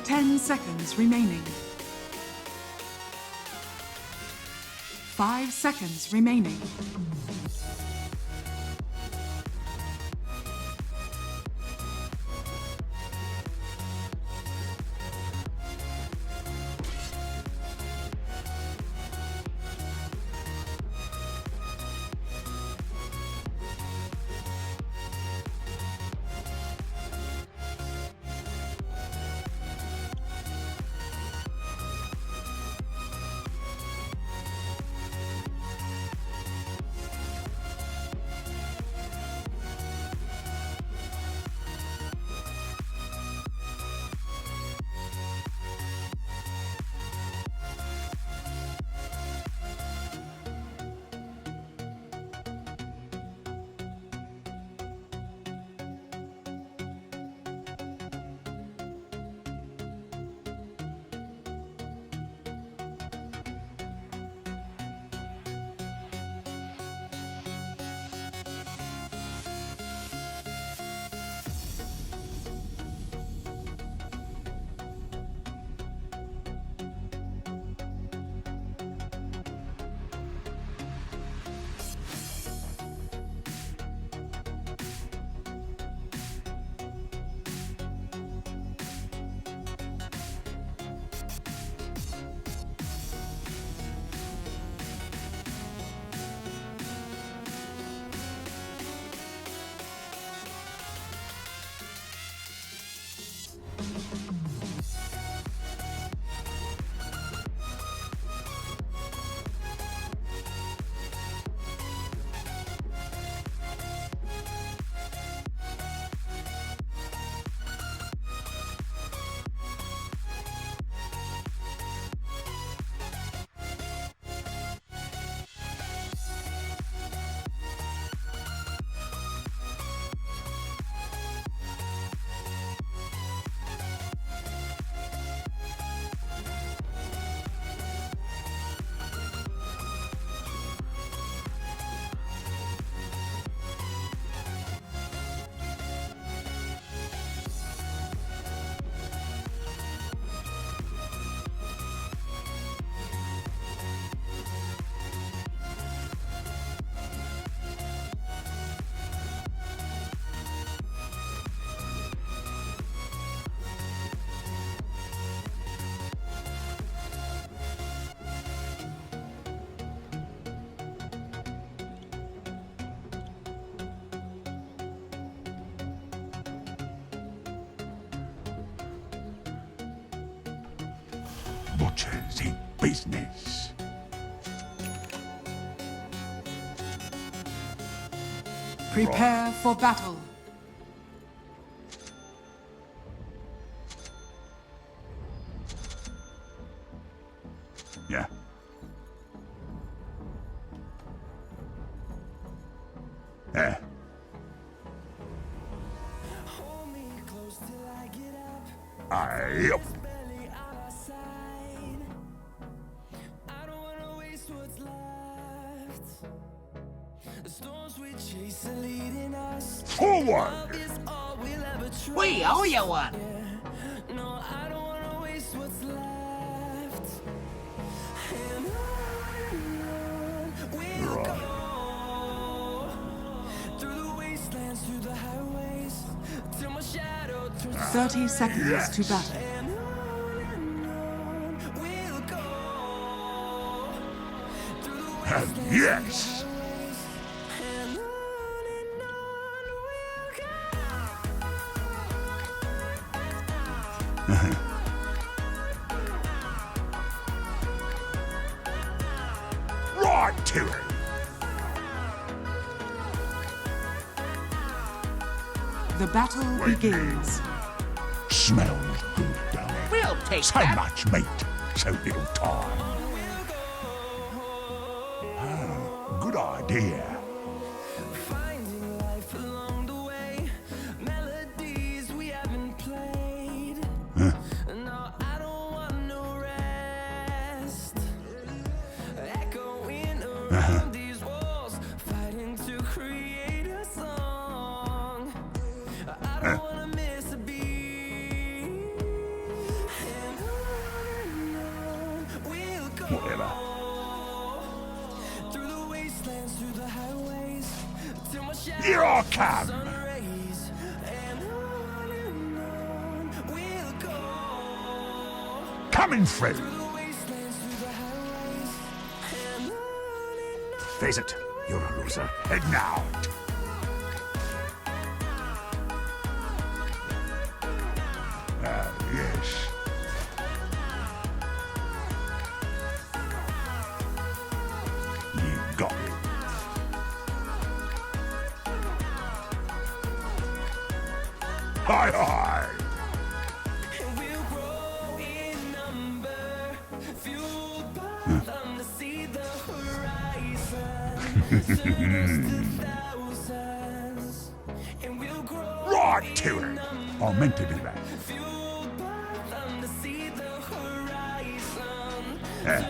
10 seconds remaining. 5 seconds remaining. Butchers in business. Prepare for battle. Yeah. Yeah. Yep. Forward! We owe you one. Right. 30 seconds Yes. to battle. And yes! Right to it! The battle Wait, begins. Smells good, don't it? We'll take So that. much meat, so little time. Oh, good idea. Here I come. Coming through. Face it, you're a loser. Heading out. Ah, yes. You got it. Hi, hi. Right to it. I meant to do that. Yeah.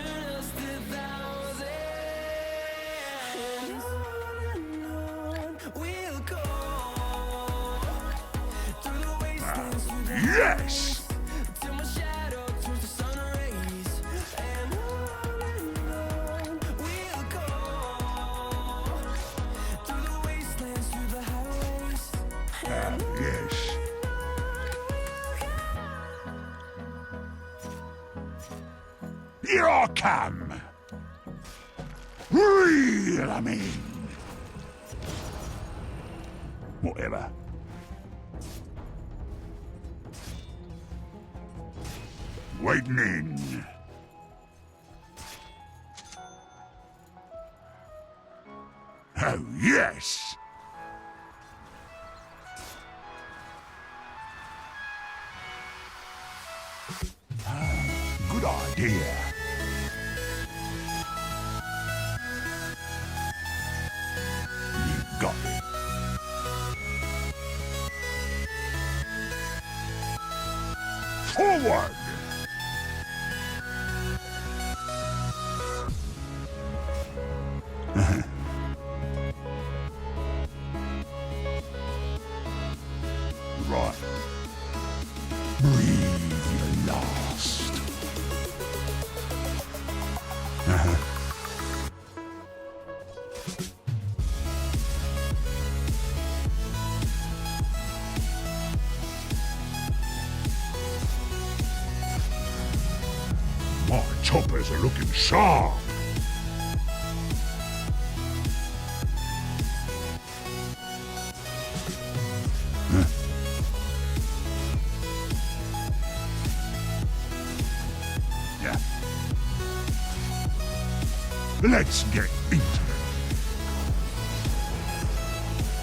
Yes. Yes. Here I come. Reel 'em in. Whatever. Waiting in. Oh, yes. Good idea. You got it. Forward! Right. Breathe your last. My choppers are looking sharp. Yeah. Let's get into it.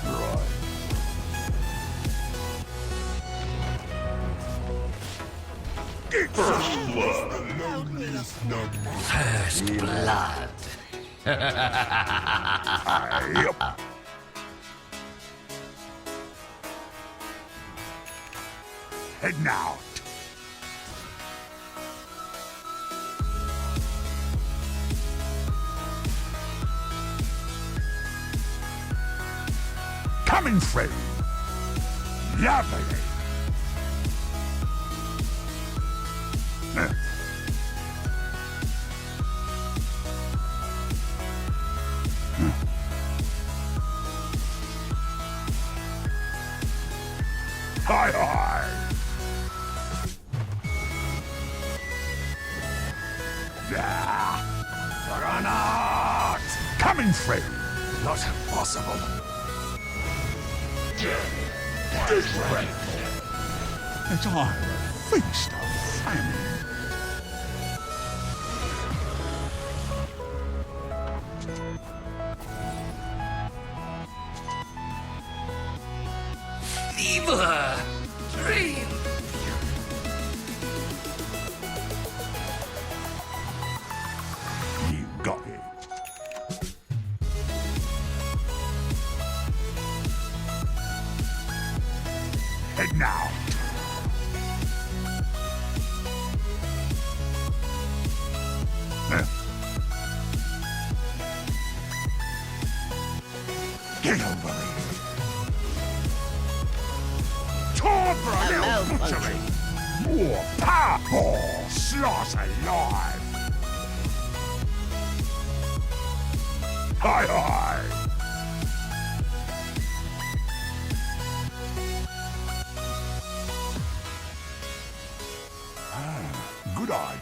Right. Get first blood. First blood. Yep. Heading out. Coming through. Lovely. Huh. Hi, hi. Granat! Coming through. Not possible. Disrespectful. As I feast of famine. Fever! Dream! You got it. Heading out. Get over here. Time for a little butchery. More power. Oh, slice alive. Hi, hi.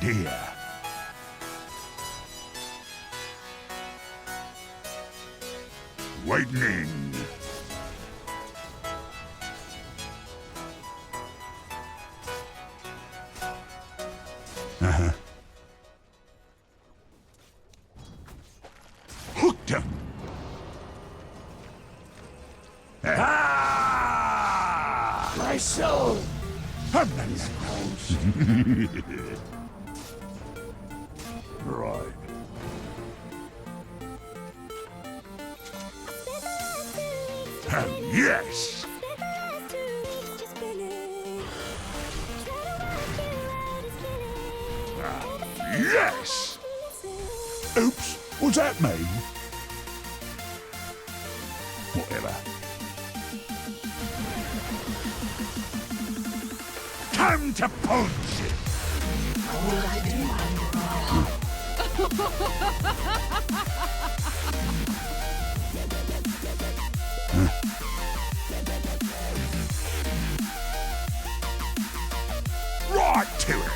idea. Waiting in. Hooked him. Ah! My soul! Right. Yes! Yes! Oops, what's that mean? Whatever. Time to punch it! Right to it!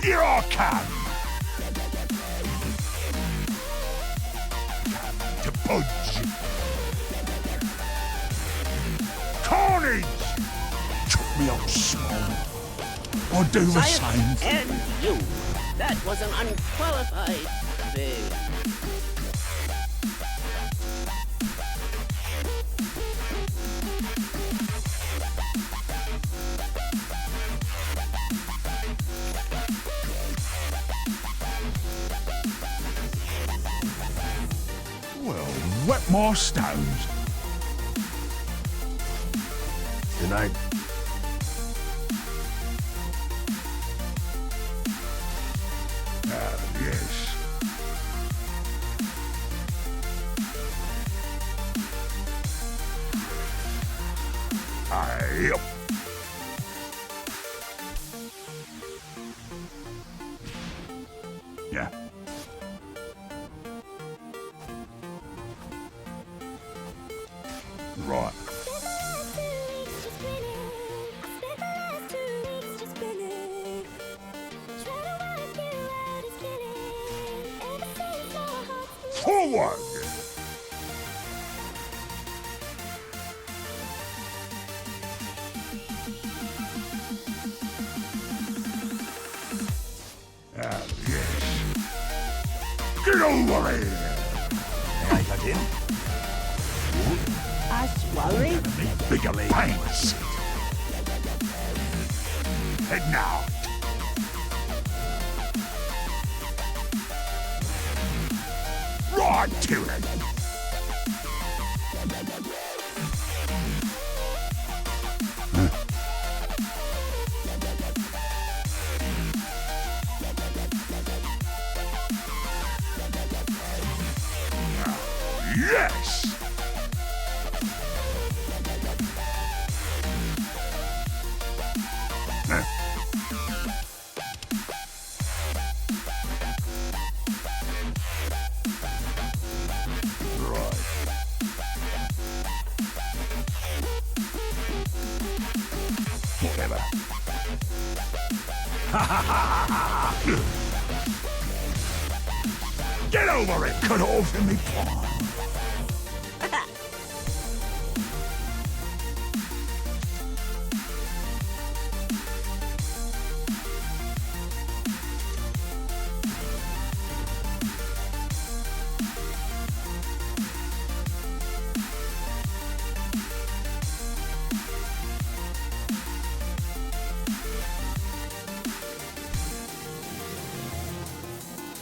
Here I come! To punch! Carnage! Took me up small. I'll do the same. And you. That was an unqualified bid. Well, wet more stones. Good night. Yes. Yep. Yeah. Right. Forward! Yes. Get over here! May I cut in? Worry? Bigger pants! Head now! Right to it! Yes! Right. Whatever. Get over it! Cut off in me palm.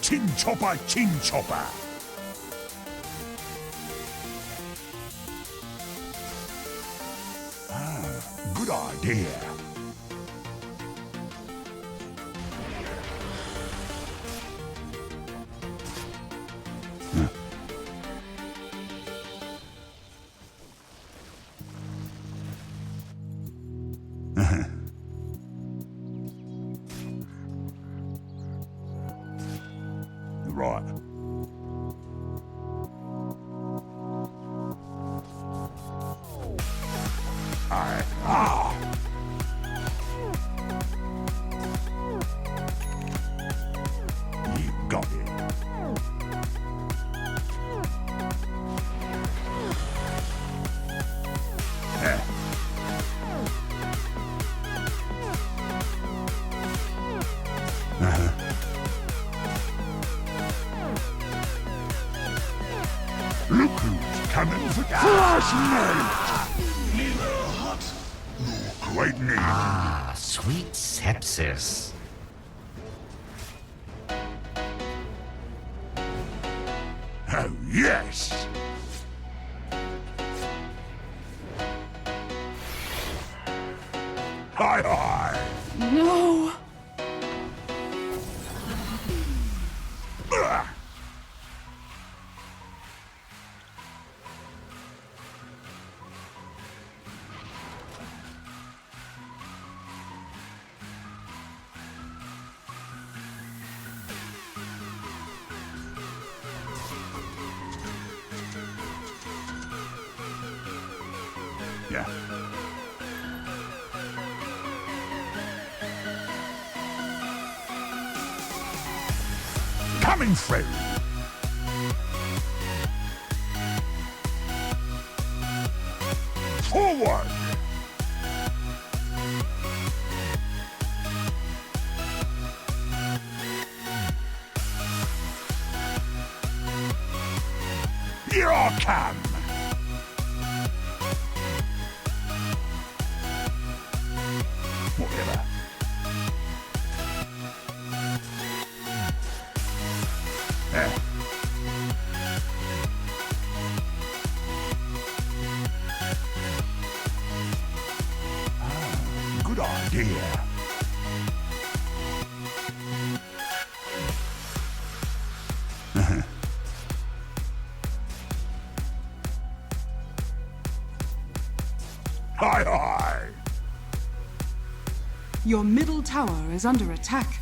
Chin chopper, chin chopper. Good idea. You got it. Look who's coming for Flash Neither hot nor quite neat. Ah, sweet sepsis. Oh, yes! Hi, hi! No! Ugh. Yeah. Coming through. Forward. Here I come. Whatever. Good idea. Hi, hi. Your middle tower is under attack.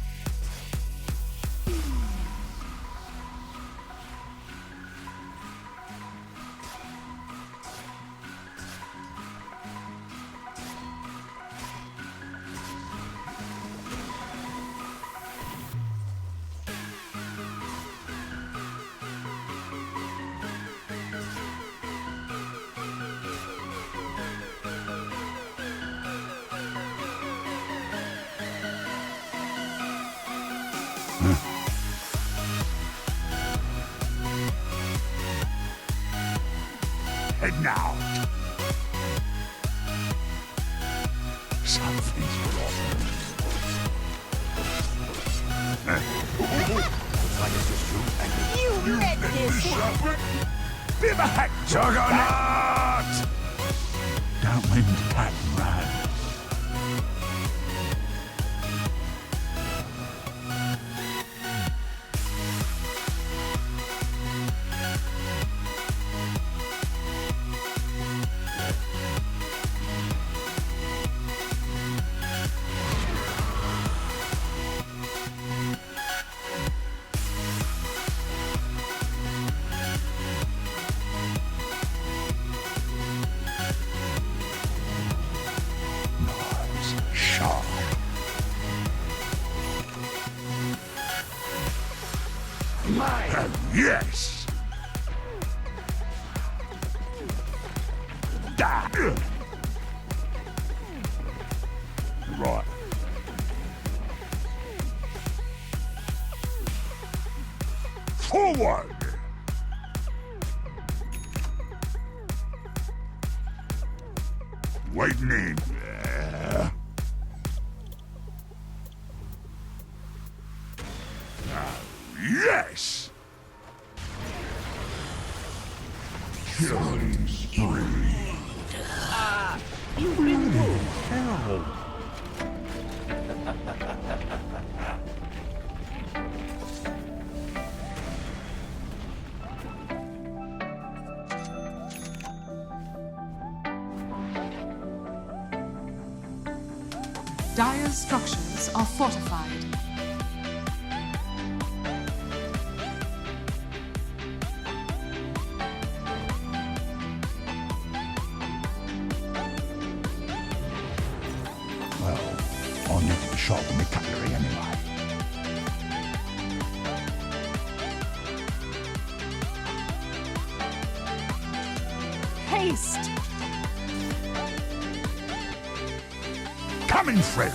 Heading out. Something's wrong. You read this. Bit of a hack juggernaut! Don't mean to cut and run. Nice shot. Oh, yes! Da. Right. Forward! Waiting in. Yes! Killing spree. You've been moved. Hell. Dire's structures are fortified. needed to sharpen my cutlery anyway. Haste! Coming through.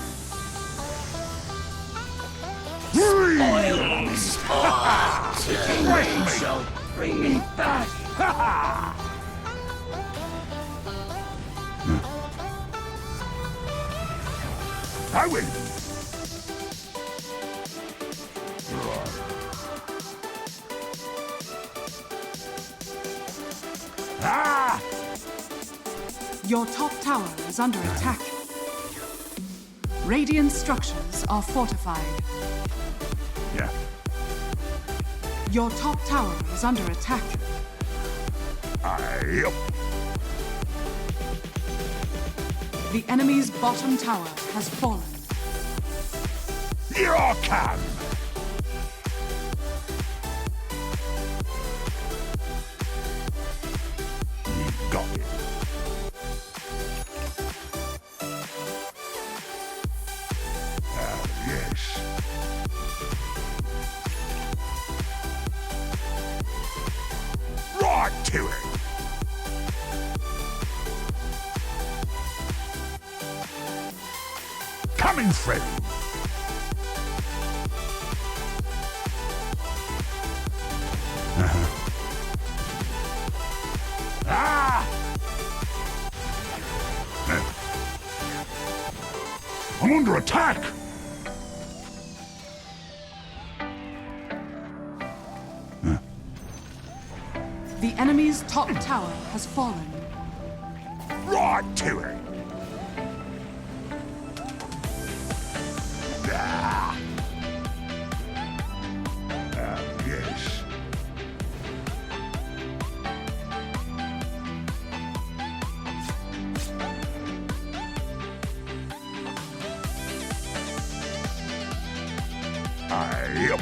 Shall bring me back. I win. Ah! Your top tower is under attack. Radiant structures are fortified. Yeah. Your top tower is under attack. Yep. The enemy's bottom tower has fallen. Here I come. You got it. Yes. Right to it. Coming through. Ah! I'm under attack. The enemy's top tower has fallen. Right to it. Ah. Yes. Yep.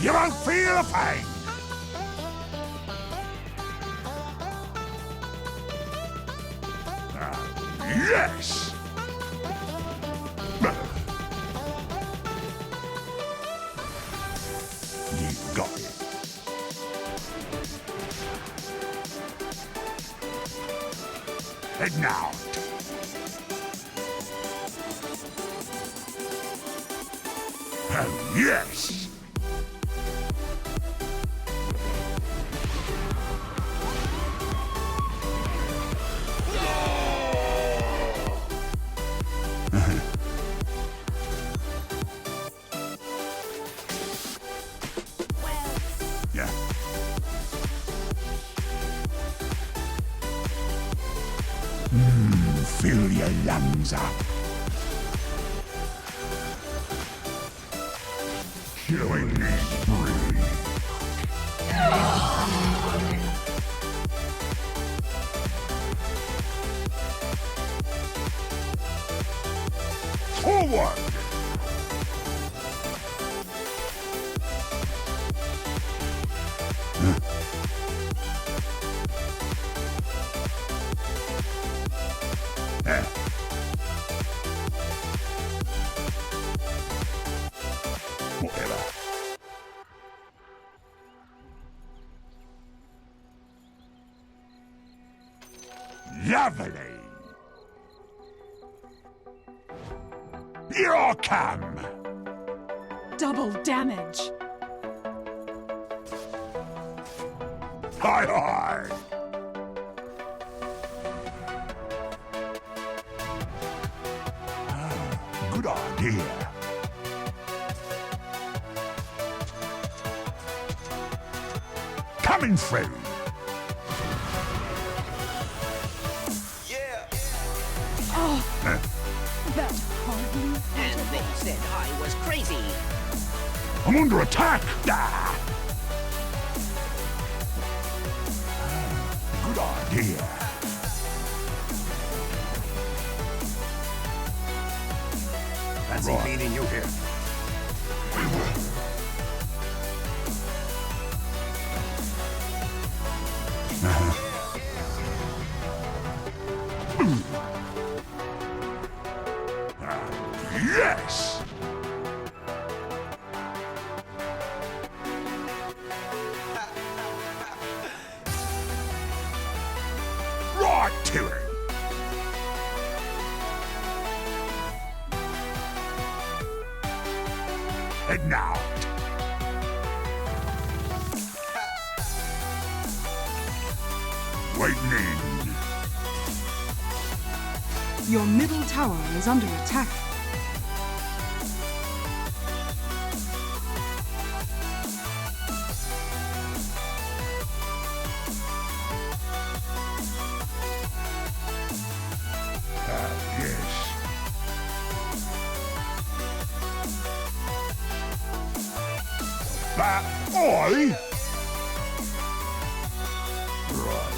You won't feel the pain. Yes. You got it. Heading out. Oh, yes. Yeah. Fill your lungs up. Killing spree. Forward! Whatever. Lovely. Here I come. Double damage. Hi, hi. Good idea. Coming through. That hardly. And they said I was crazy. I'm under attack. Ah. Good idea. Fancy Right. meeting you here. Yes! Right to it! Heading out. Waiting in. Your middle tower is under attack. Yes. But I... Right.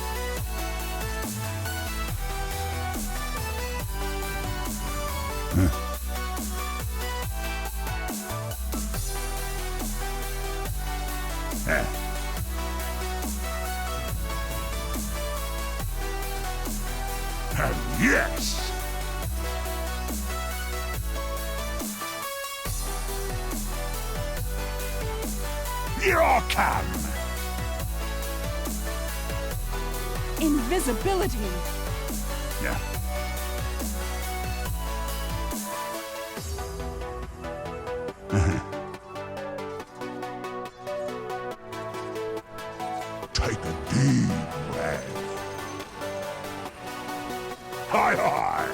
Yes! Here I come! Invisibility! Yeah. Take a deep breath. Hi, hi!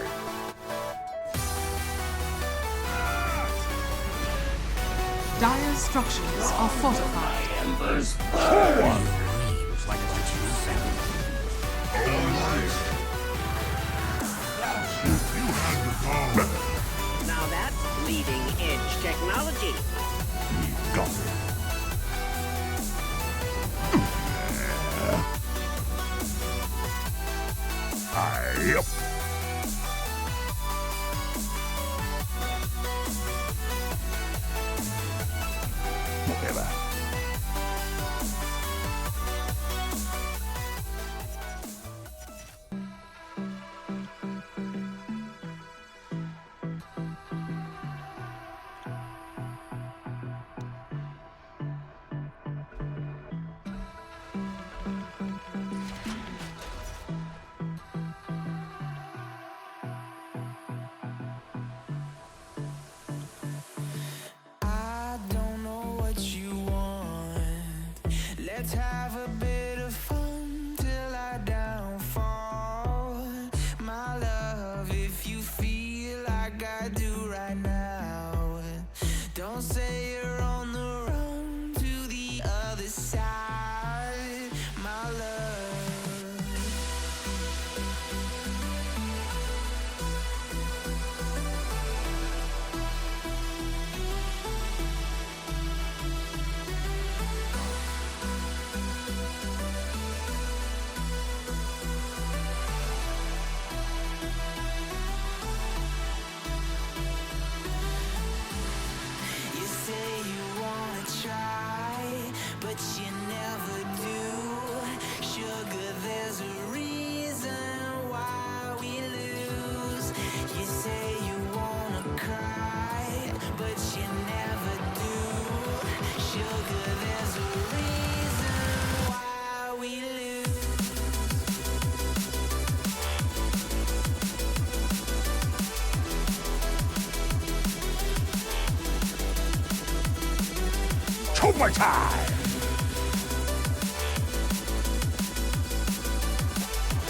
Dire's structures are fortified. Embers Forward! Looks like it's Now that's leading edge technology. Got it. Yep. Whatever. I don't know what you want. Let's have a bit of fun till I downfall. My love, if you feel like I do right now, don't say you're on the run to the other side. My love. You say you wanna try, but you never do. Sugar, there's a reason why we lose. You say you wanna cry, but you never do. Sugar, there's a reason why we lose. Tour time!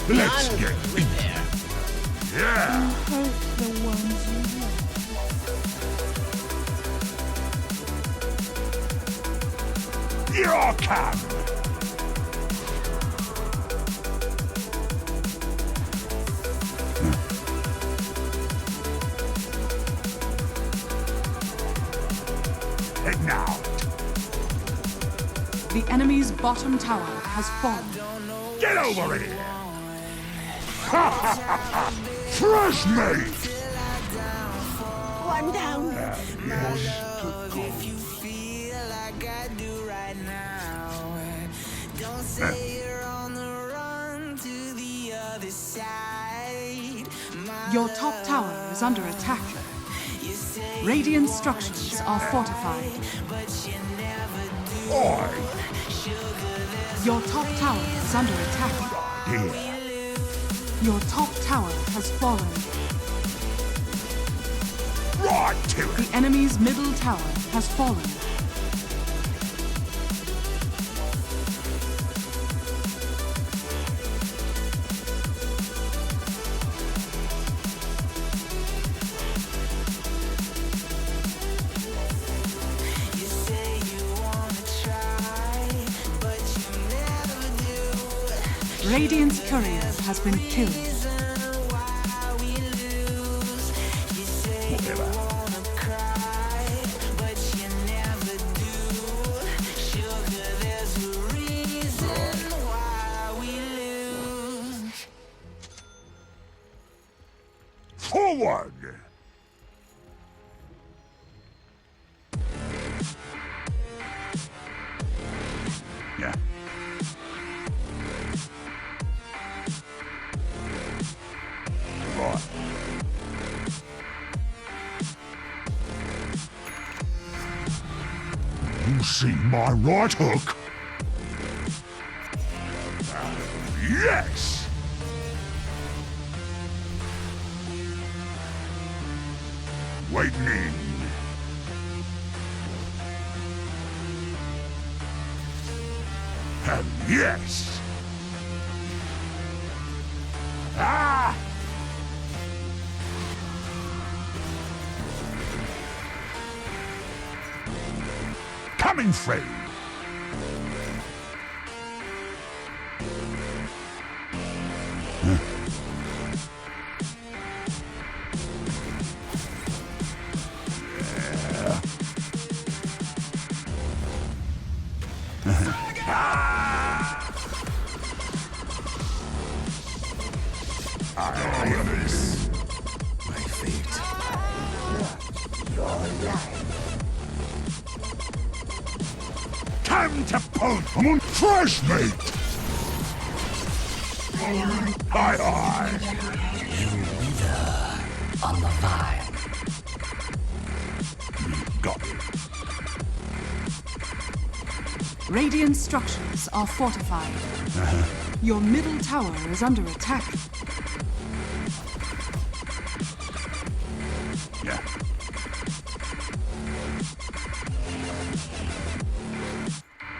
Let's get Repair. yeah! Here I come! Heading out. The enemy's bottom tower has fallen. Get over here! Ha ha ha ha! Fresh meat! One down. Yes. If you feel like I do right now, don't say you're on the run to the other side. My Your top tower is under attack. Radiant structures are fortified. Oi! Your top tower is under attack. Here. Your top tower has fallen. Right to it! The enemy's middle tower has fallen. Radiant's courier has been killed. Whatever. Forward! Yeah. Right. You see my right hook? Yes! Waiting in. Yes! Ah! Coming through! My fate. Time to pull on fresh meat! Aye, aye! You wither on the vine. Got it. Radiant structures are fortified. Your middle tower is under attack. Yeah.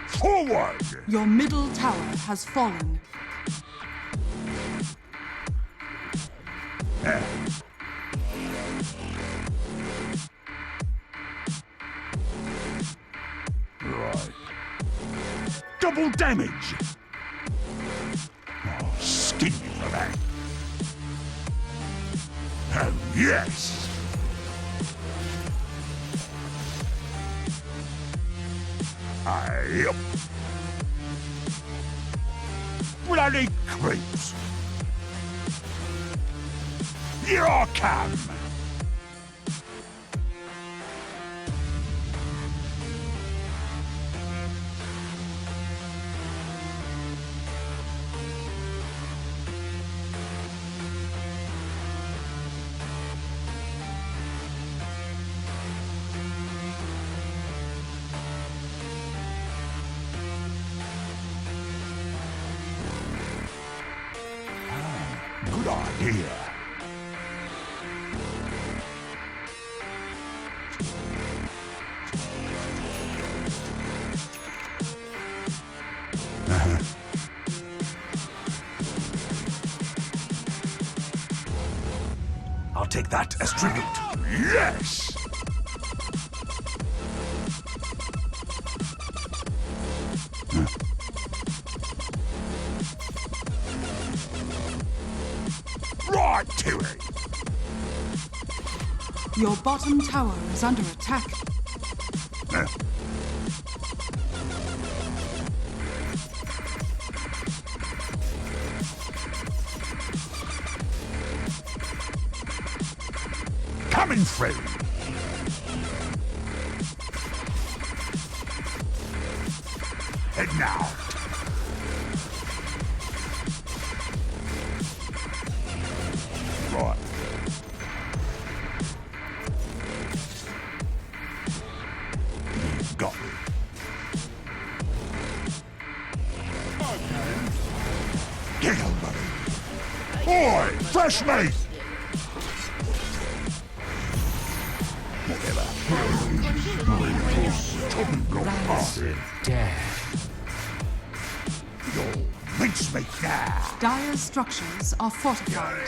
Forward! Your middle tower has fallen. Yeah. Right. Double damage! Oh, sting me for that. Oh, yes! Yep. Bloody creeps! Here I come! Good idea. I'll take that as tribute. Yes! Right to it! Your bottom tower is under attack. Coming through! Heading out! Right. Refresh me! Whatever. Rancid death. You'll mince me now. Dire's structures are fortified.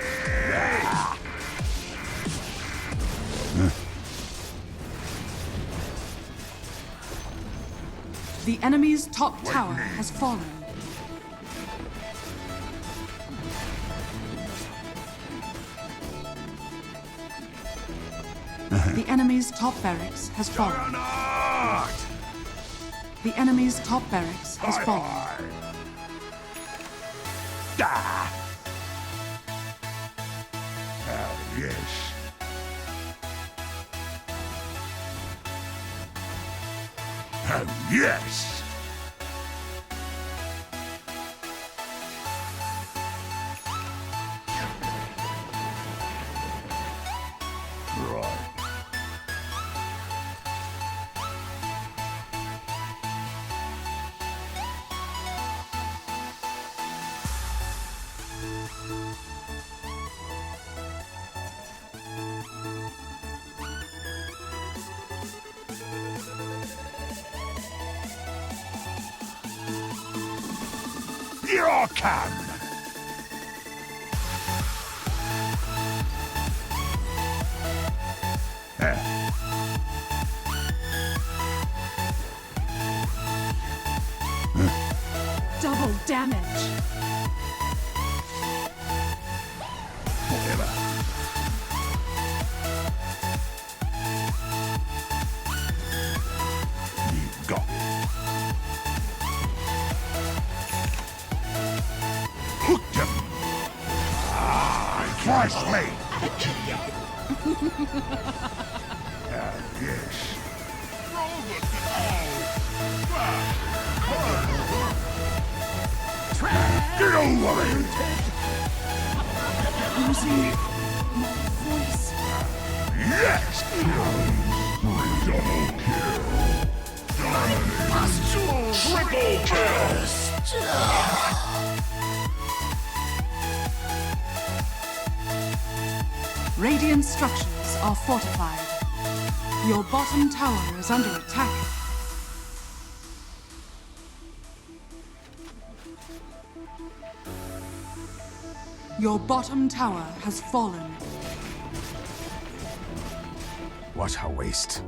The enemy's top tower has fallen. The enemy's top barracks has fallen. Juggernaut! The enemy's top barracks has Hi, fallen. hi. Da! Oh, yes. Oh, yes! Right. Here I come! Double damage. Whatever. You got it. Hooked him. Ah, Christ me. Ah, yes. Get over it. Losing my voice. Yes. Double kill. Triple kill. Radiant structures are fortified. Your bottom tower is under attack. Your bottom tower has fallen. What a waste.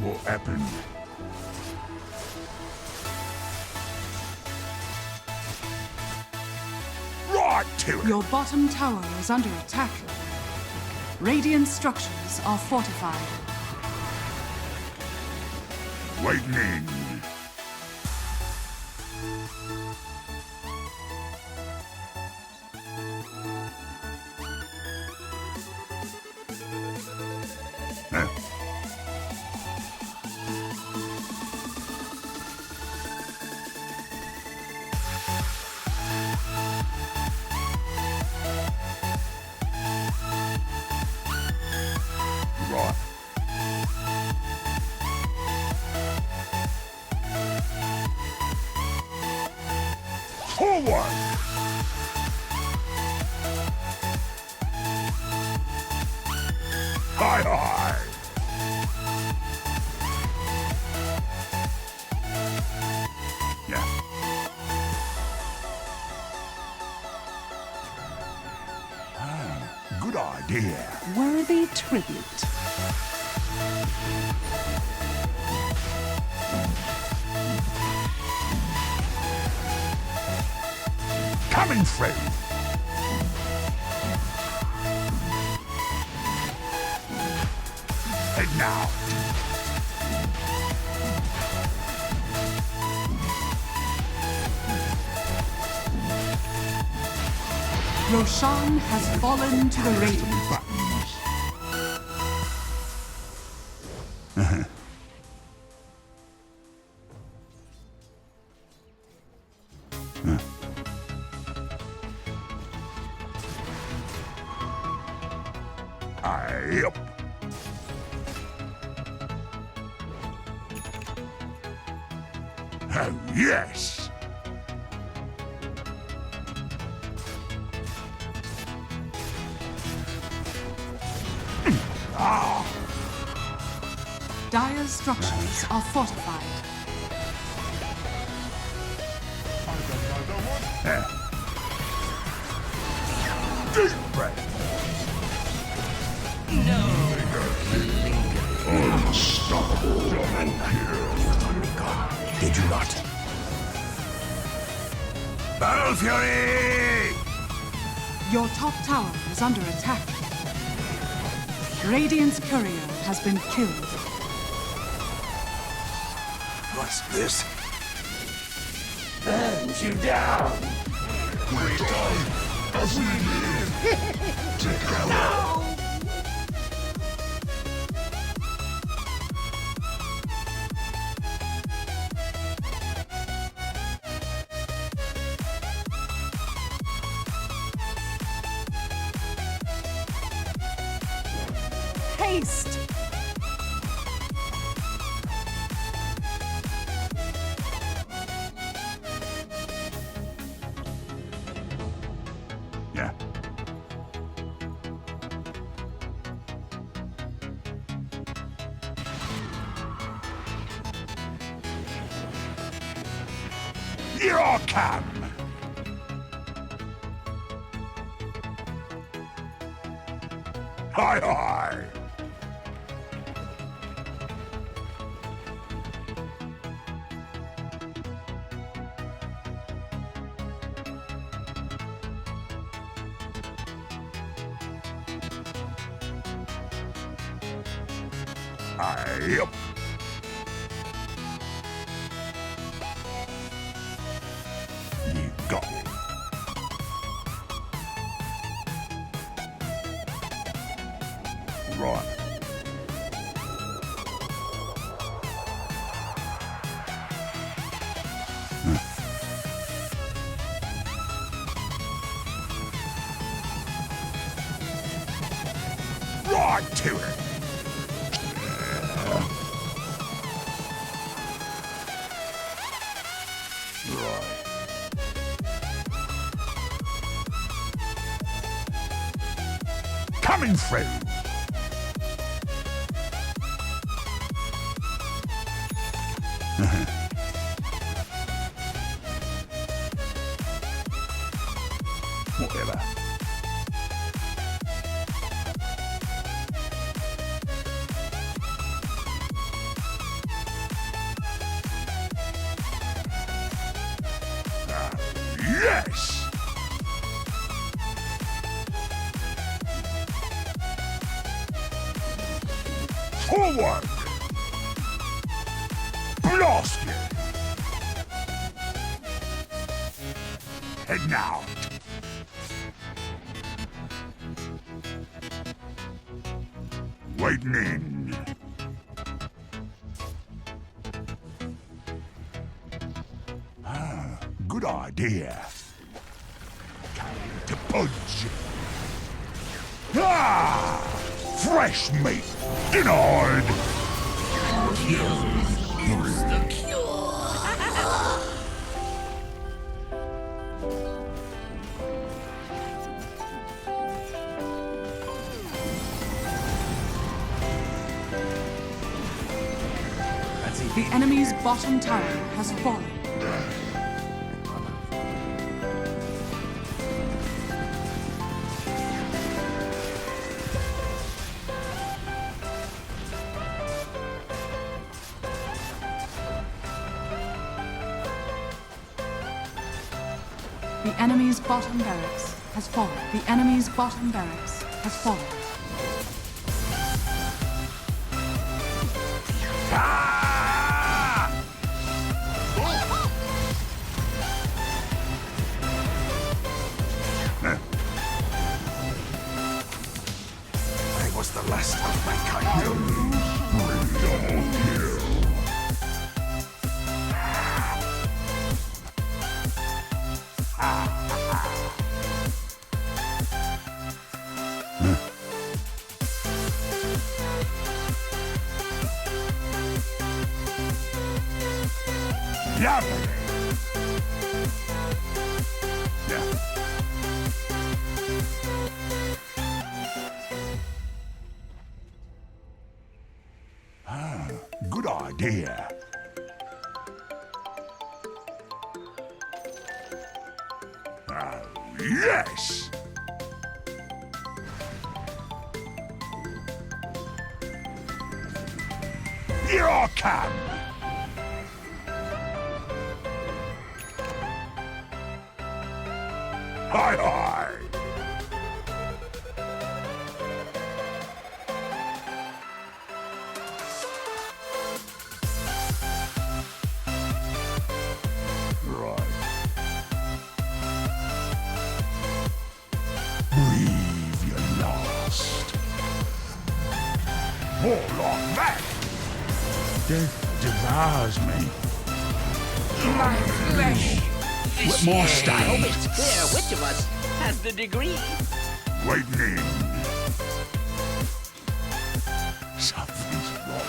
What happened? Right to it! Your bottom tower is under attack. Radiant structures are fortified. Waiting in. Huh. Right. Forward! Hi, hi! Yeah. Ah, good idea. Worthy tribute. Coming through. And now. Roshan has fallen to the Radiant. Buttons. Yep. Oh, yes! Dire's structures are fortified. Deep breath. Did you not? Battle Fury! Your top tower is under attack. Radiant's courier has been killed. What's this? Burns you down. We die as we live together. Haste! Yeah. Here I come! Hi, hi! Yep. You got it. Right. Right to it. Coming through. Whatever. Yes! Forward! Blast you! Heading out. Waiting in. Good idea. Time to pudge. Ah! Fresh meat denied. The enemy's bottom tower has fallen. The enemy's bottom barracks has fallen. The enemy's bottom barracks has fallen. I was the last of my kind. Lovely. Yeah. Ah, good idea. Oh, yes! Here I come! Hi, hi! Right. Breathe your last. More like that! Death devours me. My flesh! With more Hope stain. it's clear which of us has the degree. Waiting in. Something's wrong.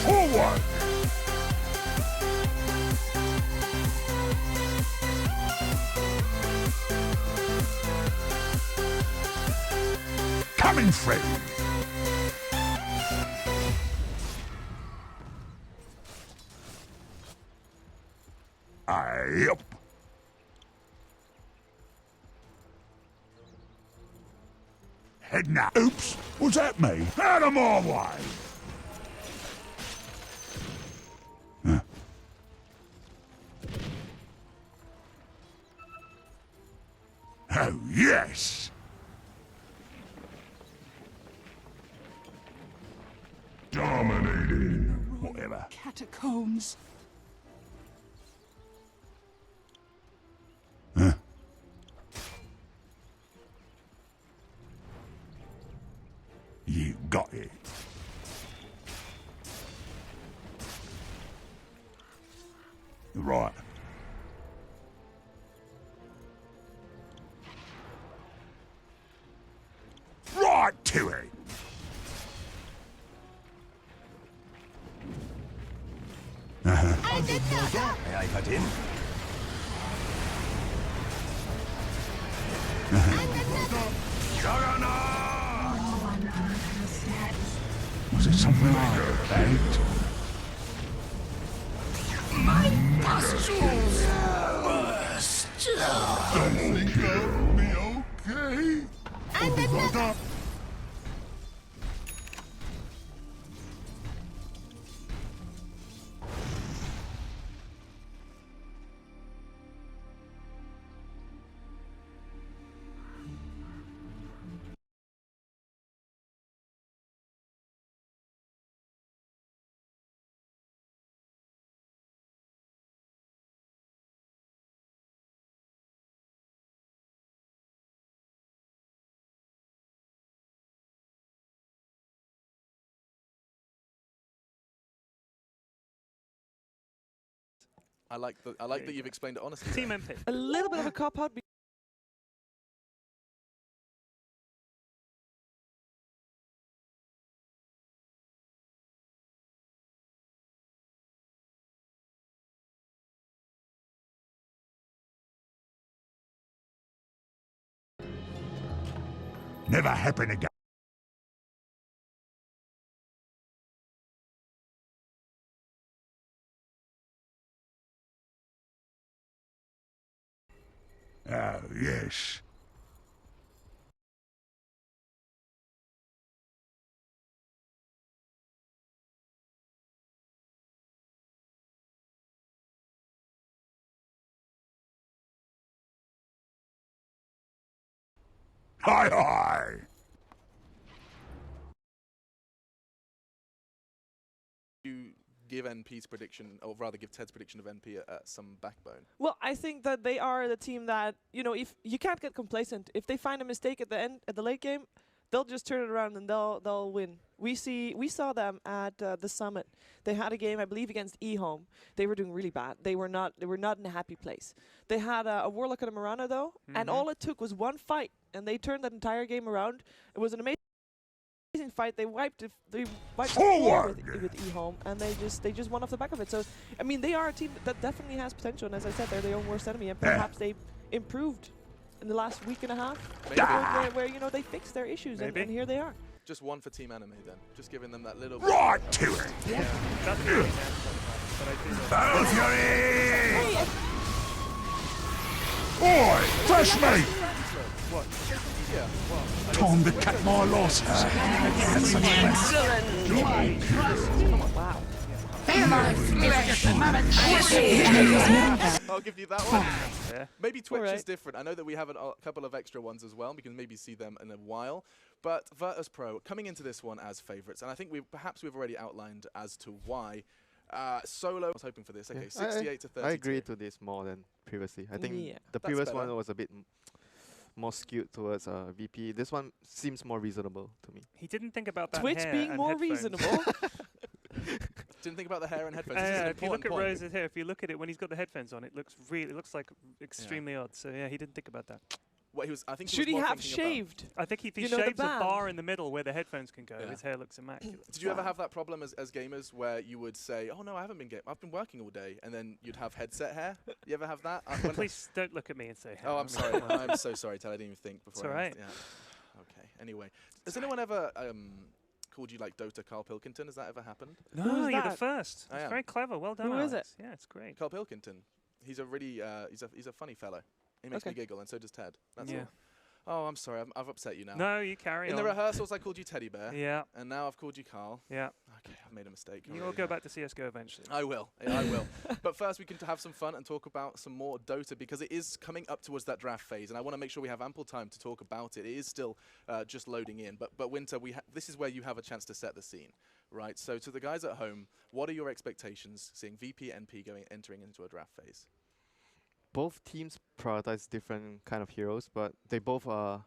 Forward! Coming through! Yep. Heading out. Oops, was that me? Out of my way! Huh. Oh, yes! Dominating. Whatever. Catacombs. Huh? You got it. Right. Right to it. May I cut in? Was it something I heard about? Me okay? I like that you've explained it honestly. Team MP. A little bit of a cop-out. Never happen again. Oh, yes. Hi, hi. You give NP's prediction, or rather give Ted's prediction of NP some backbone. Well, I think that they are the team that, you know, if you can't get complacent. If they find a mistake at the end, at the late game, they'll just turn it around and they'll win. We saw them at the summit. They had a game, I believe, against eHome. They were doing really bad. They were not in a happy place. They had a Warlock and a Mirana though, and all it took was one fight, and they turned that entire game around. It was an amazing fight. They wiped the floor with eHome, and they just won off the back of it. So I mean, they are a team that definitely has potential, and as I said, they're their own worst enemy, and perhaps they improved in the last week and a half, where you know they fixed their issues, and here they are. Just one for Team Anime then. Just giving them that little Right to it! Yeah, that's the example, but I do know. Battle Fury! Oi! Touch me! What? Yeah, well, Time to cut my losses. Wow. I'll give you that one. Yeah. Maybe Twitch is Alright. different. I know that we have a couple of extra ones as well. We can maybe see them in a while. But Virtus Pro coming into this one as favourites, and I think we've already outlined as to why. Solo I was hoping for this. Okay, 68 to 32. I agree to this more than previously. I think Yeah. the That's previous better. one was a bit more skewed towards VP. This one seems more reasonable to me. He didn't think about that Twitch hair being and more headphones. reasonable. Didn't think about the hair and headphones. This is an If you look important at point. Rose's hair, if you look at it when he's got the headphones on, it looks like extremely odd. So yeah, he didn't think about that. What he was, I think Should he he was more have thinking about- shaved? I think if he You know, the shaves a band. bar in the middle where the headphones can go, Yeah. his hair looks immaculate. Did you ever have that problem as gamers where you would say, "Oh no, I haven't been I've been working all day," and then you'd have headset hair? You ever have that? When- Please don't look at me and say. Oh, I I'm mean, sorry. come on. I'm so sorry, Ted. I didn't even think before. It's I asked. alright. Yeah. Okay. Anyway, has anyone ever called you like Dota Carl Pilkington? Has that ever happened? No, Who's you're the that? first. I It's am. very clever. Well done. Who is Alex. Yeah, it's great. Carl Pilkington. He's a really he's a funny fellow. He makes me Okay. giggle, and so does Ted. That's Yeah. all. Oh, I'm sorry. I've upset you now. No, you carry In on. the rehearsals, I called you Teddy Bear, Yeah, and now I've called you Carl. yeah. Okay, I've made a mistake. You will already. go back to CS:GO eventually. I will. Yeah, I will. But first, we can have some fun and talk about some more Dota because it is coming up towards that draft phase, and I want to make sure we have ample time to talk about it. It is still just loading in, but Winter, this is where you have a chance to set the scene, right? So to the guys at home, what are your expectations seeing VP NP entering into a draft phase? Both teams prioritize different kind of heroes, but they both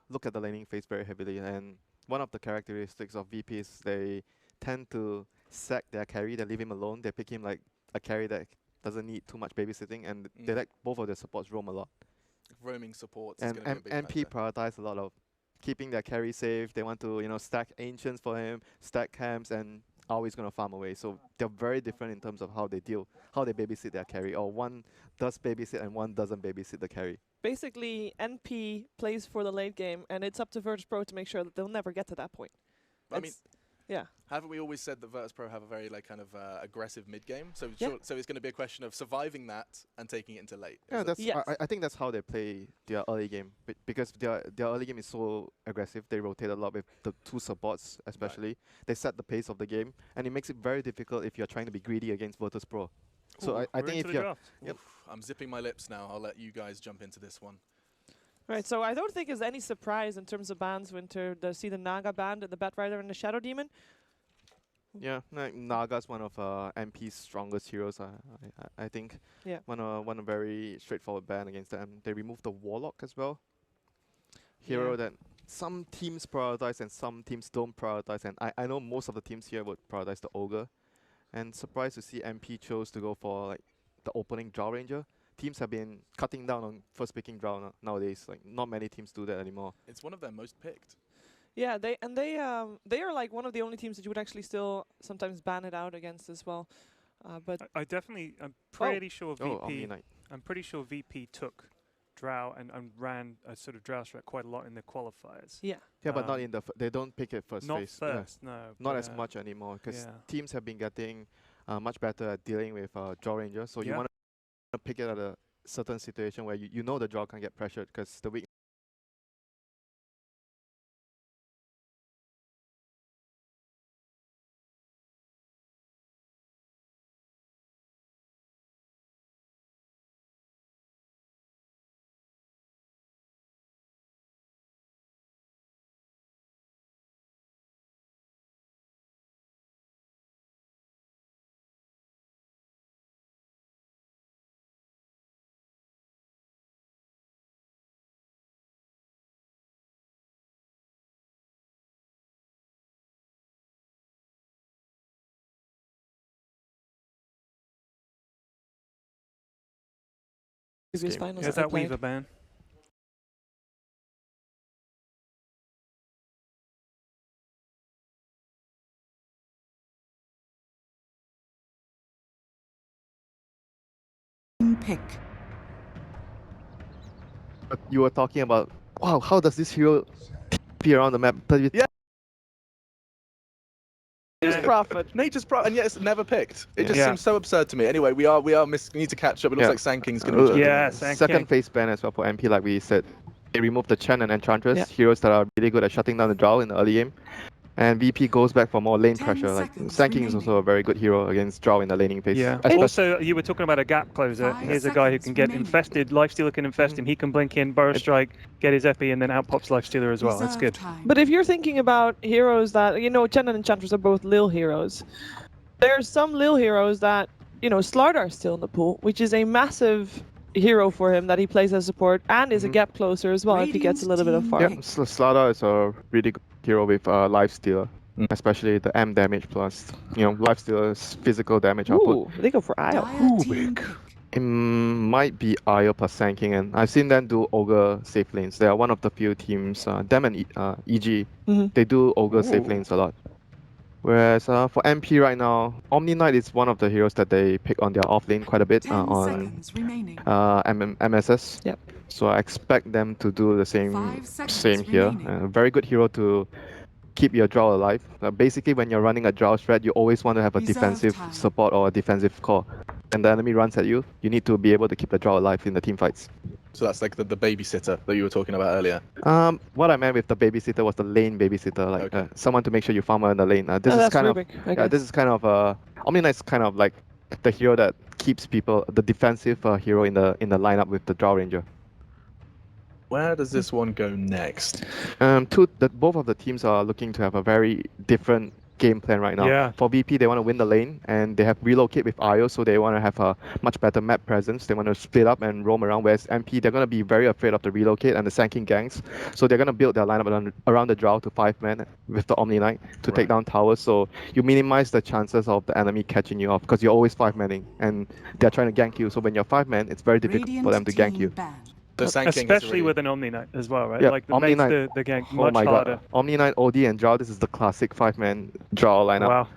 look at the laning phase very heavily. And one of the characteristics of VP is they tend to sack their carry. They leave him alone. They pick him like a carry that doesn't need too much babysitting, and they let both of their supports roam a lot. Roaming supports is And going to be a big MP factor. prioritize a lot of keeping their carry safe. They want to stack ancients for him, stack camps, and always going to farm away. So they're very different in terms of how they babysit their carry. Or one does babysit and one doesn't babysit the carry. Basically, NP plays for the late game, and it's up to Virtus Pro to make sure that they'll never get to that point. I mean, yeah. haven't we always said that Virtus Pro have a very aggressive mid game? So Yeah. so it's going to be a question of surviving that and taking it into late. Yeah, Is that's. Yes. I think that's how they play their early game, because their early game is so aggressive. They rotate a lot with the two supports, especially. They set the pace of the game, and it makes it very difficult if you're trying to be greedy against Virtus Pro. So I We're think into if the you're draft. Yep. Oof, I'm zipping my lips now. I'll let you guys jump into this one. Right, so I don't think there's any surprise in terms of bans, Winter. To see the Naga banned and the Batrider and the Shadow Demon. Yeah, like Naga's one of MP's strongest heroes. I think. Yeah. One a very straightforward ban against them. They removed the Warlock as well. Hero Yeah. that some teams prioritize and some teams don't prioritize, and I know most of the teams here would prioritize the Ogre. And surprised to see MP chose to go for like the opening Drow Ranger. Teams have been cutting down on first picking Drow nowadays. Like not many teams do that anymore. It's one of their most picked. Yeah, they are like one of the only teams that you would actually still sometimes ban it out against as well. But I'm pretty sure Oh, VP. Omni Knight. I'm pretty sure VP took Drow and ran a sort of Drow strat quite a lot in the qualifiers. yeah, Yeah, but not Um, in the. They don't pick it first Not phase. Yeah. first, no. Not but, as much anymore, because yeah. teams have been getting much better at dealing with Drow Ranger. So you Yeah. want to pick it at a certain situation where you know the Drow can get pressured, because the weak Previous game. finals There's I that played. Weaver ban. Pick. But you were talking about, wow, how does this hero appear around the map? Yeah. Prophet. Nature's Prophet, and yet it's never picked. It just Yeah. seems so absurd to me. Anyway, we need to catch up. It looks Yeah. like Sand King's going to be jumping Yeah, in. Sand Second King. phase ban as well for MP, like we said. They removed the Chen and Enchantress, Yeah. heroes that are really good at shutting down the Drow in the early game. And VP goes back for more lane 10 pressure. Like seconds Sand King is also a very good hero against Drow in the laning phase. Yeah. Especially- Also, you were talking about a gap closer. 5 Here's a guy who seconds can get remaining. infested. Lifestealer can infest him. He can blink in, Burrow Strike, get his epi, and then out pops Lifestealer as well. That's Reserve good. time. But if you're thinking about heroes that, Chen and Enchantress are both Lil heroes. There's some Lil heroes that, Slardar's still in the pool, which is a massive hero for him that he plays as support and is a gap closer as well if he gets a little bit of Radiant's farm. Yeah, Slada is a really good hero with Lifestealer. Especially the M damage plus, Lifestealer's physical damage output. Ooh, they go for Io. Dire team pick. It might be Io plus Sand King, and I've seen them do Ogre safe lanes. They are one of the few teams, them and EG, Mhm. they do Ogre safe Ooh. lanes a lot. Whereas for MP right now, Omni Knight is one of the heroes that they pick on their off lane quite a bit 10 on seconds remaining. MSS. Yep. So I expect them to do the same 5 seconds same here. remaining. A very good hero to keep your Drow alive. Basically, when you're running a Drow strat, you always want to have a Reserve defensive time. support or a defensive core. And the enemy runs at you, you need to be able to keep the Drow alive in the team fights. So that's like the babysitter that you were talking about earlier. What I meant with the babysitter was the lane babysitter, like Okay. Someone to make sure you farm in the lane. This is That's kind Rubik, I of guess. this is kind of Omni Knight's kind of like the hero that keeps people, the defensive hero in the lineup with the Drow Ranger. Where does this one go next? Both of the teams are looking to have a very different game plan right now. Yeah. For VP, they want to win the lane, and they have relocate with Io, so they want to have a much better map presence. They want to split up and roam around. Whereas MP, they're going to be very afraid of the relocate and the Sand King gangs, so they're going to build their lineup around the Drow to 5-man with the Omni Knight to take down towers. So you minimize the chances of the enemy catching you off because you're always 5-manning, and they're trying to gank you. So when you're 5-man, it's very difficult Radiant for them to gank team you. banned. The Sand King has Especially already- with an Omni Knight as well, right? Yeah, Like, Omni makes Knight. the gang Oh much my harder. god. Omni Knight, OD, and Drow, this is the classic 5-man Drow lineup. Wow.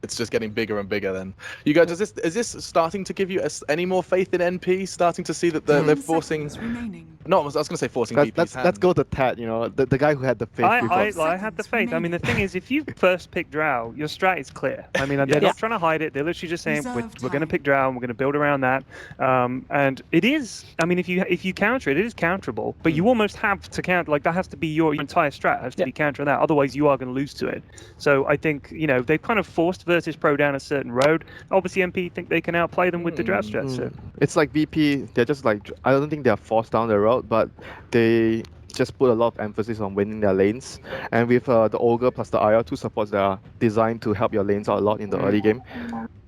It's just getting bigger and bigger then. You guys, is this starting to give you any more faith in NP? Starting to see that they're 10 forcing... seconds remaining. No, I was going to say forcing Let's, VP's let's, hand. let's go to Tat, the guy who had the faith before. I had the faith. I mean, the thing is, if you first pick Drow, your strat is clear. I mean, they're not trying to hide it. They're literally just saying, we're Reserve going to time. pick Drow and we're going to build around that. And it is, I mean, if you counter it, it is counterable. But you almost have to counter, like, that has to be your entire strat has to be countering that. Otherwise, you are going to lose to it. So I think, they've kind of forced Versus Pro down a certain road. Obviously, MP think they can outplay them with the Drow strat. So. It's like VP, they're just like, I don't think they're forced down the road, but they just put a lot of emphasis on winning their lanes. And with the Ogre plus the IR, two supports that are designed to help your lanes out a lot in the early game.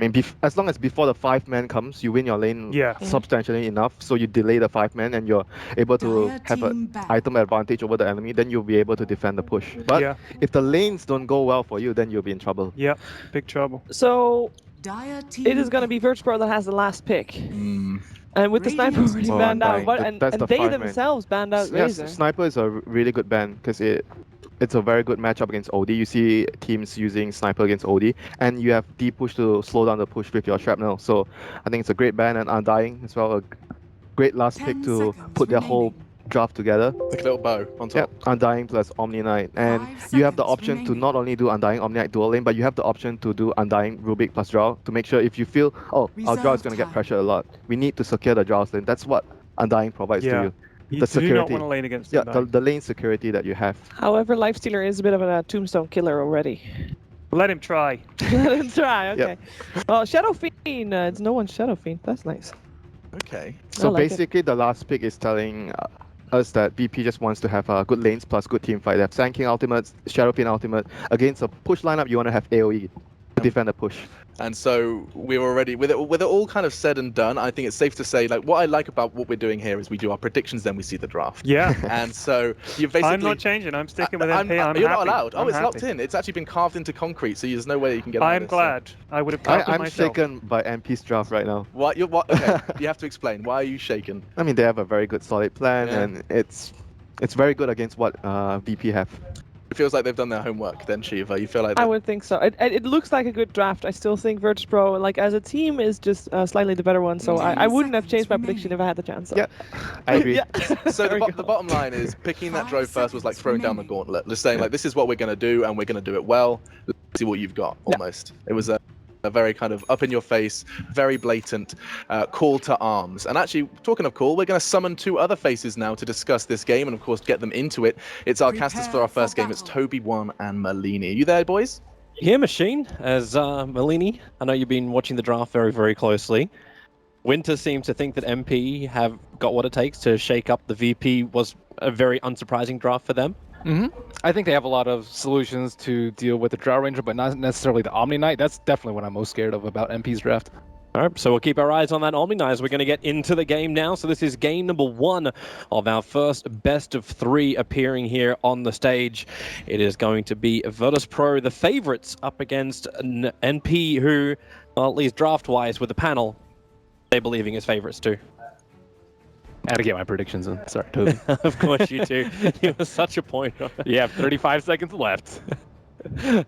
I mean, as long as before the 5-man comes, you win your lane substantially enough, so you delay the 5-man and you're able to Dire have team an back. item advantage over the enemy, then you'll be able to defend the push. But if the lanes don't go well for you, then you'll be in trouble. Yeah, big trouble. So Dire team it is going to be Virtus Pro that has the last pick. And with the sniper Radiant's already team banned out, Undying. That's and the they 5-man. themselves banned out Yes, Razor. Sniper is a really good ban because it's a very good matchup against OD. You see teams using Sniper against OD, and you have deep push to slow down the push with your Shrapnel. So I think it's a great ban, and Undying as well, a great last 10 pick to seconds put their whole remaining. draft together. Like a little bow on top. Yep, Undying plus Omni Knight. And 5 you have the seconds option to remaining. not only do Undying Omni Knight dual lane, but you have the option to do Undying Rubik plus Drow to make sure if you feel, oh, our Drow is Reserve going to get time. pressured a lot, we need to secure the Drow's lane. That's what Undying provides to you. You The do not security. want to lane against Yeah, them. the lane security that you have. However, Lifestealer is a bit of a tombstone killer already. Let him try. Let him try, okay. Yep. Well, Shadow Fiend, it's no one's Shadow Fiend. That's nice. Okay. So like it. basically, the last pick is telling us that VP just wants to have good lanes plus good team fight. They have Sand King ultimate, Shadow Fiend ultimate. Against a push lineup, you want to have AoE. defend the push. And so we're already, with it all kind of said and done, I think it's safe to say, like, what I like about what we're doing here is we do our predictions, then we see the draft. Yeah. And so you basically... I'm not changing. I'm sticking with MP. I'm You're happy. not allowed. Oh, I'm it's happy. locked in. It's actually been carved into concrete, so there's no way you can get out I'm of this. glad. I would have carved it I'm myself. shaken by MP's draft right now. What? Okay, you have to explain. Why are you shaken? I mean, they have a very good solid plan, Yeah. and it's very good against what VP have. It feels like they've done their homework then, Shiva. You feel like I that- would think so. It looks like a good draft. I still think Virtus.pro, like as a team, is just slightly the better one. So I wouldn't have changed my prediction if I had the chance. So. Yeah, I agree. Yeah. So There we the go. bottom line is picking that drove first was like throwing down the gauntlet. Just saying like, this is what we're going to do and we're going to do it well. Let's see what you've got, almost. It was a very kind of up in your face, very blatant call to arms. And actually, talking of call, we're going to summon 2 other faces now to discuss this game and of course get them into it. It's our casters for our first game. It's Toby1 and Merlini. Are you there, boys? Here, Machine, as Merlini. I know you've been watching the draft very, very closely. Winter seems to think that MP have got what it takes to shake up the VP. Was a very unsurprising draft for them. I think they have a lot of solutions to deal with the Drow Ranger, but not necessarily the Omni Knight. That's definitely what I'm most scared of about MP's draft. All right, so we'll keep our eyes on that Omni Knight as we're going to get into the game now. So this is game number 1 of our first best of 3 appearing here on the stage. It is going to be Virtus.pro, the favorites, up against an NP who, well, at least draft-wise with the panel, they're believing as favorites too. I had to get my predictions in. Sorry, Toby. Of course you do. You were such a point. You have 35 seconds left.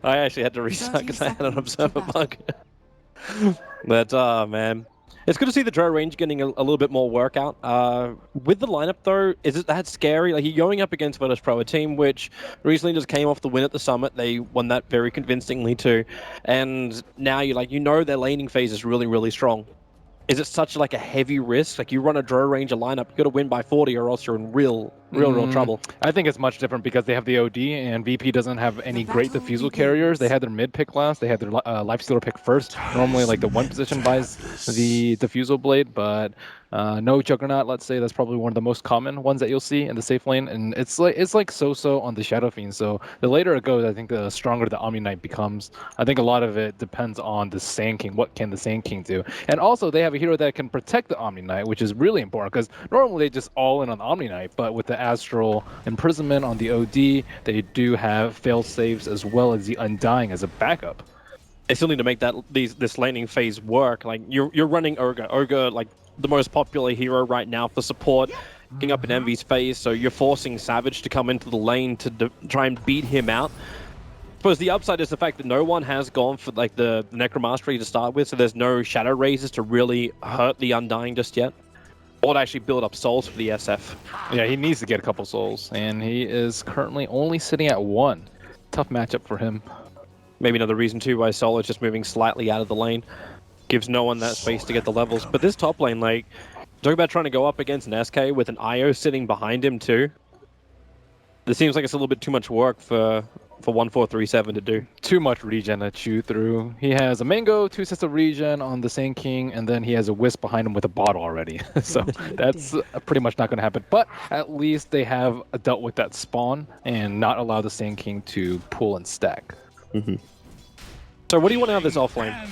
I actually had to restart because I had an 30 observer seconds bug. But, man. It's good to see the Drow range getting a little bit more workout. With the lineup, though, is it that scary? Like, you're going up against Virtus.pro, a team which recently just came off the win at the Summit. They won that very convincingly, too. And now you're like, you know their laning phase is really, really strong. Is it such like a heavy risk? Like you run a Drow Ranger lineup, you got to win by 40 or else you're in real trouble. I think it's much different because they have the OD and VP doesn't have any great diffusal carriers. They had their mid pick last. They had their Lifestealer pick first. Normally like the one position buys the diffusal blade, but no Juggernaut, let's say. That's probably one of the most common ones that you'll see in the safe lane. And it's like so-so on the Shadow Fiend. So the later it goes, I think the stronger the Omni Knight becomes. I think a lot of it depends on the Sand King. What can the Sand King do? And also they have a hero that can protect the Omni Knight, which is really important because normally they just all in on the Omni Knight, but with the Astral Imprisonment on the OD, they do have fail saves as well as the Undying as a backup. They still need to make this laning phase work. Like you're running Urga. Urga, like the most popular hero right now for support, picking up an Envy's phase, so you're forcing Savage to come into the lane to try and beat him out. I suppose the upside is the fact that no one has gone for like the Necromastery to start with, so there's no Shadow Razors to really hurt the Undying just yet. Or to actually build up souls for the SF. Yeah, he needs to get a couple souls, and he is currently only sitting at 1. Tough matchup for him. Maybe another reason too why Sol is just moving slightly out of the lane. Gives no one that space to get the levels. But this top lane, like, talk about trying to go up against an SK with an IO sitting behind him too. This seems like it's a little bit too much work for 1437 to do. Too much regen to chew through. He has a Mango, 2 sets of regen on the Sand King, and then he has a Wisp behind him with a bottle already. So that's pretty much not going to happen. But at least they have dealt with that spawn and not allow the Sand King to pull and stack. So what do you want out of this offlane?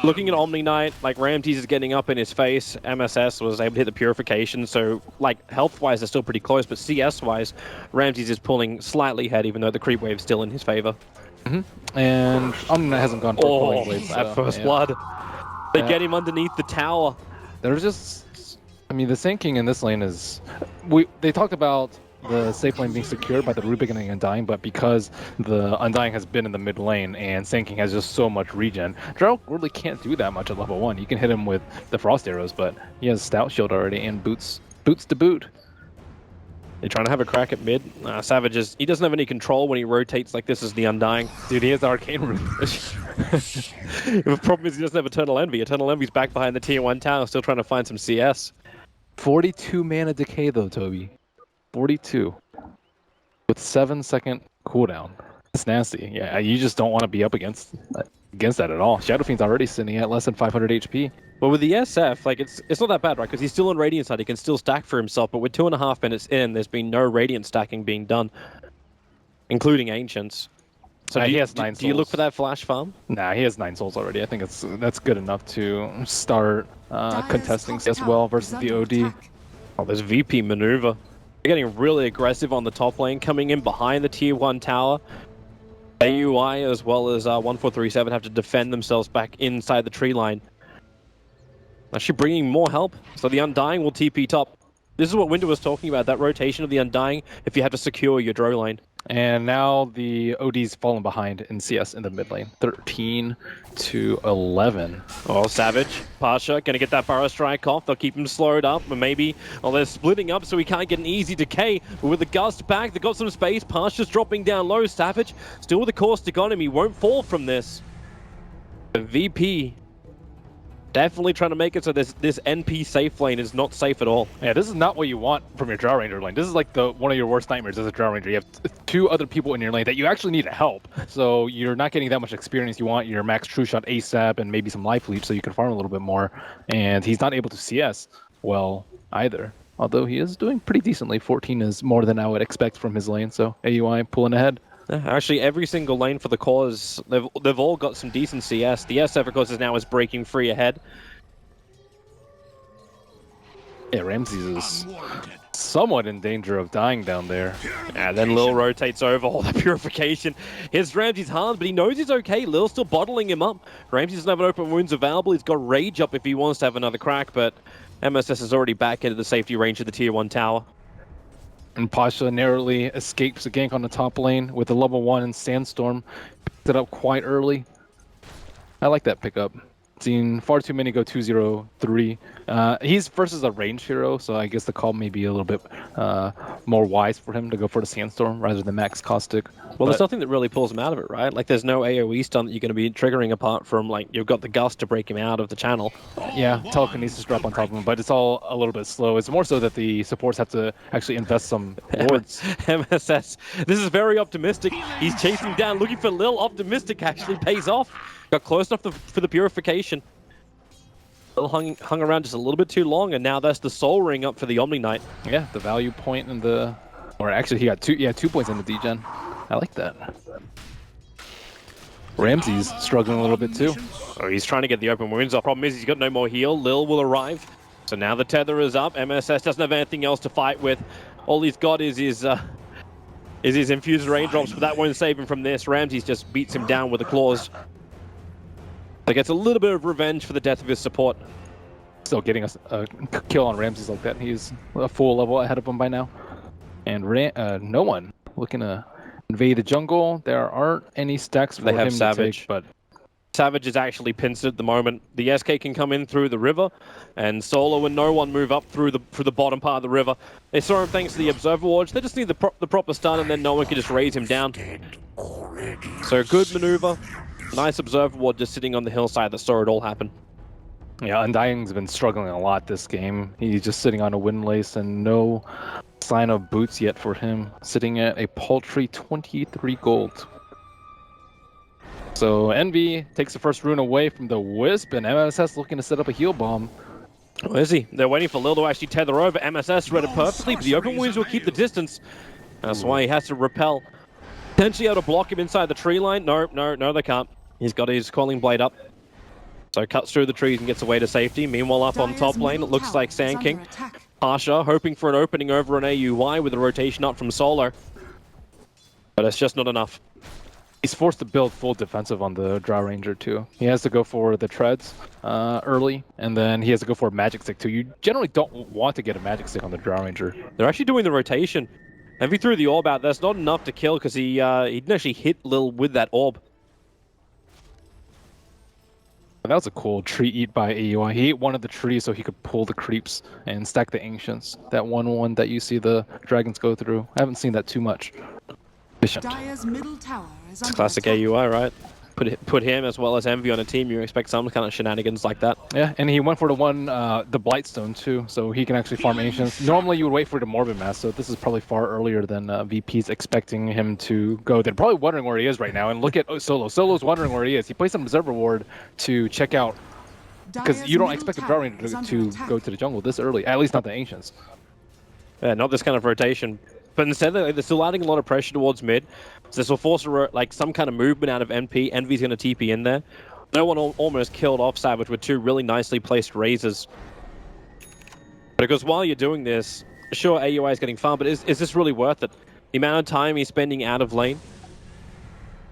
Looking at Omni Knight, like Ramses is getting up in his face. MSS was able to hit the Purification, so like health-wise they're still pretty close, but CS-wise, Ramses is pulling slightly ahead, even though the creep wave's still in his favor. And Omni Knight hasn't gone for pulling blades. At so, first yeah. blood. They get him underneath the tower. There's just, I mean, the Sand King in this lane is, they talked about the safe lane being secured by the Rubik and the Undying, but because the Undying has been in the mid lane and Sand King has just so much regen, Drow really can't do that much at level 1. You can hit him with the Frost Arrows, but he has Stout Shield already and boots to boot. They're trying to have a crack at mid. Savage he doesn't have any control when he rotates like this as the Undying. Dude, he has the Arcane Rune. The problem is he doesn't have Eternal Envy. Eternal Envy's back behind the tier 1 tower, still trying to find some CS. 42 mana decay though, Toby. 42 with 7-second cooldown. It's nasty. Yeah, you just don't want to be up against that at all. Shadow Fiend's already sitting at less than 500 HP. But with the SF, like it's not that bad, right? Because he's still on Radiant side, he can still stack for himself. But with 2.5 minutes in, there's been no Radiant stacking being done, including Ancients. So he has 9 souls. Do you look for that flash farm? Nah, he has 9 souls already. I think that's good enough to start contesting as well versus the OD. Oh, there's VP maneuver. They're getting really aggressive on the top lane, coming in behind the tier 1 tower. AUI as well as 1437 have to defend themselves back inside the tree line. Actually bringing more help, so the Undying will TP top. This is what Winter was talking about, that rotation of the Undying if you have to secure your draw lane. And now the OD's fallen behind in CS in the mid lane, 13 to 11. Oh, Savage, Pasha gonna get that Burrow Strike off. They'll keep him slowed up, but maybe they're splitting up so he can't get an easy decay. But with the Gust back, they've got some space. Pasha's dropping down low. Savage still with the caustic on him. He won't fall from this. The VP definitely trying to make it so this NP safe lane is not safe at all. Yeah, this is not what you want from your Drow Ranger lane. This is like one of your worst nightmares as a Drow Ranger. You have 2 other people in your lane that you actually need to help. So you're not getting that much experience. You want your max true shot ASAP and maybe some life leech so you can farm a little bit more. And he's not able to CS well either. Although he is doing pretty decently. 14 is more than I would expect from his lane. So AUI pulling ahead. Actually, every single lane for the cause, they've all got some decent CS. The SF, of course, is breaking free ahead. Yeah, Ramses is somewhat in danger of dying down there. And then Lil rotates over, all that purification. Hits Ramses hard, but he knows he's okay. Lil's still bottling him up. Ramses doesn't have an open wounds available. He's got Rage up if he wants to have another crack, but MSS is already back into the safety range of the tier 1 tower. And Pasha narrowly escapes a gank on the top lane with a level 1 and Sandstorm. Picked it up quite early. I like that pickup. Seen far too many go 2-0-3. He's versus a range hero, so I guess the call may be a little bit more wise for him to go for the Sandstorm rather than Max Caustic. Well, there's nothing that really pulls him out of it, right? Like, there's no AoE stun that you're going to be triggering apart from, like, you've got the Gust to break him out of the channel. Yeah, telekinesis drop on top of him, but it's all a little bit slow. It's more so that the supports have to actually invest some wards. MSS, this is very optimistic. He's chasing down, looking for Lil. Optimistic actually pays off. Got close enough for the purification. Lil hung around just a little bit too long, and now that's the Soul Ring up for the Omni Knight. Yeah, the value point in the... Or actually, he got 2 points in the degen. I like that. Ramses struggling a little bit too. Oh, he's trying to get the open wounds off. Problem is he's got no more heal. Lil will arrive. So now the tether is up. MSS doesn't have anything else to fight with. All he's got is his infused raindrops, but that won't save him from this. Ramses just beats him down with the claws. So gets a little bit of revenge for the death of his support. Still getting a kill on Ramses like that. He's a full level ahead of him by now. And no one looking to invade the jungle. There aren't any stacks for him Savage. to take, but Savage is actually pincered at the moment. The SK can come in through the river, and Solo and no one move up through the bottom part of the river. They saw him thanks to the Observer Ward. They just need the proper stun, and then no one can just raise him down. So good maneuver. Nice Observer Ward just sitting on the hillside that saw it all happen. Yeah, Undying's been struggling a lot this game. He's just sitting on a windlace and no sign of boots yet for him. Sitting at a paltry 23 gold. So Envy takes the first rune away from the Wisp, and MSS looking to set up a heal bomb. Where is he? They're waiting for Lil to actually tether over. MSS read it perfectly, but the open wounds will keep the distance. That's why he has to repel. Potentially able to block him inside the tree line. No, they can't. He's got his Calling Blade up. So cuts through the trees and gets away to safety. Meanwhile, up on top lane, it looks like Sand King. Pasha hoping for an opening over an AUI with a rotation up from Solo. But it's just not enough. He's forced to build full defensive on the Drow Ranger too. He has to go for the treads early, and then he has to go for a magic stick too. You generally don't want to get a magic stick on the Drow Ranger. They're actually doing the rotation. Envy threw the orb out. That's not enough to kill because he didn't actually hit Lil with that orb. That was a cool tree eat by AUI. He ate one of the trees so he could pull the creeps and stack the ancients. That one that you see the dragons go through. I haven't seen that too much. Dire's middle tower is it's classic AUI, right? Put him as well as Envy on a team, you expect some kind of shenanigans like that. Yeah, and he went for the Blightstone too, so he can actually farm Ancients. Normally you would wait for the Morbid Mass, so this is probably far earlier than VP's expecting him to go. They're probably wondering where he is right now, and look at Solo. Solo's wondering where he is. He placed an Observer Ward to check out, because you don't expect the Drow Ranger to go to the jungle this early, at least not the Ancients. Yeah, not this kind of rotation. But instead, they're still adding a lot of pressure towards mid. So this will force like some kind of movement out of NP. Envy's going to TP in there. No one almost killed off Savage with 2 really nicely placed razors. Because while you're doing this, sure, AUI is getting farm, but is this really worth it? The amount of time he's spending out of lane?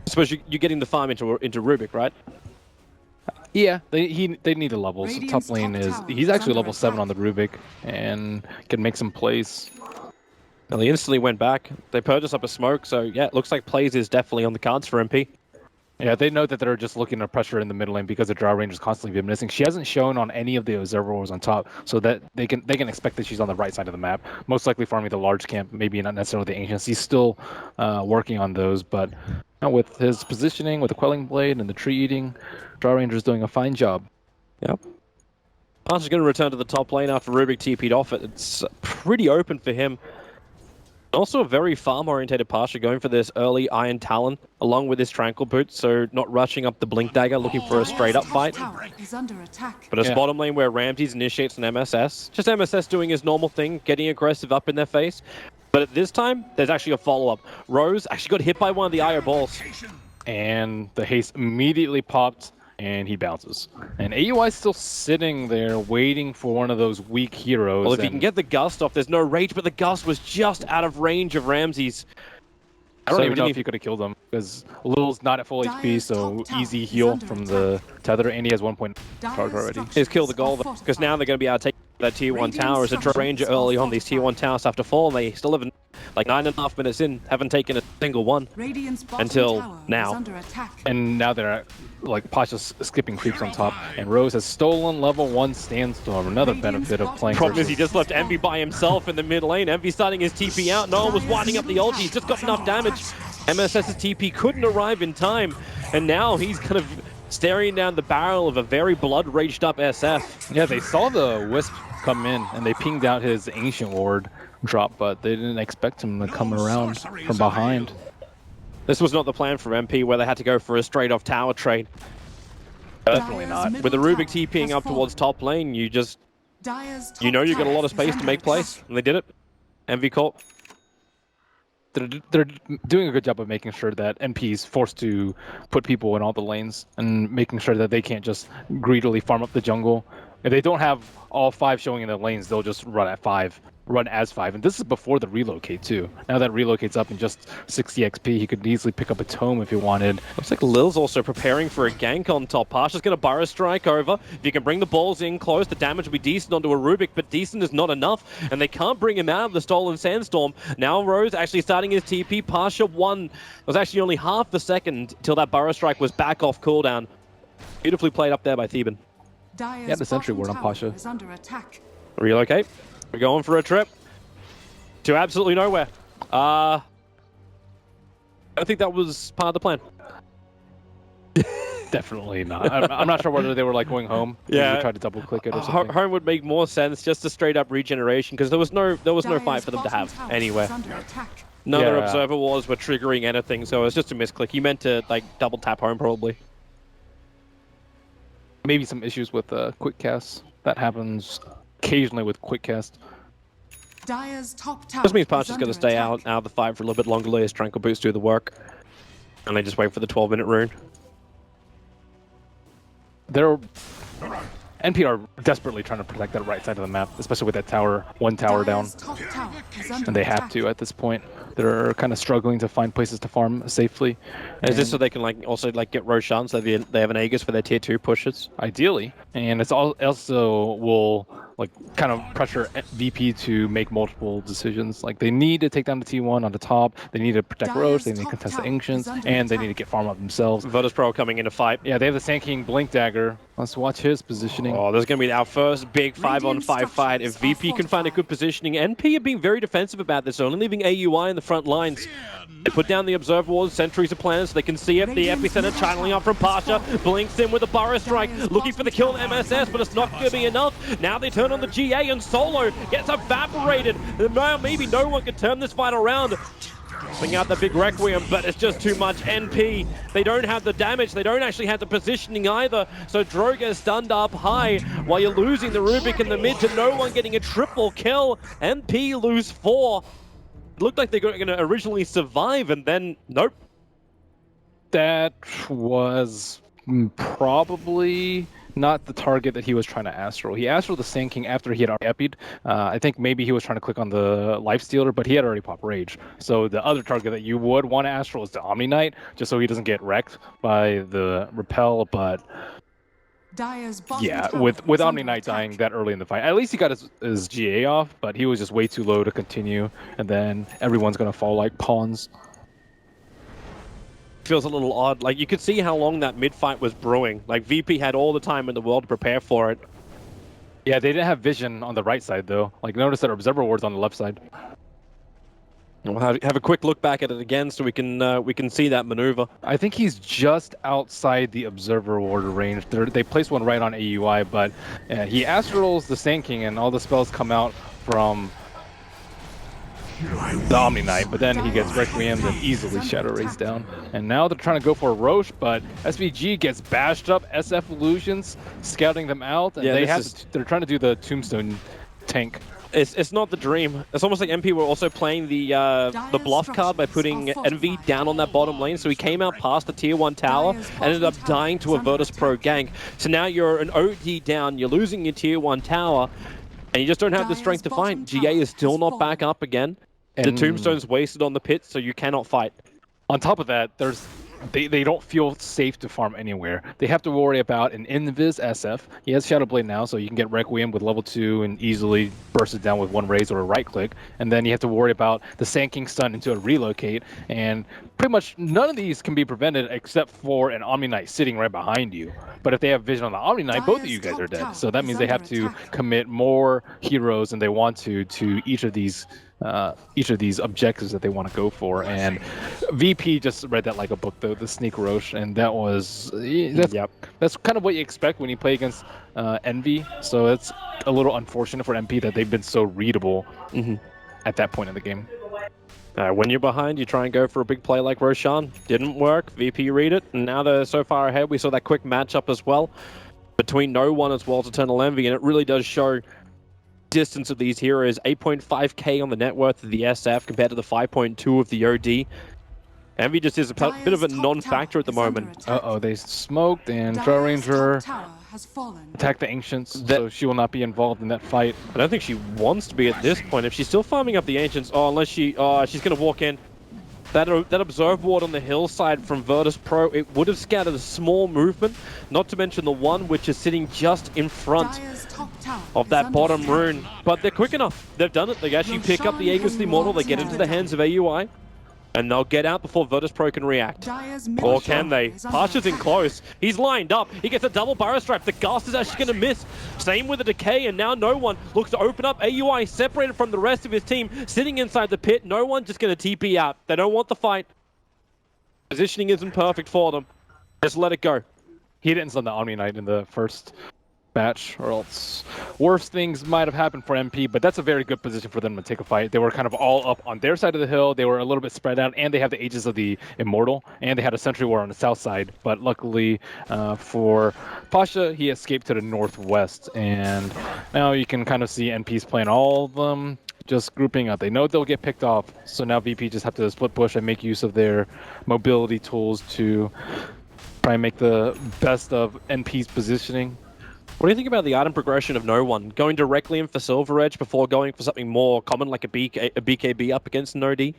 I suppose you're getting the farm into Rubik, right? Yeah, they need the levels. Top lane he's actually level 7 on the Rubik and can make some plays. Well, he instantly went back. They purchased up a smoke, so yeah, it looks like plays is definitely on the cards for MP. Yeah, they know that they're just looking to pressure in the middle lane because the draw range is constantly been missing. She hasn't shown on any of the observers on top, so that they can expect that she's on the right side of the map. Most likely farming the large camp, maybe not necessarily the ancients. He's still working on those, but with his positioning, with the quelling blade and the tree eating, draw ranger is doing a fine job. Yep. Pasha's going to return to the top lane after Rubik TP'd off it. It's pretty open for him. Also a very farm-orientated Pasha going for this early Iron Talon along with his Tranquil Boot, so not rushing up the Blink Dagger looking for a straight-up fight. But it's bottom lane where Ramses initiates an MSS. Just MSS doing his normal thing, getting aggressive up in their face. But at this time, there's actually a follow-up. Rose actually got hit by one of the IO balls. And the haste immediately popped, and he bounces. And AUI is still sitting there waiting for one of those weak heroes. Well, if he can get the Gust off, there's no rage, but the Gust was just out of range of Ramses. I don't even know if he could have killed him, because Lil's not at full HP, so easy heal from the tether, and he has 1 point charge already. He's killed the goal, because now they're going to be able to take that tier 1 tower. As a Ranger early on, these tier 1 towers have to fall, and they still haven't, like 9.5 minutes in, haven't taken a single one until now. And now they're like Pasha's skipping creeps on top, and Rose has stolen level 1 Sandstorm, another benefit of playing. Problem is he just left Envy by himself in the mid lane. Envy starting his TP out. No one was winding up the ulti. He's just got enough damage. MSS's TP couldn't arrive in time, and now he's kind of staring down the barrel of a very blood-raged up SF. Yeah, they saw the Wisp come in, and they pinged out his Ancient Ward drop, but they didn't expect him to come around from behind. This was not the plan for MP, where they had to go for a straight-off tower trade. Definitely not. With the Rubik TPing up towards top lane, you know you got a lot of space to make plays, and they did it. MV Corp. They're doing a good job of making sure that NP is forced to put people in all the lanes and making sure that they can't just greedily farm up the jungle. If they don't have all 5 showing in the lanes, they'll just run as 5. And this is before the relocate too. Now that relocate's up in just 60 XP, he could easily pick up a tome if he wanted. Looks like Lil's also preparing for a gank on top. Pasha's going to Burrow Strike over. If you can bring the balls in close, the damage will be decent onto a Rubik, but decent is not enough, and they can't bring him out of the stolen Sandstorm. Now Rose actually starting his TP. Pasha won. It was actually only half the second till that Burrow Strike was back off cooldown. Beautifully played up there by Theban. Yeah, the sentry ward on Pasha. Relocate. We're going for a trip to absolutely nowhere. I don't think that was part of the plan. Definitely not. I'm not sure whether they were like going home. Yeah, they tried to double click it or something. Home would make more sense, just a straight up regeneration, because there was no fight for them to have anywhere. None of their observer wars were triggering anything, so it was just a misclick. He meant to like double tap home probably. Maybe some issues with quick casts. That happens occasionally with quick cast. This means Pasha's going to stay out of the fight for a little bit longer, let his Tranquil Boots do the work, and they just wait for the 12-minute rune. NP are desperately trying to protect that right side of the map, especially with that tower, 1 tower down. And they have to at this point. They're kind of struggling to find places to farm safely. Is this so they can also get Roshan so they have an Aegis for their tier 2 pushes? Ideally. And it's also will kind of pressure VP to make multiple decisions. Like they need to take down the T1 on the top, they need to protect Roche, they need to contest the Ancients, and they need to get farm up themselves. Virtus Pro coming in to fight. Yeah, they have the Sand King Blink Dagger. Let's watch his positioning. Oh, there's going to be our first big 5-on-5 fight. If VP can find a good positioning, NP are being very defensive about this, only leaving AUI in the front lines. They put down the Observer Walls, sentries are planted so they can see it. The Epicenter channeling up from Pasha, blinks in with a Burrow Strike, looking for the kill on MSS, but it's not going to be enough. Now they turn on the GA and Solo gets evaporated. Maybe no one can turn this fight around. Bring out the big Requiem, but it's just too much. NP, they don't have the damage, they don't actually have the positioning either, so Droga is stunned up high while you're losing the Rubik in the mid to no one getting a triple kill. NP lose 4. looked like they were going to originally survive, and then nope. That was probably not the target that he was trying to Astral. He Astral the Sand King after he had already epied. I think maybe he was trying to click on the Lifestealer, but he had already popped Rage. So the other target that you would want to Astral is the Omni Knight, just so he doesn't get wrecked by the Repel, but Dire's bottom yeah, tower with is Omni under Knight attack. dying that early in the fight, at least he got his GA off, but he was just way too low to continue, and then everyone's going to fall like pawns. Feels a little odd. Like, you could see how long that mid-fight was brewing. Like, VP had all the time in the world to prepare for it. Yeah, they didn't have vision on the right side, though. Like, notice that Observer Ward's on the left side. We'll have a quick look back at it again so we can see that maneuver. I think he's just outside the Observer Ward range. They placed one right on AUI, but he Astrals the Sand King, and all the spells come out from the Omni Knight, but then he gets Requiem and easily Shadow Rays down. And now they're trying to go for a Roche, but SVG gets bashed up. SF Illusions scouting them out, and Yeah, they're trying to do the Tombstone tank. It's not the dream. It's almost like MP were also playing the bluff card by putting Envy down on that bottom lane, so he came out past the tier 1 tower and ended up dying to a Virtus Pro gank. So now you're an OD down, you're losing your tier 1 tower, and you just don't have the strength to fight. GA is still not back up again. The Tombstone's wasted on the pit, so you cannot fight. On top of that, they don't feel safe to farm anywhere. They have to worry about an Invis SF. He has Shadowblade now, so you can get Requiem with level 2 and easily burst it down with one raise or a right click. And then you have to worry about the Sand King stun into a relocate. And pretty much none of these can be prevented except for an Omni Knight sitting right behind you. But if they have vision on the Omni Knight, both of you guys are dead. So that means they have to commit more heroes than they want to each of these objectives that they want to go for. And VP just read that like a book, though, the Sneak Roche, and that's kind of what you expect when you play against Envy. So it's a little unfortunate for MP that they've been so readable at that point in the game. When you're behind, you try and go for a big play like Roshan. Didn't work. VP read it, and now they're so far ahead. We saw that quick matchup as well between No One as well as Eternal Envy, and it really does show distance of these heroes. 8.5k on the net worth of the SF compared to the 5.2 of the OD. Envy just is a bit of a non-factor at the moment. Uh-oh, they smoked, and Drow Ranger attacked the Ancients, so she will not be involved in that fight. I don't think she wants to be at this point. If she's still farming up the Ancients, unless she's going to walk in. That Observe Ward on the hillside from Virtus Pro, it would have scattered a small movement, not to mention the one which is sitting just in front of that bottom rune. But they're quick enough. They've done it. They actually pick up the Aegis Immortal, they get into the hands of AUI, and they'll get out before Virtus Pro can react. Or can they? Pasha's in close. He's lined up. He gets a double Barrow Strike. The Ghast is actually going to miss. Same with the Decay, and now No One looks to open up. AUI separated from the rest of his team, sitting inside the pit. No One just going to TP out. They don't want the fight. Positioning isn't perfect for them. Just let it go. He didn't send the Omni Knight in the first batch, or else worse things might have happened for MP, but that's a very good position for them to take a fight. They were kind of all up on their side of the hill. They were a little bit spread out, and they have the Aegis of the Immortal, and they had a Sentry War on the south side. But luckily for Pasha, he escaped to the northwest, and now you can kind of see NPs playing all of them, just grouping up. They know they'll get picked off, so now VP just have to split push and make use of their mobility tools to try and make the best of NP's positioning. What do you think about the item progression of No One? Going directly in for Silver Edge before going for something more common like a BKB up against an OD? I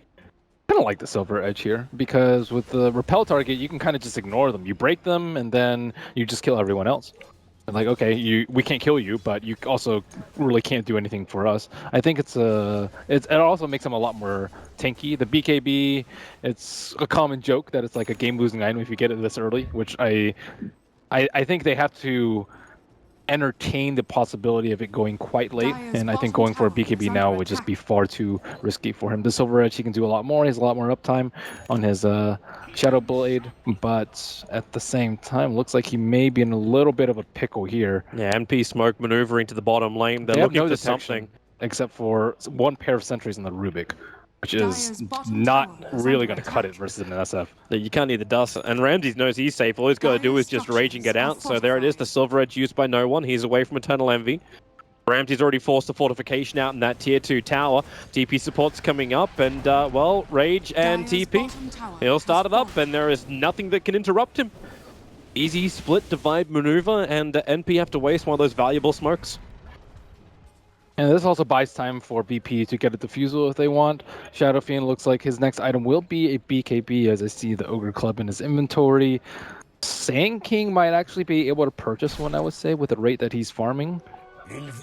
don't like the Silver Edge here, because with the repel target, you can kind of just ignore them. You break them, and then you just kill everyone else. And like, okay, we can't kill you, but you also really can't do anything for us. I think it also makes them a lot more tanky. The BKB, it's a common joke that it's like a game-losing item if you get it this early, which I think they have to entertain the possibility of it going quite late, and I think going for a BKB now would just be far too risky for him. The Silver Edge, he can do a lot more. He has a lot more uptime on his Shadow Blade, but at the same time, looks like he may be in a little bit of a pickle here. Yeah, NP smoke maneuvering to the bottom lane. They're looking for something. Except for one pair of sentries in the Rubik, which is not really going to cut it versus an SF. You can't need the dust, and Ramses knows he's safe. All he's got to do is just rage and get out. So there it is, the Silver Edge used by No One. He's away from Eternal Envy. Ramsey's already forced the fortification out in that tier 2 tower. TP support's coming up, and well, Rage and Dire's TP, bottom tower he'll has start it up, fallen. and there is nothing that can interrupt him. Easy split divide maneuver, and NP have to waste one of those valuable smokes. And this also buys time for BP to get a defusal if they want. Shadow Fiend looks like his next item will be a BKB, as I see the Ogre Club in his inventory. Sand King might actually be able to purchase one, I would say, with the rate that he's farming.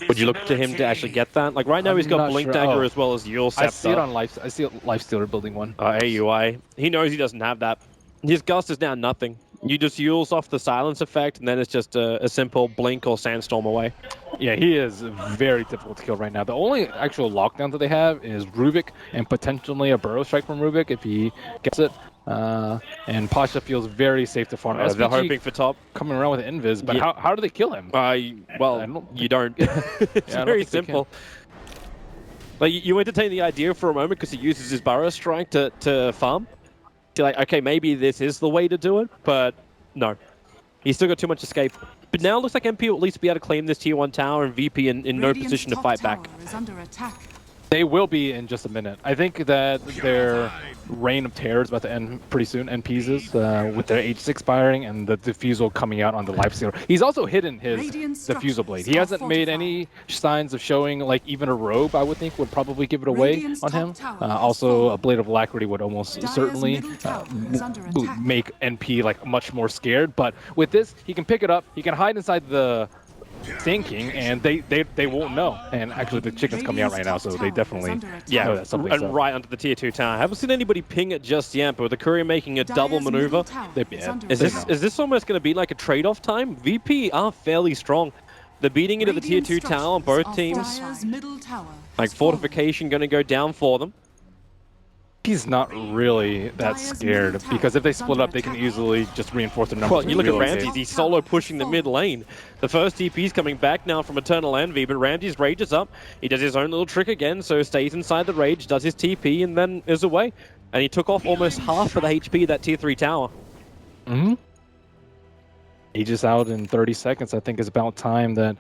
Would you look to him to actually get that? Like right now, he's got not Blink sure. Dagger Oh. as well as Yule Scepter. I see it on Life. I see Lifestealer building one. AUI. He knows he doesn't have that. His Gust is now nothing. You just Yule's off the silence effect, and then it's just a simple Blink or Sandstorm away. Yeah, he is very difficult to kill right now. The only actual lockdown that they have is Rubik and potentially a Burrow Strike from Rubik if he gets it. And Pasha feels very safe to farm. They're hoping for top. Coming around with Invis, but Yeah. how do they kill him? Well, you don't. It's very simple. Like you entertain the idea for a moment because he uses his Burrow Strike to farm. You're like, okay, maybe this is the way to do it, but no. He's still got too much escape. But now it looks like MP will at least be able to claim this tier 1 tower, and VP in no Radiant's position to top fight tower back. is under attack. They will be in just a minute. I think that their reign of terror is about to end pretty soon, NP's is, with their H6 expiring and the defusal coming out on the Lifestealer. He's also hidden his Radiant defusal blade. He structures hasn't are made fortified. any signs of showing, like, even a robe, I would think, would probably give it away Radiant's on top him. tower has Also, fallen. a Blade of Alacrity would almost Dire's certainly middle tower is under attack. make NP, like, much more scared. But with this, he can pick it up, he can hide inside the Sand King, and they won't know. And actually, the chicken's coming out right now, so they definitely know that something's and up. right under the tier 2 tower. I haven't seen anybody ping it just yet, but with the courier making a double Dire's maneuver, middle tower They- is under is attack. this almost going to be like a trade-off time? VP are fairly strong. They're beating into the tier Radiant 2 tower on both structures teams. are Dire's middle tower Like has fallen. fortification going to go down for them. He's not really that Dire's scared, middle tower because if they is split under up, they can attack. easily just reinforce their numbers. Well, you look at relocate. Ramsey, he's solo pushing the mid lane. The first TP's coming back now from Eternal Envy, but Ramsey's Rage is up. He does his own little trick again, so stays inside the Rage, does his TP, and then is away. And he took off almost half of the HP of that tier 3 tower. Mm-hmm. Aegis out in 30 seconds. I think it's about time that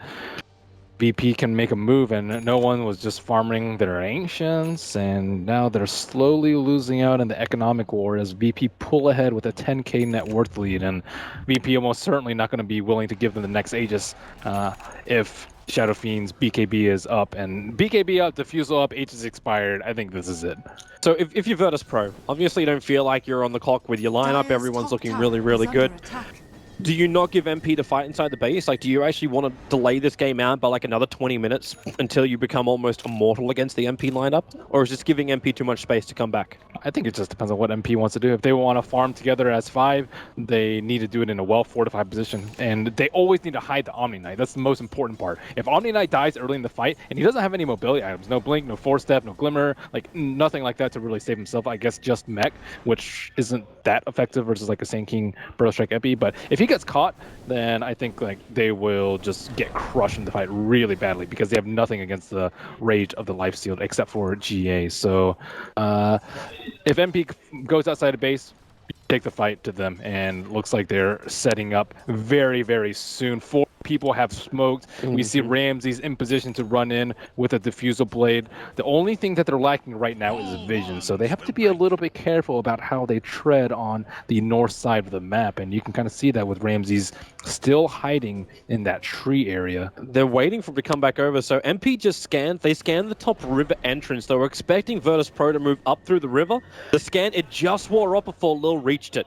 BP can make a move, and no one was just farming their ancients, and now they're slowly losing out in the economic war as BP pull ahead with a 10k net worth lead, and BP almost certainly not going to be willing to give them the next Aegis if Shadow Fiend's BKB is up, and BKB up, defusal up, Aegis expired. I think this is it. So if you're Virtus Pro, obviously you don't feel like you're on the clock with your lineup, Dire's everyone's top looking tower really, really is under good. attack. Do you not give MP to fight inside the base? Like, do you actually want to delay this game out by like another 20 minutes until you become almost immortal against the MP lineup? Or is this giving MP too much space to come back? I think it just depends on what MP wants to do. If they want to farm together as 5, they need to do it in a well-fortified position. And they always need to hide the Omni Knight. That's the most important part. If Omni Knight dies early in the fight, and he doesn't have any mobility items, no Blink, no Force Step, no Glimmer, like nothing like that to really save himself, I guess just Mech, which isn't that effective versus like a Sand King Burrow Strike Epi. But if he gets caught, then I think like they will just get crushed in the fight really badly because they have nothing against the Rage of the Lifesteal except for GA. So if MP goes outside of base, take the fight to them, and looks like they're setting up very, very soon. 4 people have smoked. We see Ramsey's in position to run in with a diffusal blade. The only thing that they're lacking right now is vision, so they have to be a little bit careful about how they tread on the north side of the map, and you can kind of see that with Ramsey's still hiding in that tree area. They're waiting for him to come back over, so MP just scanned. They scanned the top river entrance. They were expecting Virtus Pro to move up through the river. The scan, it just wore up before Lil reached it.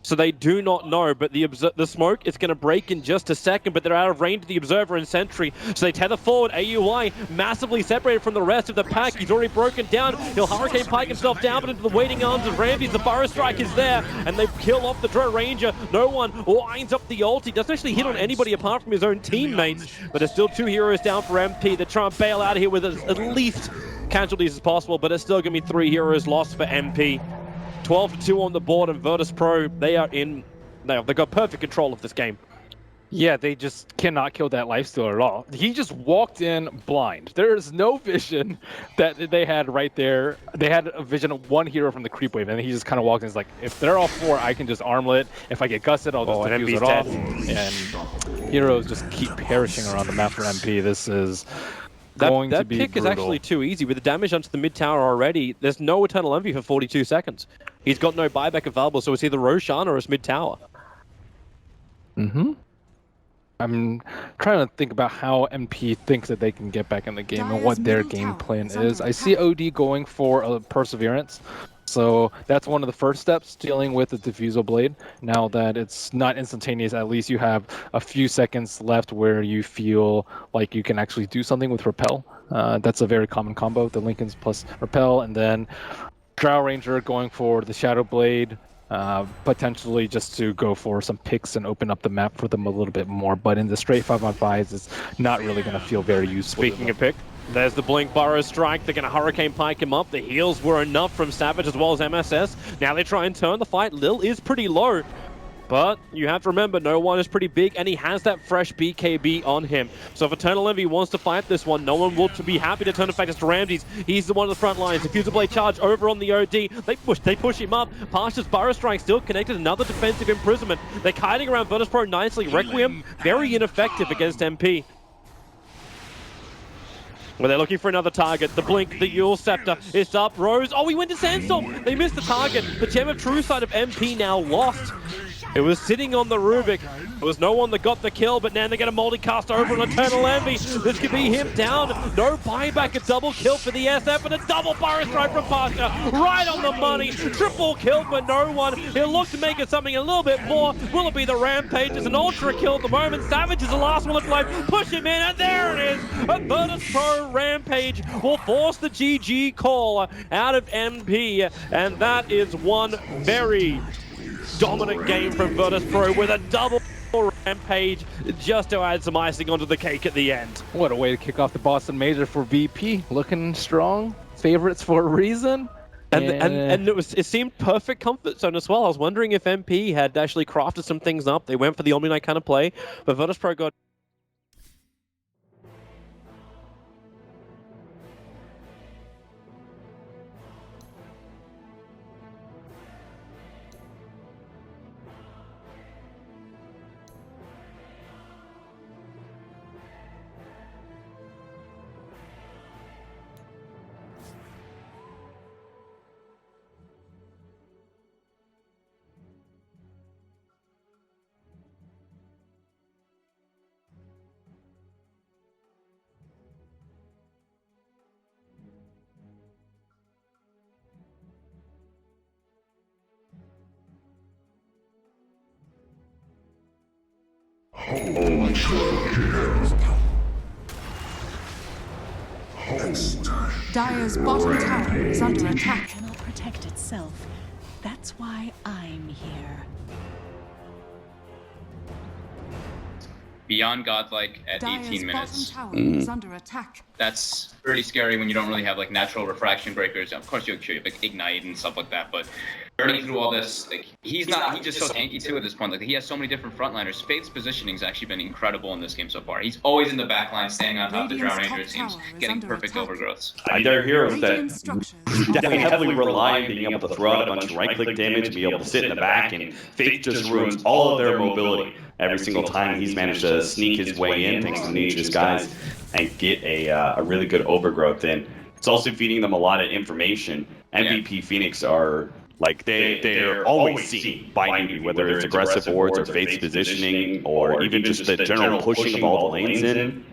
So they do not know, but the smoke is going to break in just a second, but they're out of range of the Observer and Sentry. So they tether forward. AUI massively separated from the rest of the pack. He's already broken down. He'll Hurricane Pike himself down, but into the waiting arms of Ramsey. The Burrow Strike is there, and they kill off the Drow Ranger. No one lines up the ult. He doesn't actually hit on anybody apart from his own teammates, but there's still 2 heroes down for MP. They're trying to bail out of here with at least casualties as possible, but it's still going to be 3 heroes lost for MP. 12-2 on the board, and Virtus Pro, they've got perfect control of this game. Yeah, they just cannot kill that lifestealer at all. He just walked in blind. There is no vision that they had right there. They had a vision of one hero from the creep wave, and he just kind of walked in. He's like, if they're all 4, I can just armlet. If I get gusted, I'll just defuse it off. And heroes just keep perishing around the map for MP. This is going to be pick brutal. is actually too easy. With the damage onto the mid tower already, there's no Eternal Envy for 42 seconds. He's got no buyback available, so it's either Roshan or it's mid tower. Mm-hmm. I'm trying to think about how MP thinks that they can get back in the game and what their game plan is. I see OD going for a Perseverance. So that's one of the first steps, dealing with the Diffusal Blade. Now that it's not instantaneous, at least you have a few seconds left where you feel like you can actually do something with Repel. That's a very common combo, the Linken's plus Repel, and then Drow Ranger going for the Shadow Blade, potentially just to go for some picks and open up the map for them a little bit more. But in the straight 5-on-5s, it's not really going to feel very useful. Speaking of pick, there's the Blink Burrow Strike. They're going to Hurricane Pike him up. The heals were enough from Savage as well as MSS. Now they try and turn the fight. Lil is pretty low. But you have to remember, no one is pretty big, and he has that fresh BKB on him. So if Eternal Envy wants to fight this one, no one will be happy to turn it back to Ramses. He's the one on the front lines. Diffusal Blade charge over on the OD. They push him up. Pasha's Burrow Strike still connected. Another defensive imprisonment. They're kiting around Virtus.pro nicely. Requiem, very ineffective against MP. Well, they're looking for another target. The Blink, the Eul Scepter is up. Rose, oh, he went to Sandstorm. They missed the target. The Gem of True Sight of MP now lost. It was sitting on the Rubik. There was no one that got the kill, but now they get a multicast over on Eternal Envy. This could be him down. No buyback, a double kill for the SF, and a double Burrow Strike from Pasha. Right on the money. Triple kill for no one. He'll look to make it something a little bit more. Will it be the Rampage? It's an ultra kill at the moment. Savage is the last one alive. Push him in, and there it is. A Virtus.pro Rampage will force the GG call out of MP, and that is one very dominant game from Virtus.pro with a double Rampage just to add some icing onto the cake at the end. What a way to kick off the Boston Major for VP. Looking strong. Favorites for a reason. And it seemed perfect comfort zone as well. I was wondering if MP had actually crafted some things up. They went for the Omni Knight kind of play, but Virtus.pro got Dire's bottom tower is under attack. Cannot protect itself. That's why I'm here. Beyond godlike at Dire's 18 minutes. bottom tower is under attack. That's pretty scary when you don't really have like natural refraction breakers. Of course, you have like ignite and stuff like that, but burning through all this, like he's just so tanky too at this point. Like he has so many different frontliners. Faith's positioning has actually been incredible in this game so far. He's always in the back line, staying on top of the Drow Ranger teams, getting perfect overgrowths. There are heroes that definitely heavily rely on being able to throw out a bunch of right-click damage and be able to sit in the back, and Faith just ruins all of their mobility every single time he's managed to sneak his way in thanks to Nature's Guise and get a really good overgrowth in. It's also feeding them a lot of information. MVP Phoenix are like they're always seen by Newbie, whether it's aggressive wards or Faith's positioning or even just the general pushing of all the lanes in.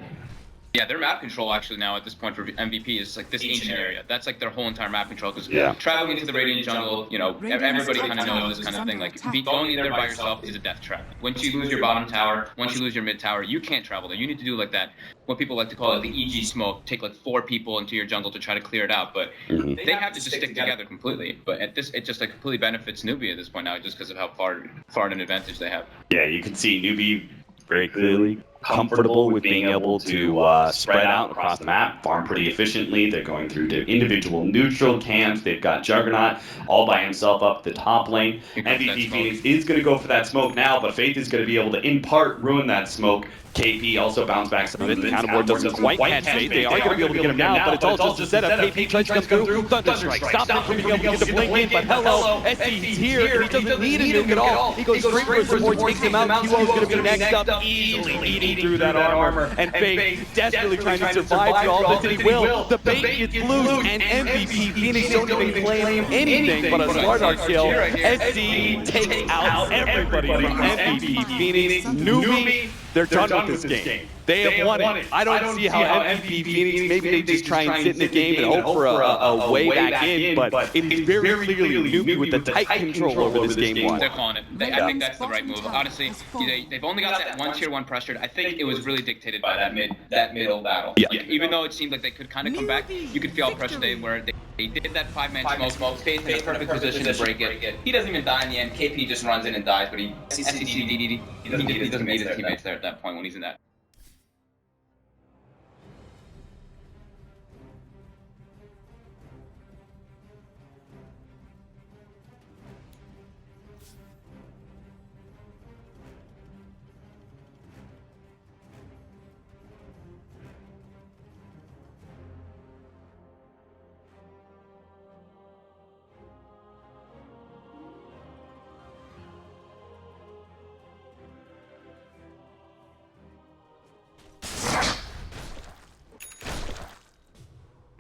Yeah, their map control actually now at this point for MVP is like this ancient area. That's like their whole entire map control because traveling into the Radiant jungle, you know, everybody kind of knows this kind of thing. Like going in there by yourself is a death trap. Once you lose your bottom tower, once you lose your mid tower, you can't travel there. You need to do like that, what people like to call it the EG smoke, take like 4 people into your jungle to try to clear it out. But they have to just stick together completely. But at this, it just like completely benefits Newbie at this point now just because of how far an advantage they have. Yeah, you can see Newbie very clearly comfortable with being able to spread out across the map, farm pretty efficiently. They're going through individual neutral camps. They've got Juggernaut all by himself up the top lane. MVP Phoenix is going to go for that smoke now, but Faith is going to be able to, in part, ruin that smoke. KP also bounce back some of it. The counterboard doesn't quite catch Faith. They are going to be able to get him now, but it's all just a setup. KP tries to come through. Thunderstrike stops him from being able to get the blink in, but hello, SC, he's here, and he doesn't need a nuke at all. He goes straight for his support, takes him out. QO's going to be next up, easily eating through that armor, and Faith desperately trying to survive through all this, and he will. The bait gets loose, and MVP Phoenix don't even claim anything but a Slardar kill. SC takes out everybody from MVP Phoenix. Newbie, they're done with this game. They have won it. I don't see how MVP Phoenix, maybe they just try and sit in the game and hope for a way back in, but it is very clearly Newbie with the tight control over this game one. They're calling it. I think that's the right move. Honestly, they've only got that one tier 1 pressured. I think it was really dictated by that middle battle. Yeah. Like, even though it seemed like they could kind of come back, you could feel how pressured they were. They did that 5-man smoke. Faith in a perfect position to break it. He doesn't even die in the end. KP just runs in and dies, but he doesn't need his teammates there at that point when he's in that.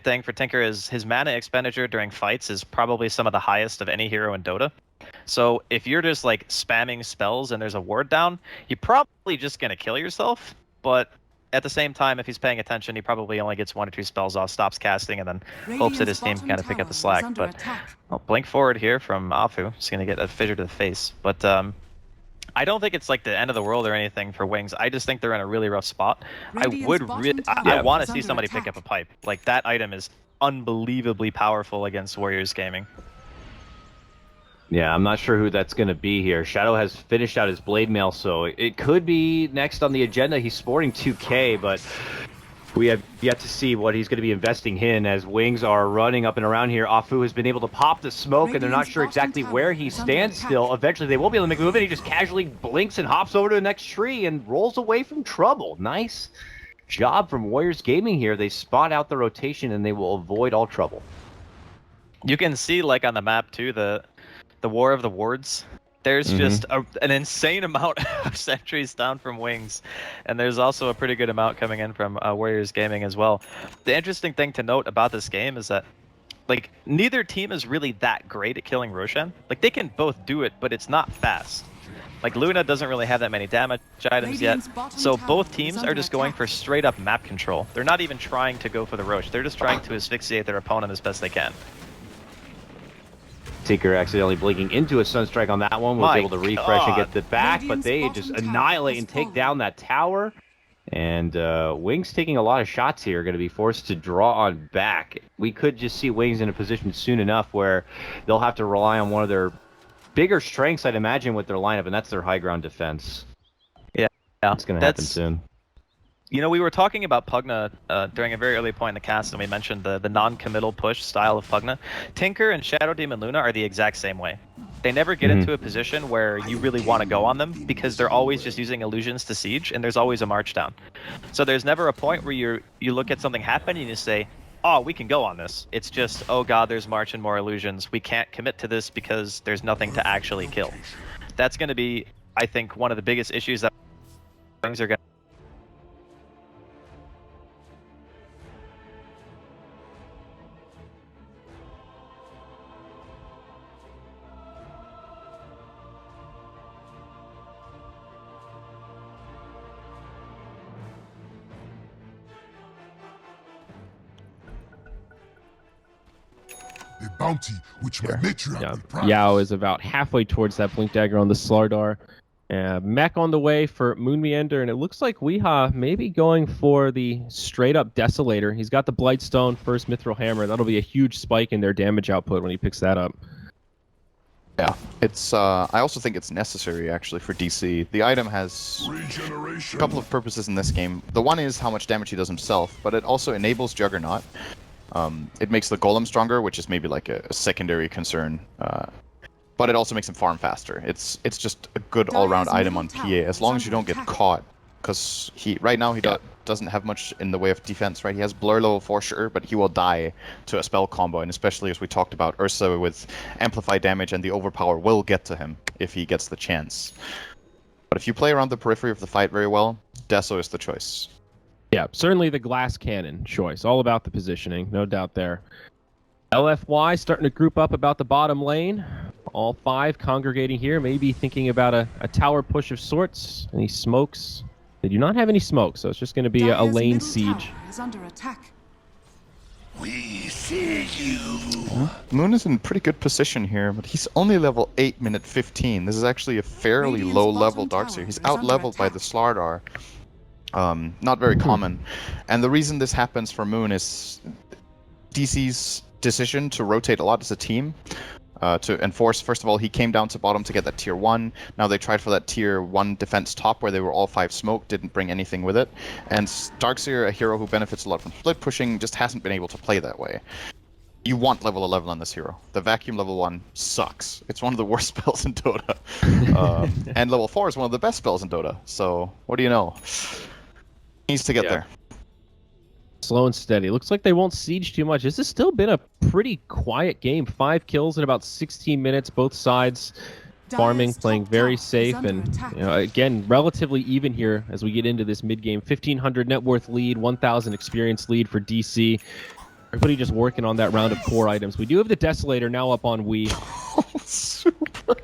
Thing for Tinker is his mana expenditure during fights is probably some of the highest of any hero in Dota. So if you're just like spamming spells and there's a ward down, you're probably just gonna kill yourself. But at the same time, if he's paying attention, he probably only gets 1 or 2 spells off, stops casting, and then hopes that his team can kind of pick up the slack. But blink forward here from Afu. He's gonna get a fissure to the face. But I don't think it's like the end of the world or anything for Wings. I just think they're in a really rough spot. I want to see somebody pick up a pipe. Like, that item is unbelievably powerful against Warriors Gaming. Yeah, I'm not sure who that's going to be here. Shadow has finished out his Blade Mail, so it could be next on the agenda. He's sporting 2K, but we have yet to see what he's going to be investing in as Wings are running up and around here. Afu has been able to pop the smoke, and they're not sure exactly where he stands still. Eventually, they will be able to make a move, and he just casually blinks and hops over to the next tree and rolls away from trouble. Nice job from Warriors Gaming here. They spot out the rotation, and they will avoid all trouble. You can see, like, on the map, too, the War of the Wards. There's just an insane amount of sentries down from Wings, and there's also a pretty good amount coming in from Warriors Gaming as well. The interesting thing to note about this game is that, like, neither team is really that great at killing Roshan. Like, they can both do it, but it's not fast. Like, Luna doesn't really have that many damage items yet, so both teams are just going for straight up map control. They're not even trying to go for the Rosh. They're just trying to asphyxiate their opponent as best they can. Tinker accidentally blinking into a Sunstrike on that one. Was able to refresh and get the back, but they just annihilate and take down that tower. And Wings taking a lot of shots here, going to be forced to draw on back. We could just see Wings in a position soon enough where they'll have to rely on one of their bigger strengths, I'd imagine, with their lineup, and that's their high ground defense. Yeah, it's going to happen soon. You know, we were talking about Pugna during a very early point in the cast, and we mentioned the non-committal push style of Pugna. Tinker and Shadow Demon Luna are the exact same way. They never get into a position where you really want to go on them because they're always just using illusions to siege, and there's always a march down. So there's never a point where you look at something happen and you say, oh, we can go on this. It's just, oh god, there's march and more illusions. We can't commit to this because there's nothing to actually kill. That's going to be, I think, one of the biggest issues that things are going to The bounty which my matriarch will prize. Yao is about halfway towards that Blink Dagger on the Slardar. Mech on the way for Moon Meander, and it looks like Weehaw maybe going for the straight-up Desolator. He's got the Blightstone, first Mithril Hammer. That'll be a huge spike in their damage output when he picks that up. Yeah, it's. I also think it's necessary actually for DC. The item has a couple of purposes in this game. The one is how much damage he does himself, but it also enables Juggernaut. It makes the Golem stronger, which is maybe like a secondary concern. But it also makes him farm faster. It's just a good all-round item on PA as long as you don't get caught. Because right now he doesn't have much in the way of defense, right? He has Blur level for sure, but he will die to a spell combo, and especially as we talked about Ursa with amplified damage, and the overpower will get to him if he gets the chance. But if you play around the periphery of the fight very well, Deso is the choice. Yeah, certainly the glass cannon choice. All about the positioning, no doubt there. LFY starting to group up about the bottom lane. All 5 congregating here, maybe thinking about a tower push of sorts. Any smokes? They do not have any smoke, so it's just going to be a lane siege. Is under attack. We see you. Moon is in pretty good position here, but he's only level 8, minute 15. This is actually a fairly low-level Darkseer. He's out-leveled by the Slardar. Not very common. And the reason this happens for Moon is DC's decision to rotate a lot as a team. To enforce, first of all, he came down to bottom to get that tier 1. Now they tried for that tier 1 defense top where they were all 5 smoke, didn't bring anything with it. And Darkseer, a hero who benefits a lot from split pushing, just hasn't been able to play that way. You want level 11 on this hero. The vacuum level 1 sucks. It's one of the worst spells in Dota. And level 4 is one of the best spells in Dota. So, what do you know? He needs to get there. Slow and steady. Looks like they won't siege too much. This has still been a pretty quiet game. 5 kills in about 16 minutes. Both sides farming, playing very safe, and again, relatively even here as we get into this mid-game. 1,500 net worth lead, 1,000 experience lead for DC. Everybody just working on that round of core items. We do have the Desolator now up on Wii. Super.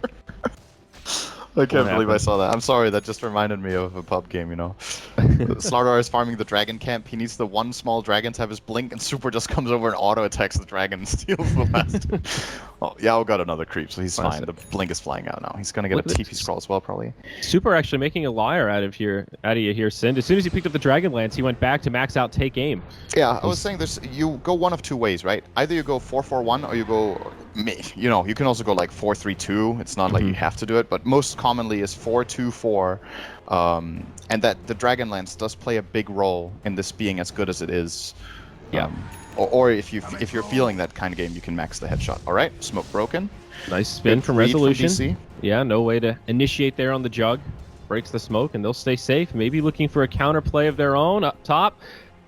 I can't believe I saw that. I'm sorry, that just reminded me of a pub game, you know. Slardar is farming the dragon camp. He needs the one small dragon to have his blink, and Super just comes over and auto-attacks the dragon and steals the last. Oh, Yao got another creep, so he's fine. The blink is flying out now. He's going to get a TP scroll as well, probably. Super actually making a liar out of you here, Sind. As soon as he picked up the Dragonlance, he went back to max out take aim. Yeah, I was saying this. You go one of two ways, right? Either you go 4-4-1 or you go... You know, you can also go like 4-3-2. It's not like you have to do it, but most commonly is 4-2-4. And that the Dragonlance does play a big role in this being as good as it is. Yeah. Or if you're feeling that kind of game, you can max the headshot. All right, smoke broken. Nice spin from Resolution. Yeah, no way to initiate there on the jug. Breaks the smoke, and they'll stay safe. Maybe looking for a counterplay of their own up top.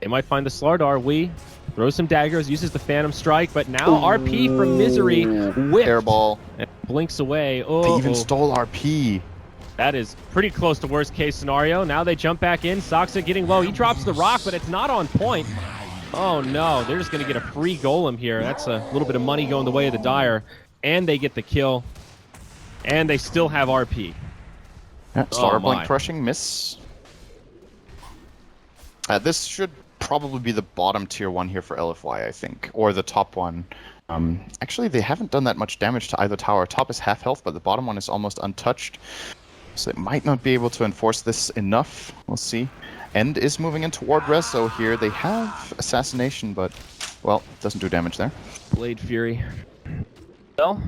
They might find the Slardar. Wii throws some daggers, uses the Phantom Strike, but now RP from Misery. Whip. Airball. And blinks away. Oh, they even stole RP. That is pretty close to worst case scenario. Now they jump back in. Soxa getting low. He drops the rock, but it's not on point. Oh no, they're just going to get a free golem here. That's a little bit of money going the way of the Dire. And they get the kill. And they still have RP. Star Blink crushing, miss. This should probably be the bottom tier 1 here for LFY, I think. Or the top one. Actually, they haven't done that much damage to either tower. Top is half health, but the bottom one is almost untouched. So it might not be able to enforce this enough. We'll see. End is moving into Ward Res, so here they have Assassination, but, well, it doesn't do damage there. Blade Fury. Well,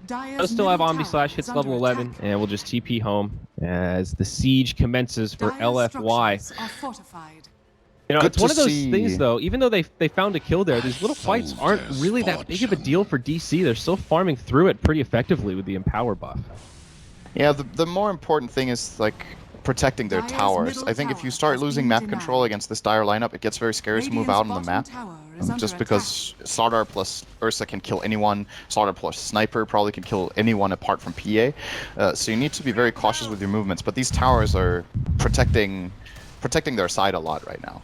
they'll still have Omni Slash, hits level 11, and we'll just TP home as the siege commences for LFY. You know, it's one of those things, though, even though they found a kill there, these little fights aren't really that big of a deal for DC. They're still farming through it pretty effectively with the Empower buff. Yeah, the more important thing is, like, protecting their towers. I think if you start losing map control against this Dire lineup, it gets very scary to move out on the map. Just because Slardar plus Ursa can kill anyone, Slardar plus Sniper probably can kill anyone apart from PA. So you need to be very cautious with your movements, but these towers are protecting their side a lot right now.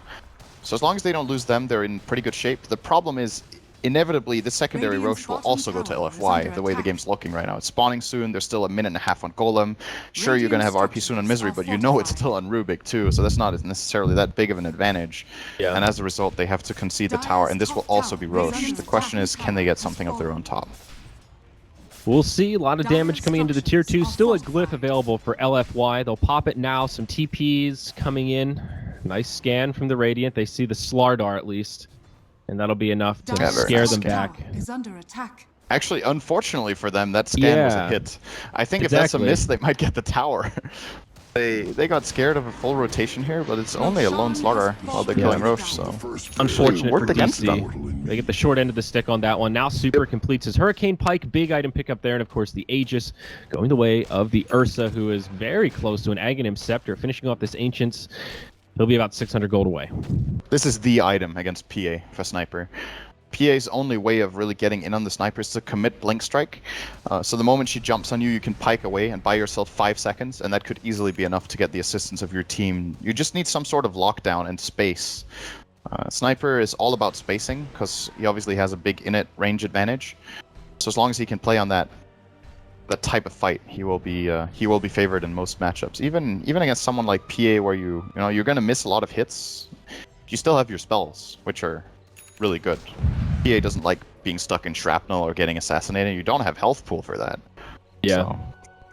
So as long as they don't lose them, they're in pretty good shape. The problem is, inevitably, the secondary Roche will also go to LFY, the way the game's looking right now. It's spawning soon, there's still a minute and a half on Golem. Sure, you're going to have RP soon on Misery, but you know it's still on Rubik too, so that's not necessarily that big of an advantage. Yeah. And as a result, they have to concede the tower, and this will also be Roche. The question is, can they get something of their own top? We'll see. A lot of damage coming into the tier 2. Still a glyph available for LFY. They'll pop it now. Some TPs coming in. Nice scan from the Radiant. They see the Slardar at least. And that'll be enough to scare them back. Is under attack. Actually, unfortunately for them, that scan was a hit. I think if that's a miss, they might get the tower. They got scared of a full rotation here, but it's only a lone slaughter while they're killing Roche, so... Unfortunate for against DC. them. They get the short end of the stick on that one. Now Super completes his Hurricane Pike, big item pickup there, and of course the Aegis going the way of the Ursa, who is very close to an Aghanim Scepter. Finishing off this Ancients, he'll be about 600 gold away. This is the item against PA for Sniper. PA's only way of really getting in on the Sniper is to commit Blink Strike. So the moment she jumps on you, you can pike away and buy yourself 5 seconds, and that could easily be enough to get the assistance of your team. You just need some sort of lockdown and space. Sniper is all about spacing, because he obviously has a big init range advantage. So as long as he can play on that type of fight, he will be favored in most matchups. Even against someone like PA, where you're going to miss a lot of hits, you still have your spells, which are really good. PA doesn't like being stuck in shrapnel or getting assassinated. You don't have health pool for that. Yeah. So,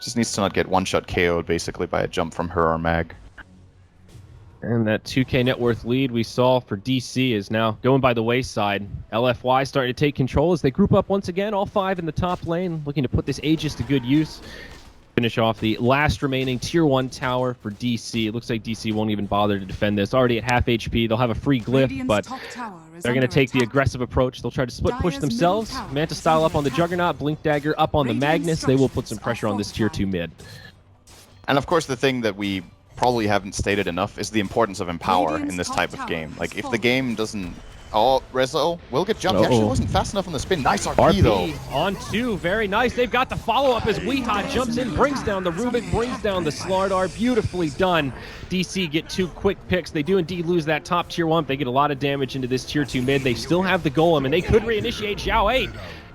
just needs to not get one-shot KO'd basically by a jump from her or Mag. And that 2k net worth lead we saw for DC is now going by the wayside. LFY starting to take control as they group up once again, all 5 in the top lane, looking to put this Aegis to good use. Finish off the last remaining tier 1 tower for DC. It looks like DC won't even bother to defend this. Already at half HP, they'll have a free glyph, but they're going to take the aggressive approach. They'll try to split push themselves. Manta style up on the Juggernaut, Blink Dagger up on the Magnus. They will put some pressure on this tier 2 mid. And of course the thing that we probably haven't stated enough is the importance of Empower in this type of game. Like if the game doesn't... Oh, Rezo will get jumped. He actually wasn't fast enough on the spin. Nice RP though. On 2, very nice. They've got the follow-up as Weeha jumps in, brings down the Rubik, brings down the Slardar. Beautifully done. DC get 2 quick picks. They do indeed lose that top tier 1. They get a lot of damage into this tier 2 mid. They still have the Golem, and they could reinitiate Xiao 8.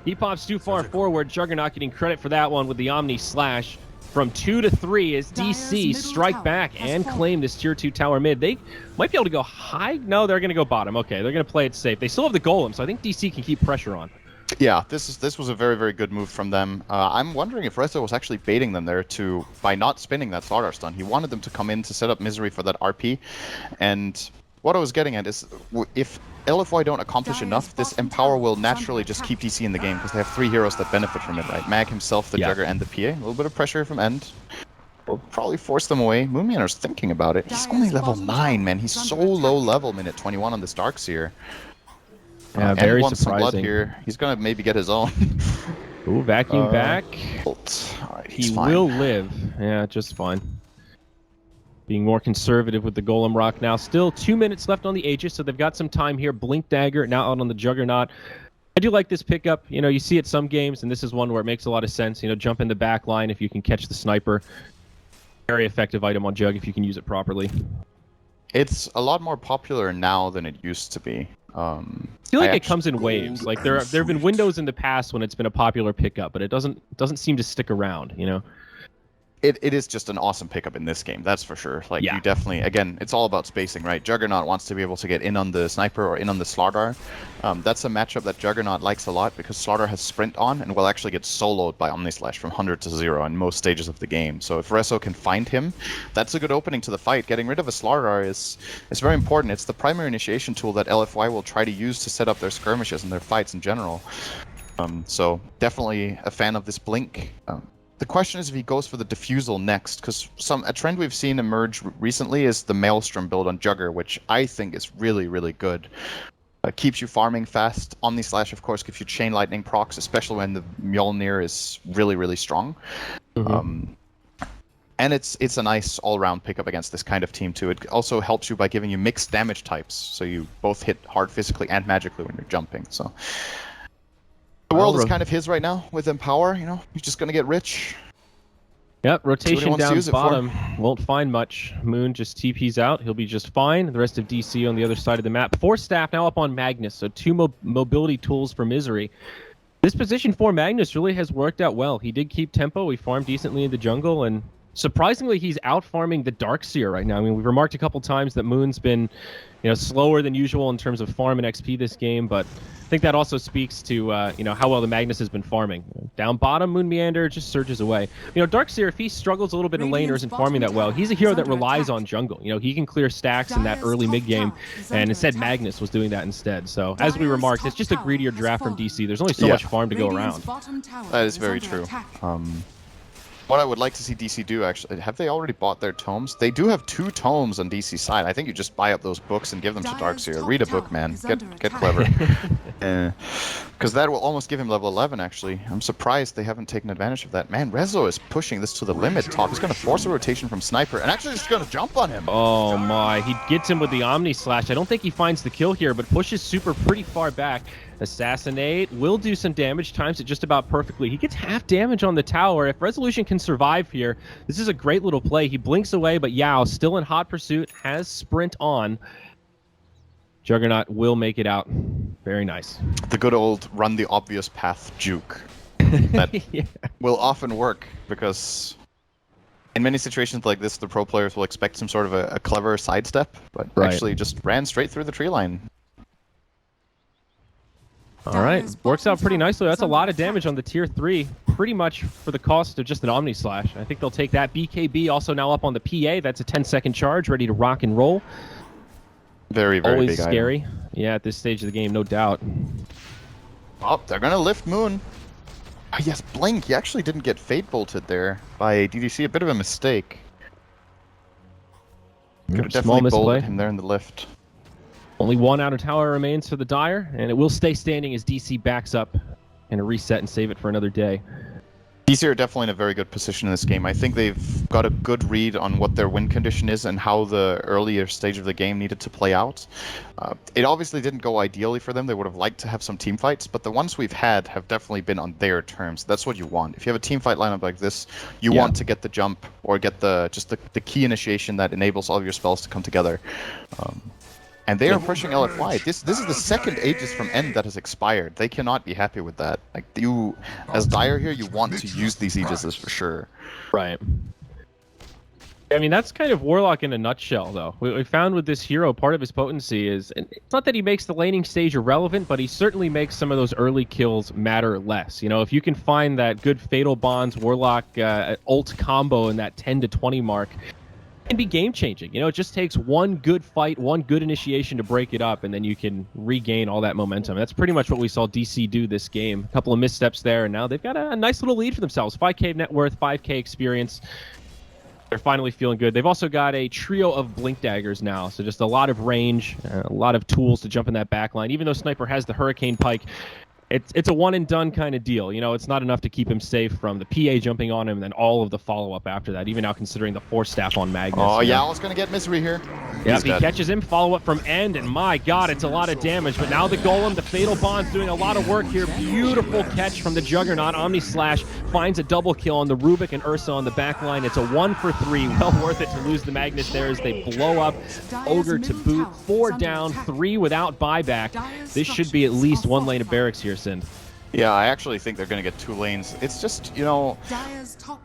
He pops too far forward. Juggernaut getting credit for that one with the Omni Slash. From 2 to 3 as DC strike back and claim this tier 2 tower mid. They might be able to go high. No, they're going to go bottom. Okay, they're going to play it safe. They still have the Golem, so I think DC can keep pressure on. Yeah, this was a very, very good move from them. I'm wondering if Rezo was actually baiting them there by not spinning that Slardar stun. He wanted them to come in to set up Misery for that RP. And what I was getting at is if LFY don't accomplish enough, this Empower will naturally just keep DC in the game because they have 3 heroes that benefit from it, right? Mag himself, the Jugger, and the PA. A little bit of pressure from End. Will probably force them away. Moonmeaner's thinking about it. He's only level 9, man. He's so low level, minute 21 on this Darkseer. Yeah, very wants some blood surprising. here. He's gonna maybe get his own. Ooh, vacuum back. Right, he will live. Yeah, just fine. Being more conservative with the Golem Rock now. Still 2 minutes left on the Aegis, so they've got some time here. Blink Dagger now out on the Juggernaut. I do like this pickup. You know, you see it some games, and this is one where it makes a lot of sense. You know, jump in the back line if you can catch the sniper. Very effective item on Jug if you can use it properly. It's a lot more popular now than it used to be. I feel like it comes in waves. Like there have been windows in the past when it's been a popular pickup, but it doesn't seem to stick around, you know. It is just an awesome pickup in this game, that's for sure. Like, you definitely, again, it's all about spacing, right? Juggernaut wants to be able to get in on the Sniper or in on the Slardar. That's a matchup that Juggernaut likes a lot because Slardar has Sprint on and will actually get soloed by Omnislash from 100 to 0 in most stages of the game. So if Rezo can find him, that's a good opening to the fight. Getting rid of a Slardar is very important. It's the primary initiation tool that LFY will try to use to set up their skirmishes and their fights in general. So definitely a fan of this Blink. The question is if he goes for the Diffusal next, because a trend we've seen emerge recently is the Maelstrom build on Jugger, which I think is really, really good. Keeps you farming fast. Omnislash, of course, gives you Chain Lightning procs, especially when the Mjolnir is really, really strong. And it's a nice all-round pickup against this kind of team, too. It also helps you by giving you mixed damage types, so you both hit hard physically and magically when you're jumping. So the world is kind of his right now with Empower, you know, he's just going to get rich. Yep, rotation down bottom. Won't find much. Moon just TP's out. He'll be just fine. The rest of DC on the other side of the map. 4 staff now up on Magnus, so 2 mobility tools for Misery. This position for Magnus really has worked out well. He did keep tempo. He farmed decently in the jungle, and surprisingly, he's out farming the Darkseer right now. I mean, we've remarked a couple times that Moon's been, slower than usual in terms of farm and XP this game, but I think that also speaks to, how well the Magnus has been farming. Down bottom, Moon Meander just surges away. Darkseer, if he struggles a little bit in lane or isn't farming that well, he's a hero that relies on jungle. He can clear stacks in that early mid game, and instead Magnus was doing that instead. So, as we remarked, it's just a greedier draft from DC. There's only so much farm to go around. That is very true. What I would like to see DC do, actually, have they already bought their tomes? They do have 2 tomes on DC side. I think you just buy up those books and give them to Darkseer. Read a book, man. Get clever. Because that will almost give him level 11, actually. I'm surprised they haven't taken advantage of that. Man, Rezo is pushing this to the limit. Top. He's going to force a rotation from Sniper, and actually he's going to jump on him. Oh my, he gets him with the Omni Slash. I don't think he finds the kill here, but pushes Super pretty far back. Assassinate will do some damage, times it just about perfectly. He gets half damage on the tower. If Resolution can survive here, this is a great little play. He blinks away, but Yao still in hot pursuit, has sprint on. Juggernaut will make it out. Very nice. The good old run the obvious path juke. That will often work, because in many situations like this, the pro players will expect some sort of a clever sidestep, but actually just ran straight through the tree line. All right, works out pretty nicely. That's a lot of damage on the tier 3, pretty much for the cost of just an Omni Slash. I think they'll take that. BKB also now up on the PA. That's a 10-second charge, ready to rock and roll. Very, very always big scary. Item. Yeah, at this stage of the game, no doubt. Oh, they're gonna lift Moon. Oh, yes, Blink. He actually didn't get Fate Bolted there by DDC. A bit of a mistake. Could have definitely bolted him there in the lift. Only 1 outer tower remains for the Dire, and it will stay standing as DC backs up and a reset and save it for another day. DC are definitely in a very good position in this game. I think they've got a good read on what their win condition is and how the earlier stage of the game needed to play out. It obviously didn't go ideally for them. They would have liked to have some team fights, but the ones we've had have definitely been on their terms. That's what you want. If you have a team fight lineup like this, you want to get the jump or get the key initiation that enables all of your spells to come together. And they are pushing LFY. This is the second Aegis from End that has expired. They cannot be happy with that. Like, you, as Dire here, you want to use these Aegises for sure. Right. I mean, that's kind of Warlock in a nutshell, though. We found with this hero, part of his potency is, and it's not that he makes the laning stage irrelevant, but he certainly makes some of those early kills matter less. If you can find that good Fatal Bonds, Warlock ult combo in that 10 to 20 mark, can be game-changing. It just takes one good fight, one good initiation to break it up, and then you can regain all that momentum. That's pretty much what we saw DC do this game. A couple of missteps there, and now they've got a nice little lead for themselves. 5k net worth, 5k experience. They're finally feeling good. They've also got a trio of Blink Daggers now, so just a lot of range, a lot of tools to jump in that back line. Even though Sniper has the Hurricane Pike, it's a one-and-done kind of deal. It's not enough to keep him safe from the PA jumping on him and then all of the follow-up after that, even now considering the Force Staff on Magnus. Oh, Yowl's going to get Misery here. Yeah, he catches him, follow-up from End, and my god, it's a lot of damage. But now the Golem, the Fatal Bond's doing a lot of work here. Beautiful catch from the Juggernaut. Omni Slash finds a double kill on the Rubik and Ursa on the back line. It's a 1 for 3. Well worth it to lose the Magnus there as they blow up. Ogre to boot. 4 down, 3 without buyback. This should be at least 1 lane of barracks here, Sind. Yeah, I actually think they're going to get 2 lanes. It's just, Dire's top.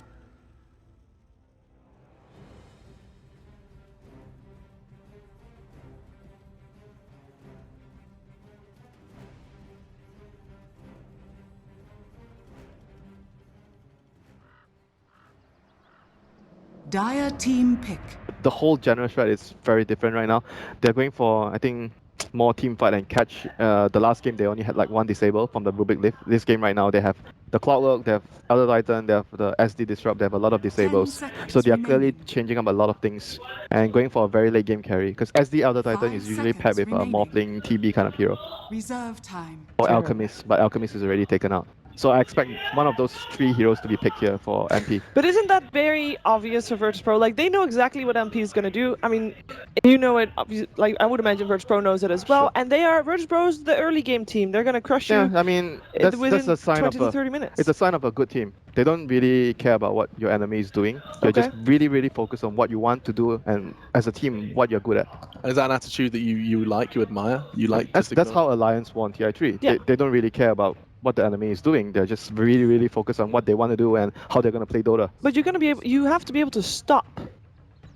Dire team pick. The whole general strat is very different right now. They're going for, I think, more team fight and catch. The last game they only had like 1 disable from the Rubik lift. This game right now they have the Cloudlurk, they have Elder Titan, they have the SD Disrupt, they have a lot of disables. So they are clearly changing up a lot of things and going for a very late game carry. Because SD Elder Titan is usually paired with a Morphling TB kind of hero. Reserve time. Or Alchemist, but Alchemist is already taken out. So I expect one of those 3 heroes to be picked here for MP. But isn't that very obvious for Virtus Pro? Like, they know exactly what MP is going to do. I mean, you know it, like, I would imagine Virtus Pro knows it as well. And they are, Virtus Pro's the early game team. They're going to crush you. Yeah, I mean, that's a sign 20 of to 30 minutes. It's a sign of a good team. They don't really care about what your enemy is doing. You're just really, really focused on what you want to do and as a team, what you're good at. And is that an attitude that you like, you admire? You like? That's how Alliance won TI3. Yeah. They don't really care about what the enemy is doing. They're just really, really focused on what they want to do and how they're going to play Dota. But you're gonna be able, you have to be able to stop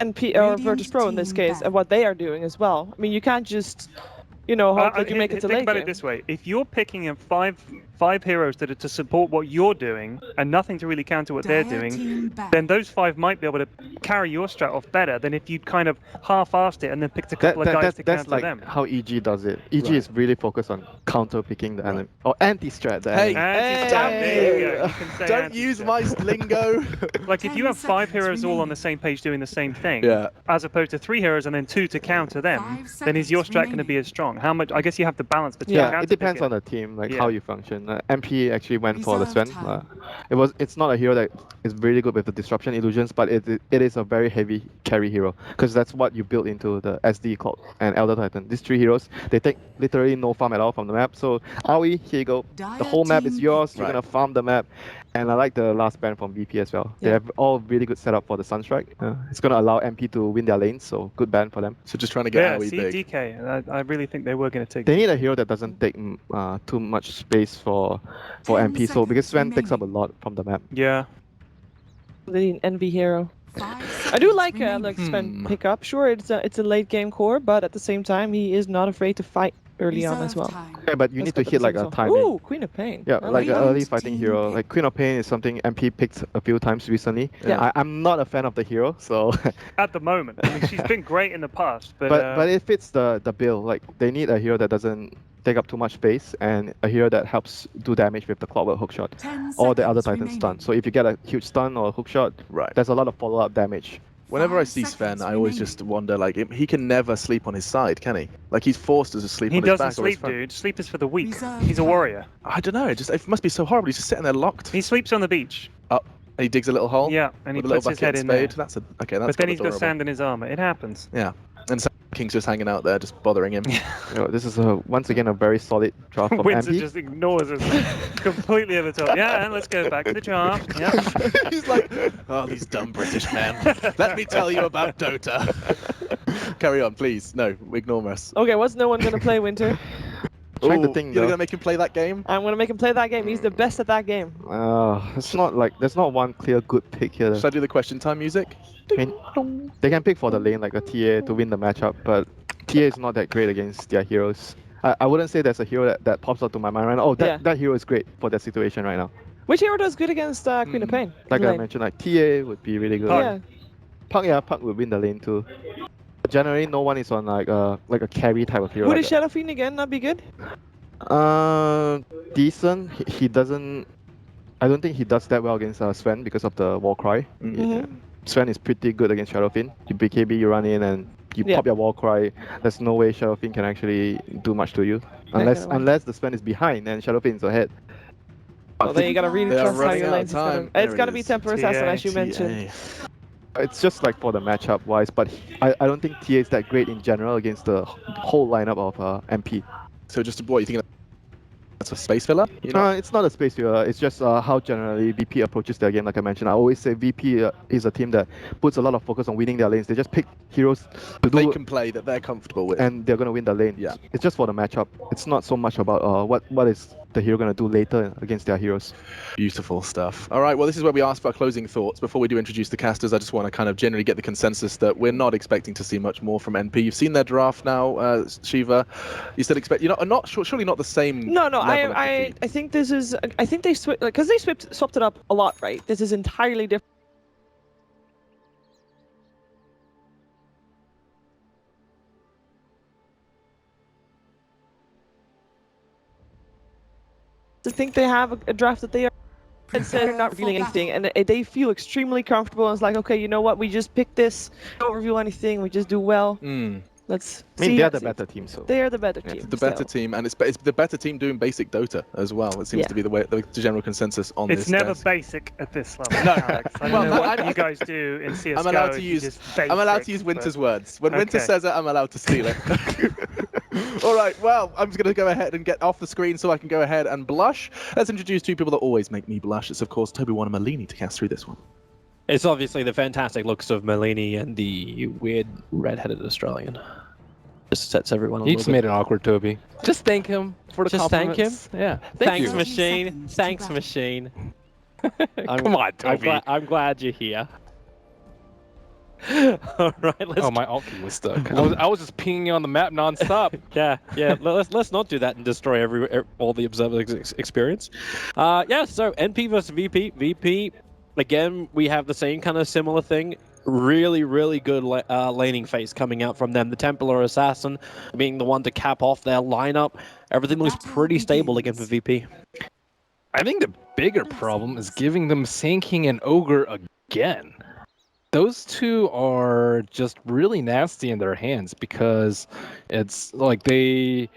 NP or Virtus Pro in this case and what they are doing as well. I mean, you can't just, you know, hope that you make it to late Think about game. it this way: if you're picking in five heroes that are to support what you're doing and nothing to really counter what they're doing, then those 5 might be able to carry your strat off better than if you'd kind of half-assed it and then picked a couple of guys to That's counter like them. how EG does it. EG is really focused on counter picking the enemy or anti-strat. The Hey, enemy. There you go. You can say Don't use my lingo. Like if you have 5 heroes all on the same page doing the same thing, Yeah. as opposed to 3 heroes and then 2 to counter them, then is your strat going to be as strong? How much? I guess you have to balance between. Yeah, it depends on the team, like how you function. MP actually went for the Sven. It's not a hero that is really good with the disruption illusions, but it is a very heavy carry hero because that's what you build into the SD Cloud and Elder Titan. These 3 heroes, they take literally no farm at all from the map. So Aoi, here you go. The whole map is yours. You're gonna farm the map. And I like the last ban from VP as well. They have all really good setup for the Sunstrike. It's gonna allow MP to win their lanes, so good ban for them. So just trying to get Aoi see, big. DK. I really think they were going to take. They need a hero that doesn't take too much space for MP. So because Sven takes up a lot from the map. Yeah. They need an envy hero. I do like Sven pick up. Sure, it's a late game core, but at the same time, he is not afraid to fight early on as well. Yeah, but you need to hit like a timing. Ooh, Queen of Pain. Yeah, I like an that. early fighting hero. Like Queen of Pain is something MP picked a few times recently. Yeah. I'm not a fan of the hero, so. At the moment, I mean, she's been great in the past, but but it fits the bill. Like they need a hero that doesn't take up too much space and a hero that helps do damage with the Clockwork hookshot or the other Titan stun. So if you get a huge stun or a hookshot, there's a lot of follow-up damage. Whenever I see Sven, I always just wonder, like, he can never sleep on his side, can he? Like, he's forced to just sleep he on his back. doesn't sleep, dude. Sleep is for the weak. He's a warrior. I don't know. It must be so horrible. He's just sitting there locked. He sleeps on the beach. Up. And he digs a little hole. Yeah, and he with a little puts his bucket head and in spade. there. That's okay. That's But then he's got adorable. sand in his armor. It happens. Yeah. And Sand King's just hanging out there, just bothering him. This is once again a very solid draft from Winter MP. just ignores us completely at the top. Yeah, and let's go back to the draft. Yeah. He's like, oh, these dumb British men. Let me tell you about Dota. Carry on, please. No, ignore us. Okay, what's no one gonna play Winter? Trying to think, You're though. gonna make him play that game? I'm gonna make him play that game. He's the best at that game. It's not like there's not one clear good pick here. Should I do the question time music? I mean, they can pick for the lane like a TA to win the matchup, but TA is not that great against their heroes. I wouldn't say there's a hero that pops out to my mind right now. Oh, that hero is great for that situation right now. Which hero does good against Queen of Pain? Like I Lane. mentioned, like TA would be really good. Yeah. Pug would win the lane too. Generally, no one is on like a carry type of hero. Would like a Shadow Fiend again not be good? Decent. He doesn't. I don't think he does that well against Sven because of the wall cry. Sven is pretty good against Shadowfiend. You BKB, you run in and you pop your wall cry. There's no way Shadowfiend can actually do much to you unless the Sven is behind and Shadowfiend is ahead. Well, then you gotta really trust how your lanes is gonna. It's gonna be Temper Assassin as you mentioned. It's just like for the matchup wise, but I don't think TA is that great in general against the whole lineup of MP. So just what you think? That's a space filler? It's not a space filler. It's just how generally VP approaches their game. Like I mentioned, I always say VP is a team that puts a lot of focus on winning their lanes. They just pick heroes they can play that they're comfortable with, and they're gonna win the lane. Yeah, it's just for the matchup. It's not so much about what is the hero gonna do later against their heroes. Beautiful stuff. All right, well, this is where we ask for our closing thoughts. Before we do introduce the casters, I just want to kind of generally get the consensus that we're not expecting to see much more from NP. You've seen their draft now, Shiva. You still expect? You're not surely not the same. No, level of I defeat. think this is. I think they because they swapped it up a lot, right? This is entirely different. I think they have a draft that they are. They're not revealing anything, and they feel extremely comfortable. And it's like, okay, you know what? We just picked this. Don't reveal anything. We just do well. Let's. I mean, they're the better team, so. They are the better team. The better team, and it's the better team doing basic Dota as well. It seems to be the general consensus on this. It's never desk. basic at this level. No. Alex. I don't know what you guys do in CS:GO. I'm allowed to use Winter's words. When Winter says it, I'm allowed to steal it. All right, well, I'm just going to go ahead and get off the screen so I can go ahead and blush. Let's introduce two people that always make me blush. It's, of course, Toby1 and Malini to cast through this one. It's obviously the fantastic looks of Malini and the weird red-headed Australian. Just sets everyone. He just made it awkward, Toby. Just thank him for the Just thank him. compliments. Yeah. Thanks, you. machine. Thanks, machine. Come on, Toby. I'm glad you're here. All right, let's. Oh, my alt key was stuck. I was just pinging you on the map nonstop. yeah. Let's not do that and destroy all the observers' experience. Yeah. So NP versus VP. VP. Again, we have the same kind of similar thing. Really, really good laning phase coming out from them. The Templar Assassin being the one to cap off their lineup. Everything looks pretty stable again for VP. I think the bigger problem is giving them Sand King and Ogre again. Those two are just really nasty in their hands because it's like they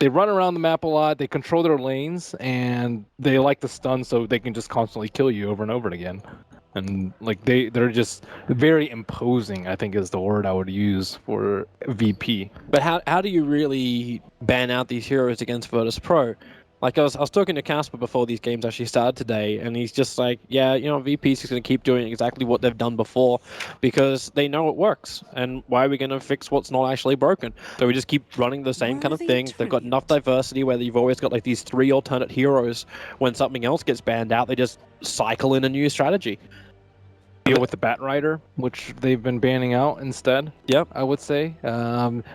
run around the map a lot, they control their lanes, and they like to stun so they can just constantly kill you over and over again. And like they're just very imposing, I think is the word I would use for VP. But how do you really ban out these heroes against Virtus Pro? Like I was talking to Casper before these games actually started today, and he's just like, yeah, you know, VP's just going to keep doing exactly what they've done before because they know it works. And why are we going to fix what's not actually broken? So we just keep running the same kind of thing. They've got enough diversity where you've always got like these 3 alternate heroes. When something else gets banned out, they just cycle in a new strategy. Deal with the Bat Rider, which they've been banning out instead. Yep, I would say.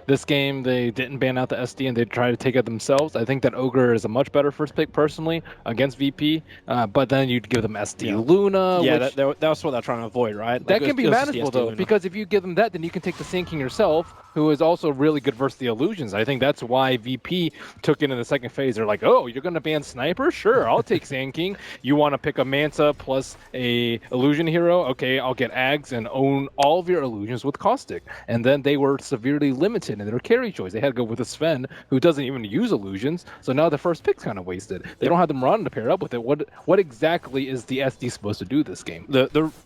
This game, they didn't ban out the SD and they tried to take it themselves. I think that Ogre is a much better first pick personally against VP, but then you'd give them SD Luna. Yeah, which, that's what they're trying to avoid, right? That like can be manageable though, because if you give them that, then you can take the Sand King yourself, who is also really good versus the illusions. I think that's why VP took it in the second phase. They're like, oh, you're going to ban Sniper? Sure, I'll take Sand King. You want to pick a Manta plus a illusion hero? Okay, I'll get Ags and own all of your illusions with Caustic. And then they were severely limited in their carry choice. They had to go with a Sven who doesn't even use illusions. So now the first pick's kind of wasted. They don't have them run to pair up with it. What exactly is the SD supposed to do this game?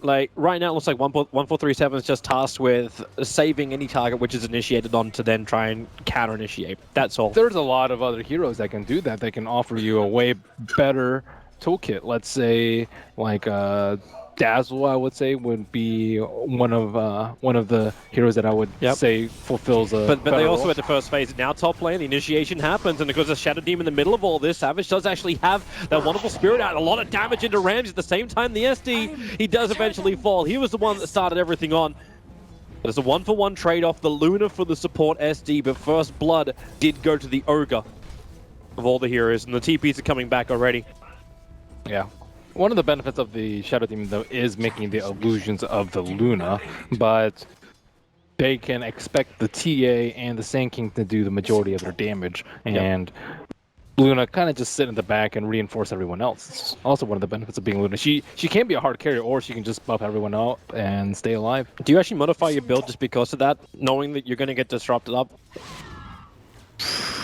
Like right now it looks like 1437 is just tasked with saving any target which is initiated on to then try and counter initiate. That's all. There's a lot of other heroes that can do that. They can offer you a way better toolkit. Let's say like Dazzle, I would say, would be one of the heroes that I would say fulfills a. But they also role. at the first phase. Now top lane, the initiation happens, and because of Shadow Demon in the middle of all this, Savage does actually have that wonderful spirit out, a lot of damage into Ramsey. At the same time, the SD, he does eventually fall. He was the one that started everything on. There's a 1-for-1 trade-off, the Luna for the support SD, but first blood did go to the Ogre of all the heroes, and the TPs are coming back already. Yeah. One of the benefits of the Shadow Demon, though, is making the illusions of the Luna, but they can expect the TA and the Sand King to do the majority of their damage, and Luna kind of just sit in the back and reinforce everyone else. It's also one of the benefits of being Luna. She can be a hard carrier, or she can just buff everyone out and stay alive. Do you actually modify your build just because of that, knowing that you're going to get disrupted up?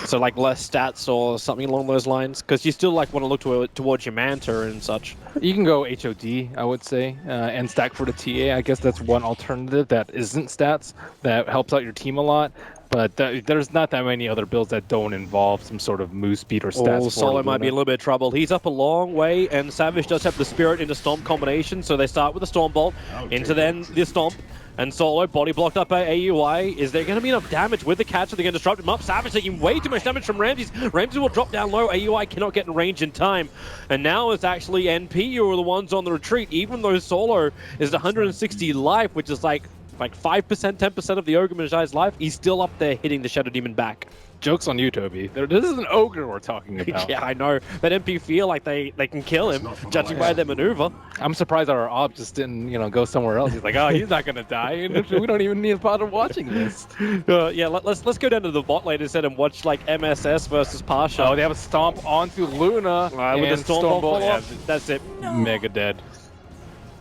So like less stats or something along those lines? Because you still like want to look towards your Manta and such. You can go HOD, I would say, and stack for the TA. I guess that's one alternative that isn't stats, that helps out your team a lot. But there's not that many other builds that don't involve some sort of move speed or stats. Oh, Solo might be in a little bit of trouble. He's up a long way, and Savage does have the Spirit into Stomp combination, so they start with the Storm Bolt, into then the Stomp, and Solo body blocked up by AUI. Is there going to be enough damage with the catch so they can disrupt him up? Savage taking way too much damage from Ramses. Ramses will drop down low. AUI cannot get in range in time. And now it's actually NP who are the ones on the retreat, even though Solo is 160 life, which is like 5%, 10% of the Ogre Magi life. He's still up there hitting the Shadow Demon back. Joke's on you, Toby. This is an Ogre we're talking about. Yeah, I know. But MP feel like they can kill him, judging by their maneuver. I'm surprised our op just didn't, go somewhere else. He's like, oh, he's not going to die. We don't even need to bother watching this. Yeah, let's go down to the bot lane instead and watch like MSS versus Pasha. Oh, they have a stomp onto Luna. With the Storm Bolt. Yeah, that's it. Mega dead.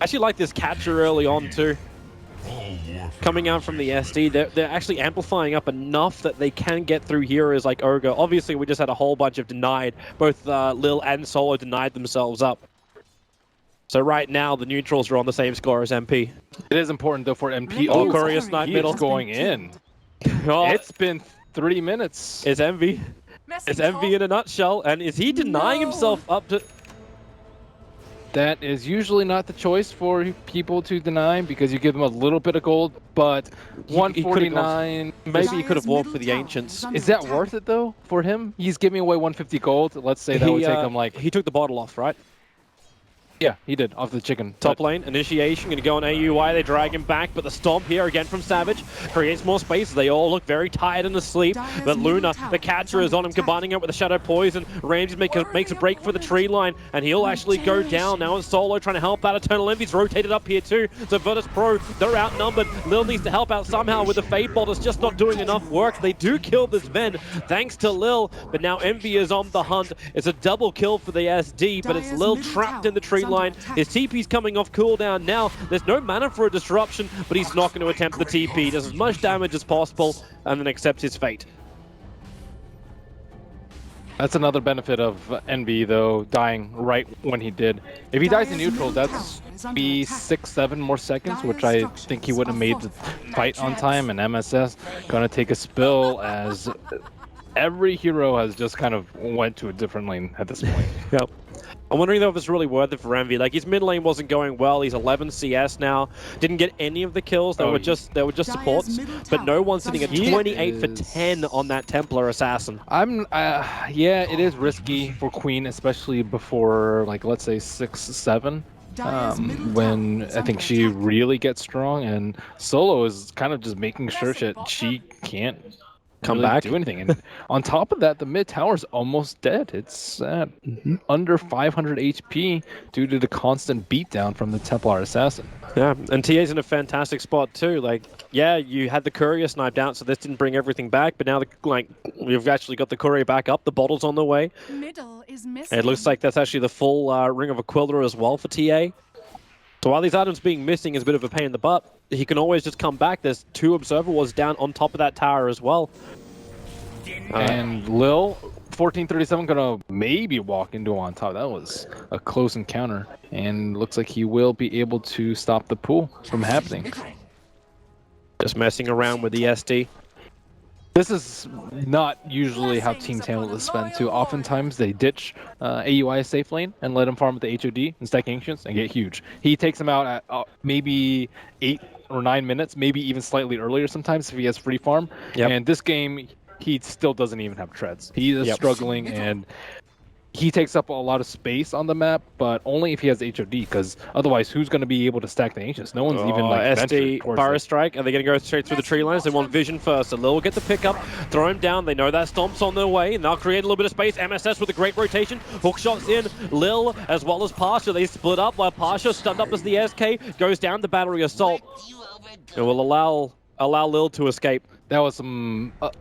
I actually like this catcher early on too. Coming out from the SD, they're actually amplifying up enough that they can get through heroes like Ogre. Obviously, we just had a whole bunch of denied. Both Lil and Solo denied themselves up. So right now, the neutrals are on the same score as MP. It is important, though, for MP. Oh, Courier Snipe middle. Going in. It's been 3 minutes. It's Envy. It's Envy in a nutshell. And is he denying himself up to... That is usually not the choice for people to deny because you give them a little bit of gold, but 149. Maybe he could have walked for the Ancients. Is that worth it though for him? He's giving away 150 gold. Let's say that would take him like. He took the bottle off, right? Yeah, he did, off the chicken. Top lane, initiation, going to go on AUI, they drag him back, but the stomp here again from Savage creates more space. They all look very tired and asleep, but Luna, the catcher, is on him, combining it with the Shadow Poison. Ramsey makes a break for the tree line, and he'll actually go down. Now it's Solo trying to help out. Eternal Envy's rotated up here too, so Virtus Pro, they're outnumbered. Lil needs to help out somehow with the Fade Bolt. It's just not doing enough work. They do kill this Ven, thanks to Lil, but now Envy is on the hunt. It's a double kill for the SD, but it's Lil trapped in the tree line. His TP's coming off cooldown now. There's no mana for a disruption, but he's not going to attempt the TP. Does as much damage as possible and then accepts his fate. That's another benefit of Envy, though, dying right when he did. If he dies in neutral, that's be 6-7 more seconds, which I think he would have made the fight on time, and MSS gonna take a spill as every hero has just kind of went to a different lane at this point. Yep. I'm wondering though if it's really worth it for Envy. Like his mid lane wasn't going well. He's 11 CS now. Didn't get any of the kills. They were just supports. But no one's sitting at 28 for 10 on that Templar Assassin. Yeah, it is risky for Queen, especially before like let's say 6-7. When I think she really gets strong, and Solo is kind of just making sure she can't come really back, do anything. And on top of that, the mid tower is almost dead. It's at under 500 HP due to the constant beatdown from the Templar Assassin. Yeah, and TA's in a fantastic spot too. Like, yeah, you had the courier sniped out, so this didn't bring everything back. But now, we've actually got the courier back up. The bottle's on the way. Middle is missing. And it looks like that's actually the full Ring of Aquila as well for TA. So while these items being missing is a bit of a pain in the butt, he can always just come back. There's 2 Observer Wards down on top of that tower as well. And Lil, 1437, gonna maybe walk into on top. That was a close encounter, and looks like he will be able to stop the pool from happening. Just messing around with the SD. This is not usually how teams handle this spend too. Oftentimes they ditch AUI safe lane and let him farm with the HOD and stack Ancients and get huge. He takes him out at maybe 8 or 9 minutes, maybe even slightly earlier sometimes if he has free farm. Yep. And this game, he still doesn't even have treads. He is struggling, and he takes up a lot of space on the map, but only if he has HOD, because otherwise who's going to be able to stack the Ancients? No one's even like SD, Fire Strike, are they going to go straight through the tree lines? They want vision first. So Lil will get the pickup, throw him down. They know that Stomp's on their way, and they'll create a little bit of space. MSS with a great rotation. Hook shots in. Lil as well as Pasha. They split up while Pasha, stunned up as the SK, goes down the Battery Assault. It will allow Lil to escape. That was a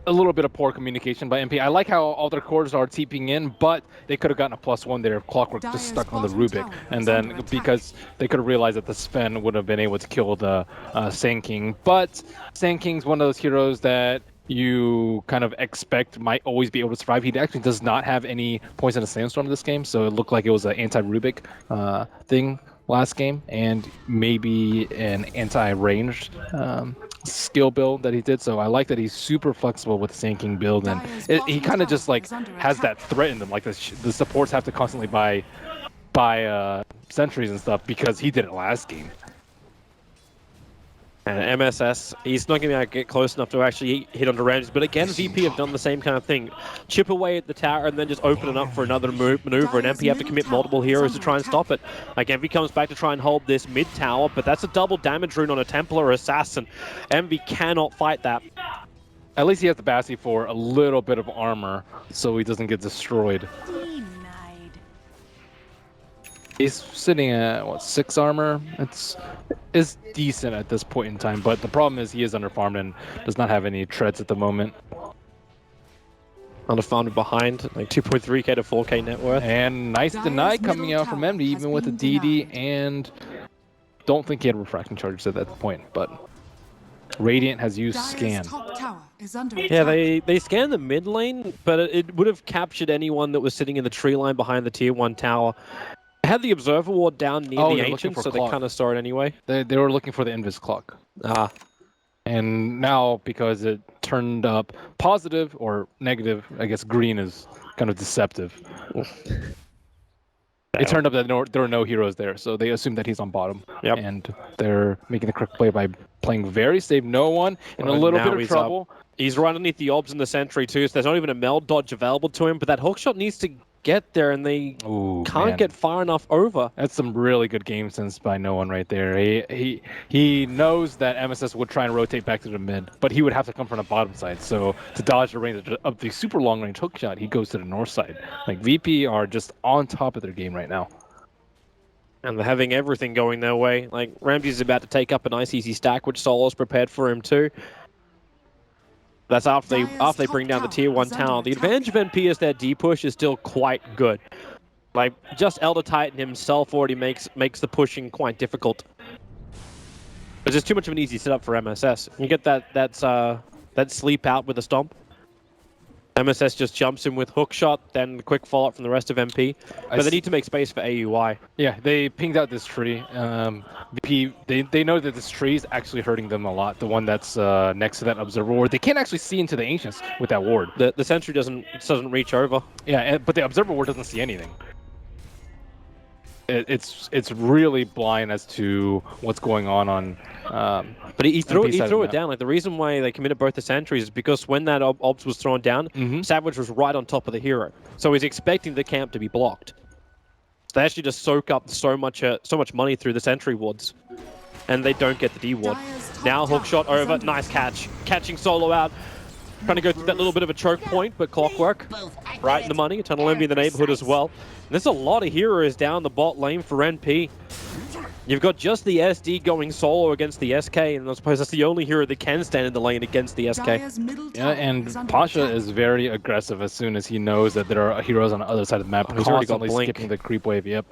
little bit of poor communication by MP. I like how all their cores are TPing in, but they could have gotten a +1 there if Clockwork just stuck on the Rubik. And then because they could have realized that the Sven would have been able to kill the Sand King. But Sand King's one of those heroes that you kind of expect might always be able to survive. He actually does not have any points in a Sandstorm in this game, so it looked like it was an anti-Rubik thing last game, and maybe an anti-ranged skill build that he did. So I like that he's super flexible with the Sand King build, and he kind of just like has that threat in them. Like the supports have to constantly buy sentries and stuff because he did it last game. And MSS, he's not going to be able to get close enough to actually hit onto Ramsey. But again, VP have done the same kind of thing. Chip away at the tower and then just open it up for another maneuver. And MP have to commit multiple heroes to try and stop it. Like Envy comes back to try and hold this mid tower, but that's a double damage rune on a Templar Assassin. Envy cannot fight that. At least he has the Bassi for a little bit of armor so he doesn't get destroyed. He's sitting at, what, 6 armor? It's decent at this point in time, but the problem is he is underfarmed and does not have any treads at the moment. Underfarmed behind, like 2.3k to 4k net worth. And nice deny coming out from Envy, even with the DD, and don't think he had refracting charges at that point, but Radiant has used scan. Yeah, they scanned the mid lane, but it would have captured anyone that was sitting in the tree line behind the tier 1 tower. Had the Observer Ward down near the Ancient, so they kind of saw it anyway. They were looking for the Invis Clock. And now, because it turned up positive or negative, I guess green is kind of deceptive. It turned up that there were no heroes there, so they assumed that he's on bottom. Yep. And they're making the correct play by playing very safe. No one in a little bit of trouble. He's right underneath the obs and the sentry too, so there's not even a meld dodge available to him, but that hookshot needs to get there, and they can't get far enough over. That's some really good game sense by no one right there. He knows that MSS would try and rotate back to the mid, but he would have to come from the bottom side. So to dodge the range of the super long range hookshot, he goes to the north side. Like VP are just on top of their game right now. And they're having everything going their way. Like Ramsey's about to take up a nice easy stack, which Solo's prepared for him too. That's after they bring down the tier 1 tower. The advantage of NP is their D push is still quite good. Like just Elder Titan himself already makes the pushing quite difficult. It's just too much of an easy setup for MSS. You get that sleep out with a stomp. MSS just jumps in with hookshot, then quick follow-up from the rest of MP. But they need to make space for AUI. Yeah, they pinged out this tree. VP, they know that this tree is actually hurting them a lot. The one that's next to that observer ward. They can't actually see into the Ancients with that ward. The sentry doesn't reach over. Yeah, but the observer ward doesn't see anything. It's really blind as to what's going on. But he threw it down. Like the reason why they committed both the sentries is because when that obs was thrown down, Savage was right on top of the hero, so he's expecting the camp to be blocked. So they actually just soak up so much money through the sentry wards, and they don't get the D ward. Now hookshot over, nice catch, catching Solo out. Trying to go through that little bit of a choke point, but Clockwork right in the money. Eternal Envy in the neighborhood as well. And there's a lot of heroes down the bot lane for NP. You've got just the SD going solo against the SK, and I suppose that's the only hero that can stand in the lane against the SK. Yeah, and Pasha is very aggressive as soon as he knows that there are heroes on the other side of the map. He's already got constantly Blink. skipping the creep wave, yep.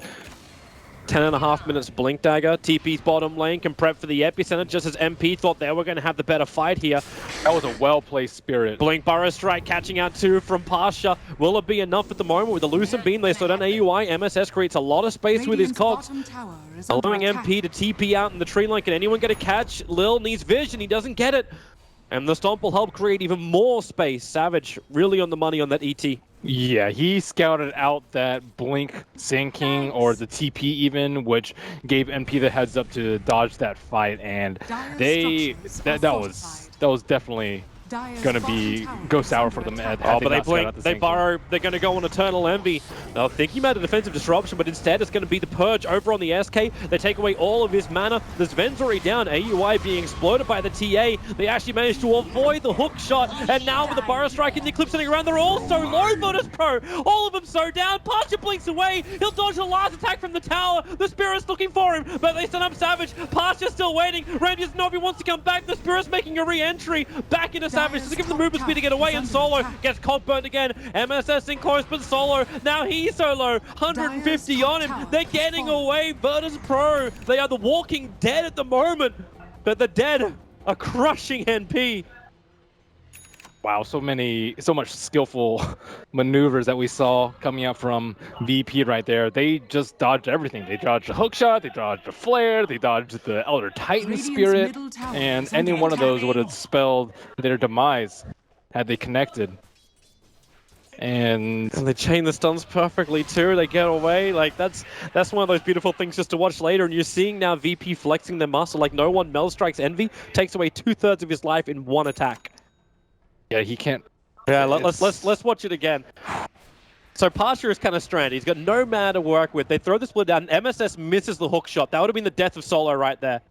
10.5 minutes Blink Dagger. TP's bottom lane can prep for the epicenter just as MP thought they were going to have the better fight here. That was a well-placed Spirit. Blink Burrow Strike catching out 2 from Pasha. Will it be enough at the moment with the Lucent Beam? They slow down AUI. MSS creates a lot of space with his cogs, allowing MP to TP out in the tree line. Can anyone get a catch? Lil needs vision. He doesn't get it. And the Stomp will help create even more space. Savage really on the money on that ET. Yeah, he scouted out that Blink sinking or the TP even, which gave NP the heads up to dodge that fight, and that was definitely gonna go sour for them. But they blink, they borrow, they're gonna go on Eternal Envy. They're thinking about a defensive disruption, but instead it's gonna be the Purge over on the SK. They take away all of his mana. The Sven's already down, AUI being exploded by the TA. They actually managed to avoid the hook shot, and now with the Burrow Strike and the Eclipse sitting around, they're all so low, Virtus Pro. All of them so down. Pasha blinks away. He'll dodge the last attack from the tower. The Spirit's looking for him, but they stun up Savage. Pasha's still waiting. Ramsey doesn't know if he wants to come back. The Spirit's making a re-entry back into Savage to give them the movement speed to get away, and Solo gets cold burned again. MSS in close, but Solo, now he's solo. 150 on him. They're getting away. Virtus Pro, they are the walking dead at the moment, but the dead are crushing NP. Wow, so much skillful maneuvers that we saw coming out from VP right there. They just dodged everything. They dodged the hookshot, they dodged the flare, they dodged the Elder Titan Spirit, and any one of those would have spelled their demise had they connected. And they chain the stuns perfectly too. They get away. Like that's one of those beautiful things just to watch later. And you're seeing now VP flexing their muscle. Like no one Mel strikes Envy, takes away 2/3 of his life in one attack. Yeah, he can't. Yeah, let's watch it again. So Pasha is kind of stranded. He's got no mana to work with. They throw the split down. MSS misses the hook shot. That would have been the death of Solo right there.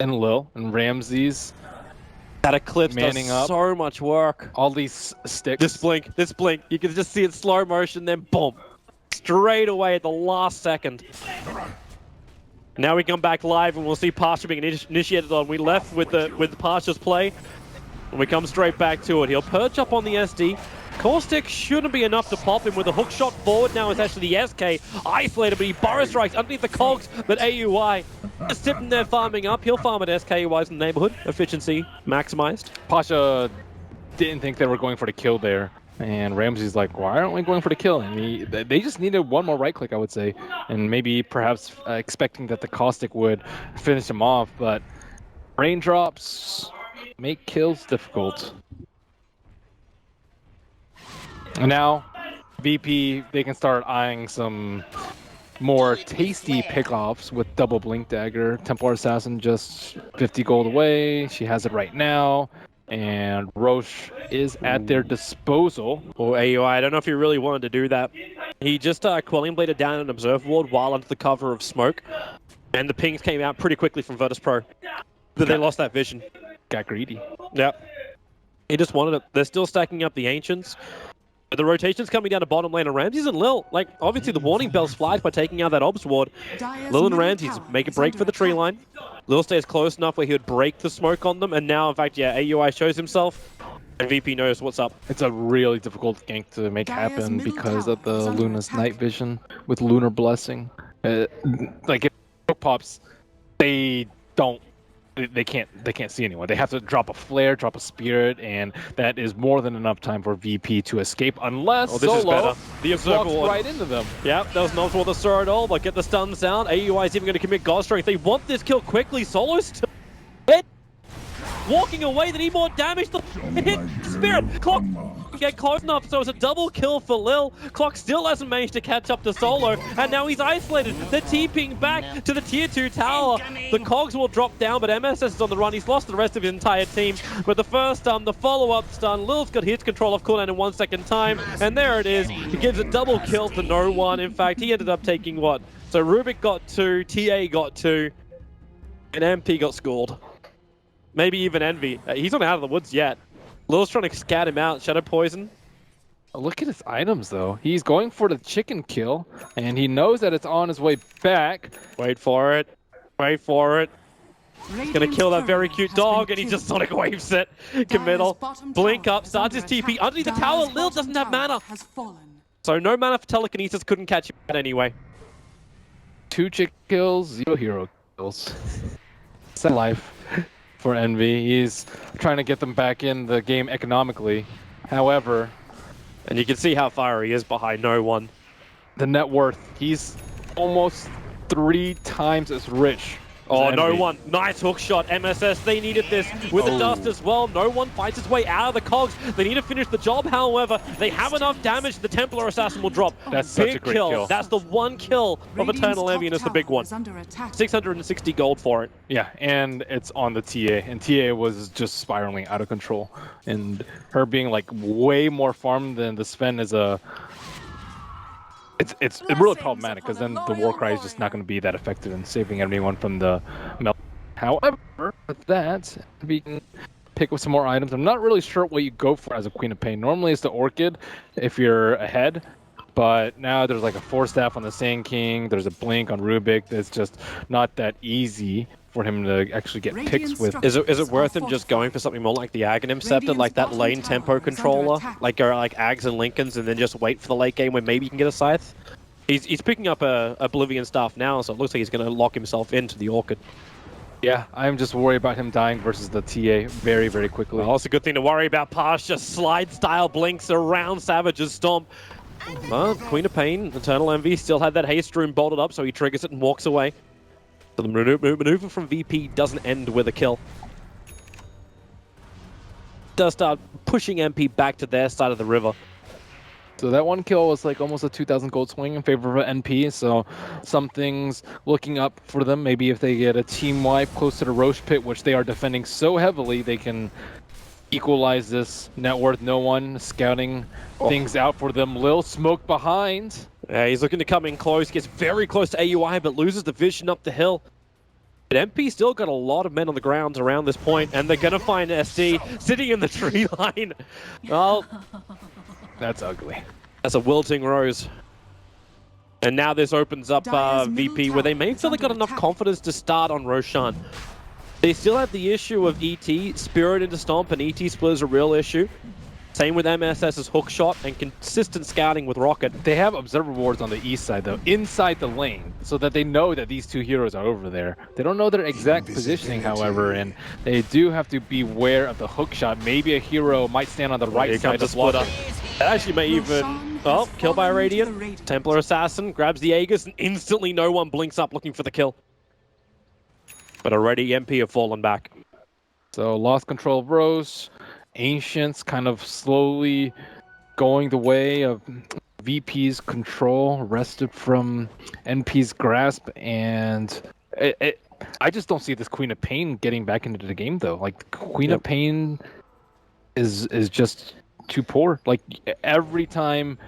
And Lil and Ramses. That Eclipse manning does up. so much work. All these sticks. This blink. You can just see it slow motion, then boom. Straight away at the last second. Now we come back live and we'll see Pasha being initiated on. We left with Pasha's play. And we come straight back to it. He'll perch up on the SD. Caustic shouldn't be enough to pop him with a hook shot forward. Now it's actually the SK isolated, but he Burrow Strikes underneath the cogs. But AUI is sitting there farming up. He'll farm at SKUI's in the neighborhood. Efficiency maximized. Pasha didn't think they were going for the kill there. And Ramsey's like, why aren't we going for the kill? And they just needed one more right click, I would say. And maybe perhaps expecting that the Caustic would finish him off. But raindrops make kills difficult. And now VP, they can start eyeing some more tasty pickoffs with double Blink Dagger. Templar Assassin just 50 gold away. She has it right now. And Roche is at their disposal. Or AUI, I don't know if he really wanted to do that. He just Quelling Bladed down an Observer Ward while under the cover of smoke. And the pings came out pretty quickly from Virtus Pro. But they lost that vision. Got greedy. Yep. He just wanted it. They're still stacking up the Ancients. But the rotation's coming down to bottom lane, and Ramses and Lil, like, obviously the warning bells flagged by taking out that Obs Ward. Lil and Ramses make a break for the tree line. Lil stays close enough where he would break the smoke on them, and now, in fact, yeah, AUI shows himself, and VP knows what's up. It's a really difficult gank to make happen because of the Luna's night vision with Lunar Blessing. Like, if it pops, they can't see anyone. They have to drop a flare, drop a spirit, and that is more than enough time for VP to escape unless this is Solo better. The Observer Ward right into them. Yep, that was not for the Sword at all, but get the stuns down. AUI is even going to commit God Strength. They want this kill quickly. Solo's still hit. Walking away, they need more damage. The hit Spirit. Clock get close enough, so it's a double kill for Lil. Clock still hasn't managed to catch up to Solo, and now he's isolated. They're TPing back to the tier 2 tower. The cogs will drop down, but MSS is on the run. He's lost the rest of his entire team. But the first stun, the follow-up stun, Lil's got his control of cooldown in 1 second time, and there it is. He gives a double kill to no one. In fact, he ended up taking what? So Rubik got 2, TA got 2, and MP got scored. Maybe even Envy. He's not out of the woods yet. Lil's trying to scat him out. Shadow Poison. Look at his items, though. He's going for the chicken kill, and he knows that it's on his way back. Wait for it. Wait for it. He's going to kill that very cute dog, and he just Sonic Waves it. Committal. Blink up. Starts his TP. Underneath the tower, Lil doesn't have mana. So no mana for telekinesis. Couldn't catch him out anyway. 2 chick kills, 0 hero kills. Set life for Envy. He's trying to get them back in the game economically. However, and you can see how far he is behind no one. The net worth, he's almost 3 times as rich. Oh, no one. Nice hook shot. MSS, they needed this with the dust as well. No one fights his way out of the cogs. They need to finish the job, however. They have enough damage. The Templar Assassin will drop. That's such a great kill. That's the one kill of Eternal Envy, and it's the big one. 660 gold for it. Yeah, and it's on the TA. And TA was just spiraling out of control. And her being like way more farmed than the Sven is a... It's really problematic because then the Warcry is just not going to be that effective in saving anyone from the melt. However, with that, we can pick up some more items. I'm not really sure what you go for as a Queen of Pain. Normally it's the Orchid if you're ahead, but now there's like a 4-staff on the Sand King. There's a Blink on Rubik. It's just not that easy for him to actually get picks with. Is it worth him just going for something more like the Aghanim Scepter, like that lane tempo controller? Like go like Ags and Lincolns and then just wait for the late game when maybe you can get a Scythe? He's picking up a Oblivion Staff now, so it looks like he's going to lock himself into the Orchid. Yeah, I'm just worried about him dying versus the TA very, very quickly. Oh, it's a good thing to worry about. Pass just slide-style blinks around Savage's Stomp. Well, Queen of Pain, Eternal Envy, still had that haste rune bolted up, so he triggers it and walks away. So the maneuver from VP doesn't end with a kill. Does start pushing MP back to their side of the river. So that one kill was like almost a 2,000 gold swing in favor of NP, so something's looking up for them. Maybe if they get a team wipe close to the Roche Pit, which they are defending so heavily, they can equalize this net worth. No one scouting things out for them. Lil smoked behind. Yeah, he's looking to come in close, gets very close to AUI, but loses the vision up the hill. But MP still got a lot of men on the ground around this point, and they're going to find SD sitting in the tree line. Well, that's ugly. That's a wilting rose. And now this opens up VP, where they may feel they got enough confidence to start on Roshan. They still have the issue of ET, Spirit into Stomp, and ET Split is a real issue. Same with MSS's Hookshot and consistent scouting with Rocket. They have Observer Wards on the east side, though, inside the lane, so that they know that these 2 heroes are over there. They don't know their exact positioning, however, and they do have to be aware of the Hookshot. Maybe a hero might stand on the right side of Splitter. That actually may even... Oh, kill by Radiant. Templar Assassin grabs the Aegis, and instantly no one blinks up looking for the kill. But already MP have fallen back. So lost control of Rose. Ancients kind of slowly going the way of VP's control wrested from NP's grasp, and I just don't see this Queen of Pain getting back into the game though. Like Queen of Pain is just too poor. Like every time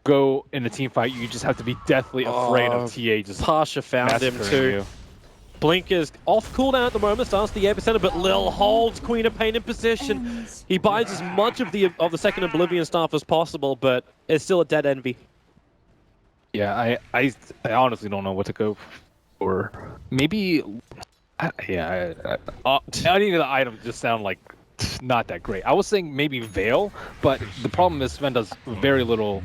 go in a team fight, you just have to be deathly afraid of TA just Pasha found him too. You. Blink is off cooldown at the moment, starts the epicenter, but Lil holds Queen of Pain in position. He buys as much of the second Oblivion staff as possible, but it's still a dead Envy. Yeah, I honestly don't know what to go for. Maybe, any of the items just sound like not that great. I was saying maybe Veil, but the problem is Sven does very little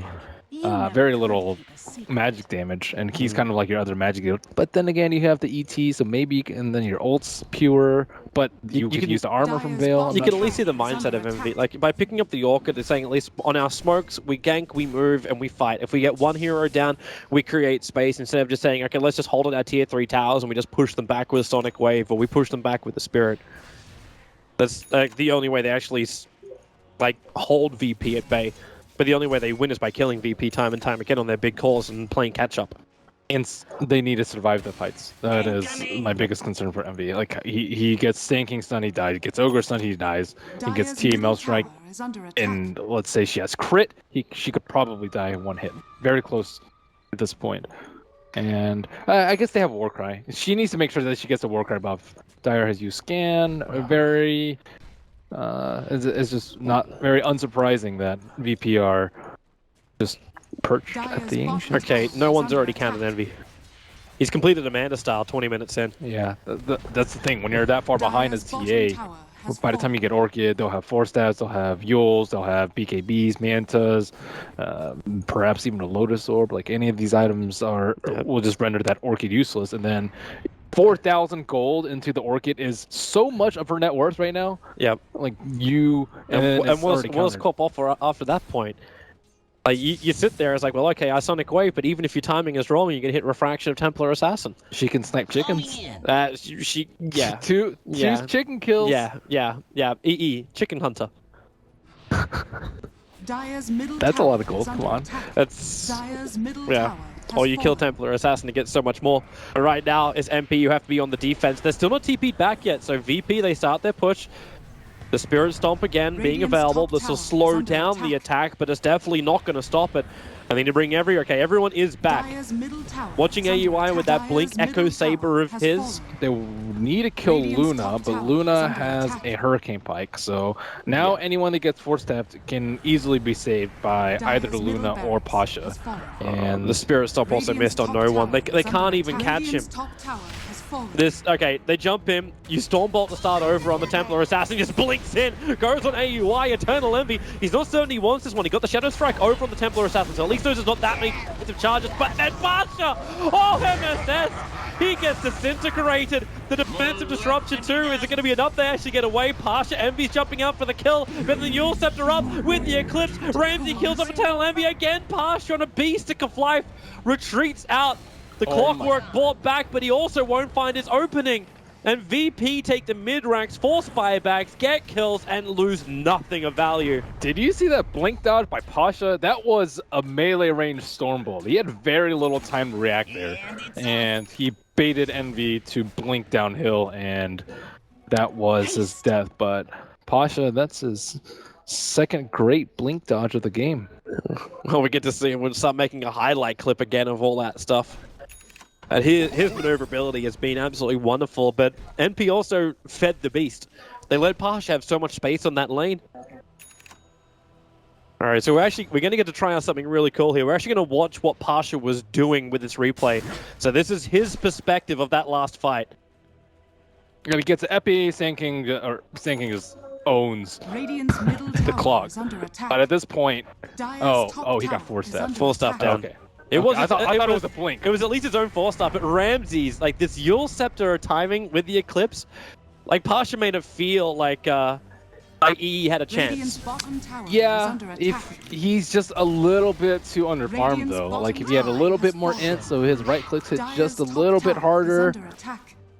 magic damage, and he's kind of like your other magic dealer. But then again, you have the ET, so maybe and then your ult's pure, but you can use the armor from Veil. You can at least see the mindset of Envy. Like by picking up the Orchid, they're saying at least on our smokes, we gank, we move, and we fight. If we get one hero down, we create space instead of just saying, okay, let's just hold on our tier 3 towers and we just push them back with a Sonic Wave, or we push them back with the Spirit. That's like the only way they actually like hold VP at bay. But the only way they win is by killing VP time and time again on their big calls and playing catch up. And they need to survive the fights. That is my biggest concern for Envy. Like he gets Stinking Stun, he dies. He gets Ogre Stun, he dies. He gets TA Melt Strike, and let's say she has crit, she could probably die in one hit. Very close at this point. And I guess they have Warcry. She needs to make sure that she gets a Warcry buff. Dire has used Scan, very. It's just not very unsurprising that VP are just perched at the Ancient. Okay, no one's already counted Envy. He's completed Amanda style 20 minutes in. Yeah, that's the thing. When you're that far behind as TA, by the time you get Orchid, they'll have 4 stats, they'll have Yules, they'll have BKBs, Mantas, perhaps even a Lotus Orb. Like any of these items will just render that Orchid useless, and then 4,000 gold into the Orchid is so much of her net worth right now. Yeah, like you and what's Cop offer after that point? Like you sit there, it's like, well, okay, I Sonic Wave, but even if your timing is wrong, you can hit Refraction of Templar Assassin. She can snipe chickens. Two chicken kills. Yeah. EE, Chicken Hunter. That's a lot of gold. Come on. That's or you kill Templar Assassin to get so much more. But right now, it's MP, you have to be on the defense. They're still not TP'd back yet, so VP, they start their push. The Spirit Stomp again being available. This will slow down the attack, but it's definitely not going to stop it. I need to bring everyone is back. Watching AUI with that Blink Echo Saber of his. They need to kill Luna, but Luna has a Hurricane Pike, so now anyone that gets 4-stepped can easily be saved by either Luna or Pasha. And the Spirit Stomp also missed on no one. They can't even catch him. They jump in, you Stormbolt to start over on the Templar Assassin, just blinks in, goes on AUI, Eternal Envy. He's not certain he wants this one. He got the Shadow Strike over on the Templar Assassin, so at least there's not that many defensive charges, but then Pasha! Oh, MSS! He gets disintegrated. The defensive disruption too. Is it going to be enough to actually get away? Pasha, Envy's jumping out for the kill, but the Yule Scepter up with the Eclipse. Ramsey kills up Eternal Envy again. Pasha on a Beast of Life retreats out. The Clockwork brought back, but he also won't find his opening. And VP take the mid-ranks, force buybacks, get kills, and lose nothing of value. Did you see that blink dodge by Pasha? That was a melee range Stormbolt. He had very little time to react there. And he baited Envy to blink downhill, and that was his death. But Pasha, that's his second great blink dodge of the game. Well, we get to see him. We'll start making a highlight clip again of all that stuff. And his maneuverability has been absolutely wonderful, but NP also fed the beast. They let Pasha have so much space on that lane. All right, so we're going to get to try out something really cool here. We're actually going to watch what Pasha was doing with this replay. So this is his perspective of that last fight. He gets an Epi, Sand King just owns the clock. But at this point, he got 4-step. 4-step down. Okay. I thought it was a blink. It was at least his own 4-star, but Ramsey's, like this Yule Scepter timing with the Eclipse, like Pasha made it feel like EE had a chance. Yeah, if he's just a little bit too underfarmed though. Like if he had a little bit more int, so his right clicks hit just a little bit harder,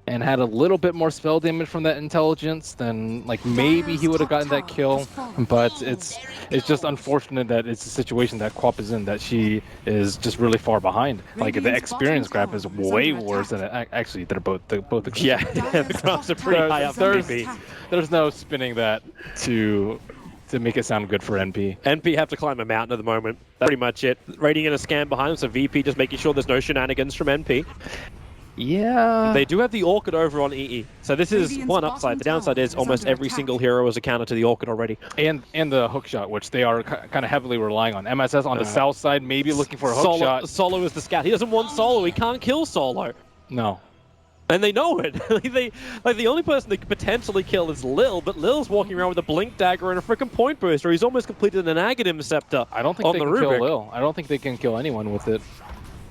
and had a little bit more spell damage from that intelligence, then like maybe he would have gotten that kill. But it's just unfortunate that it's a situation that Quap is in, that she is just really far behind. Like the experience graph is way worse than actually they're both the Yeah, the graphs are pretty high up. There's no spinning that to make it sound good for NP. NP have to climb a mountain at the moment. That's pretty much it. Radiant in a scan behind them, so VP just making sure there's no shenanigans from NP. Yeah. They do have the Orchid over on EE. So this is one upside. The downside is almost every single hero is a counter to the Orchid already. And the hookshot, which they are kind of heavily relying on. MSS on the south side, maybe looking for a hookshot. Solo is the scout. He doesn't want Solo. He can't kill Solo. No. And they know it. The only person they could potentially kill is Lil, but Lil's walking around with a Blink Dagger and a freaking Point Booster. He's almost completed an Aghanim Scepter. I don't think they can kill Lil. I don't think they can kill anyone with it.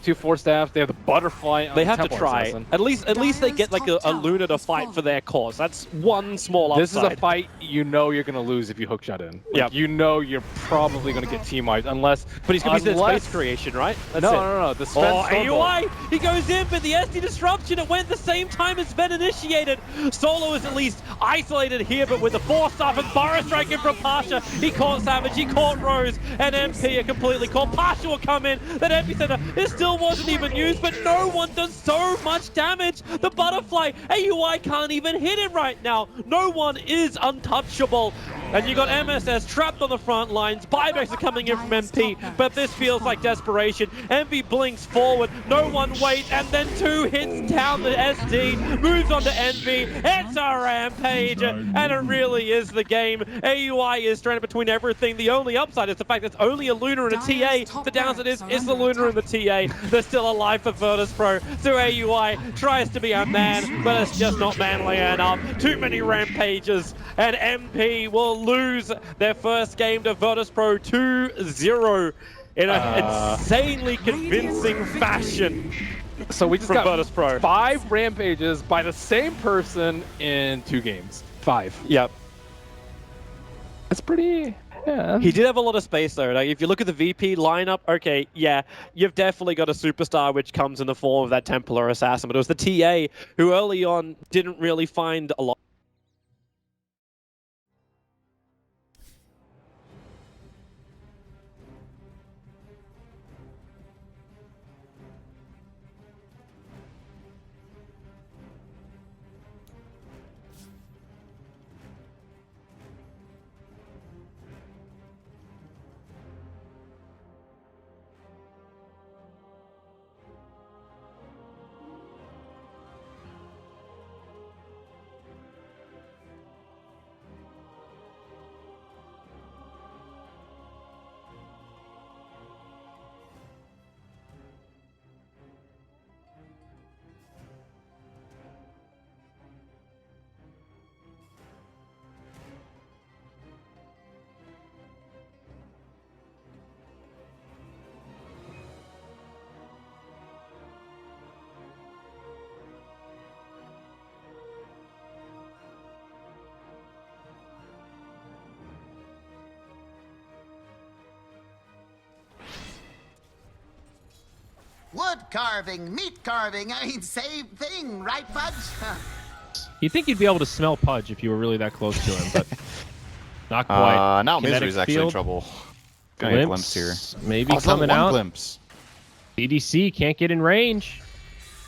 2 Force Staffs, they have the Butterfly on They have to Templar try. Assassin. At least they get like a Luna to fight for their cause. That's one small upside. This is a fight you know you're going to lose if you hookshot in. Like, you know you're probably going to get team wiped unless... But he's going to be the space creation, right? That's No. The AUI! He goes in, but the SD Disruption, it went the same time as Ven initiated. Solo is at least isolated here, but with the Force Staff and Burrow striking from Pasha, he caught Savage, he caught Rose, and MP are completely caught. Pasha will come in, that Epicenter, it still wasn't even used, but no one does so much damage. The Butterfly, AUI can't even hit him right now. No one is untouchable. And you got MSS trapped on the front lines. Buybacks are coming in from MP, but this feels like desperation. MV blinks forward, no one waits, and then 2 hits down the SD, moves on to NV. It's a rampage, and it really is the game. AUI is stranded between everything. The only upside is the fact it's only a Luna and a TA. The downside is it's the Luna and the TA. They're still alive for Virtus.pro, so AUI tries to be a man, but it's just not manly enough. Too many rampages, and MP will lose their first game to Virtus.pro 2-0 in an insanely convincing fashion. So we just got Virtus.pro 5 rampages by the same person in 2 games. 5. Yep. That's pretty... Yeah. He did have a lot of space though. Like if you look at the VP lineup, okay, yeah, you've definitely got a superstar which comes in the form of that Templar Assassin, but it was the TA who early on didn't really find a lot. Wood carving, meat carving, I mean, same thing, right, Pudge? You'd think you'd be able to smell Pudge if you were really that close to him, but not quite. Now Kinetic Misery's actually in field. trouble. Gonna get a glimpse here. Maybe it's level coming 1 out. Glimpse. EDC can't get in range.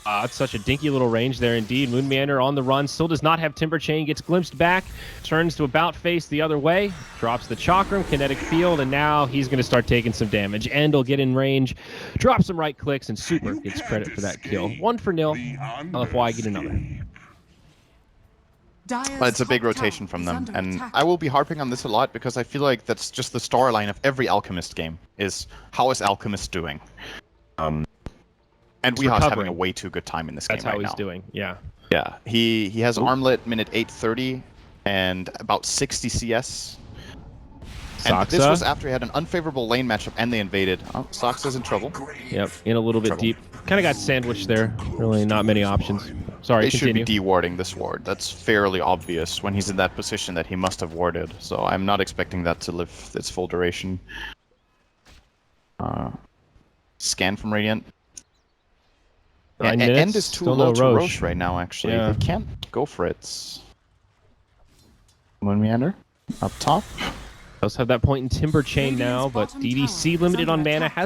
It's such a dinky little range there indeed. Moonmeander on the run, still does not have Timber Chain, gets glimpsed back, turns to about face the other way, drops the Chakram, Kinetic Field, and now he's going to start taking some damage. End'll get in range, drops some right clicks, and Super gets credit for that kill. 1-0. LFY get another. But it's a big rotation from them, and I will be harping on this a lot because I feel like that's just the storyline of every Alchemist game, is how is Alchemist doing? And Weeha's having a way too good time in this game right now. That's how he's doing, yeah. Yeah, he has Armlet minute 830 and about 60 CS. And this was after he had an unfavorable lane matchup and they invaded. Oh, Soxa's in trouble. Yep, in a little bit deep. Kind of got sandwiched there. Really not many options. Sorry, they continue. should be de-warding this ward. That's fairly obvious when he's in that position that he must have warded. So I'm not expecting that to live its full duration. Scan from Radiant. Yeah, 9 minutes. End is too still low no to Roche. Roche right now, actually. Yeah. They can't go for it. When we enter, up top. Does have that point in Timber Chain now, but DDC limited on mana has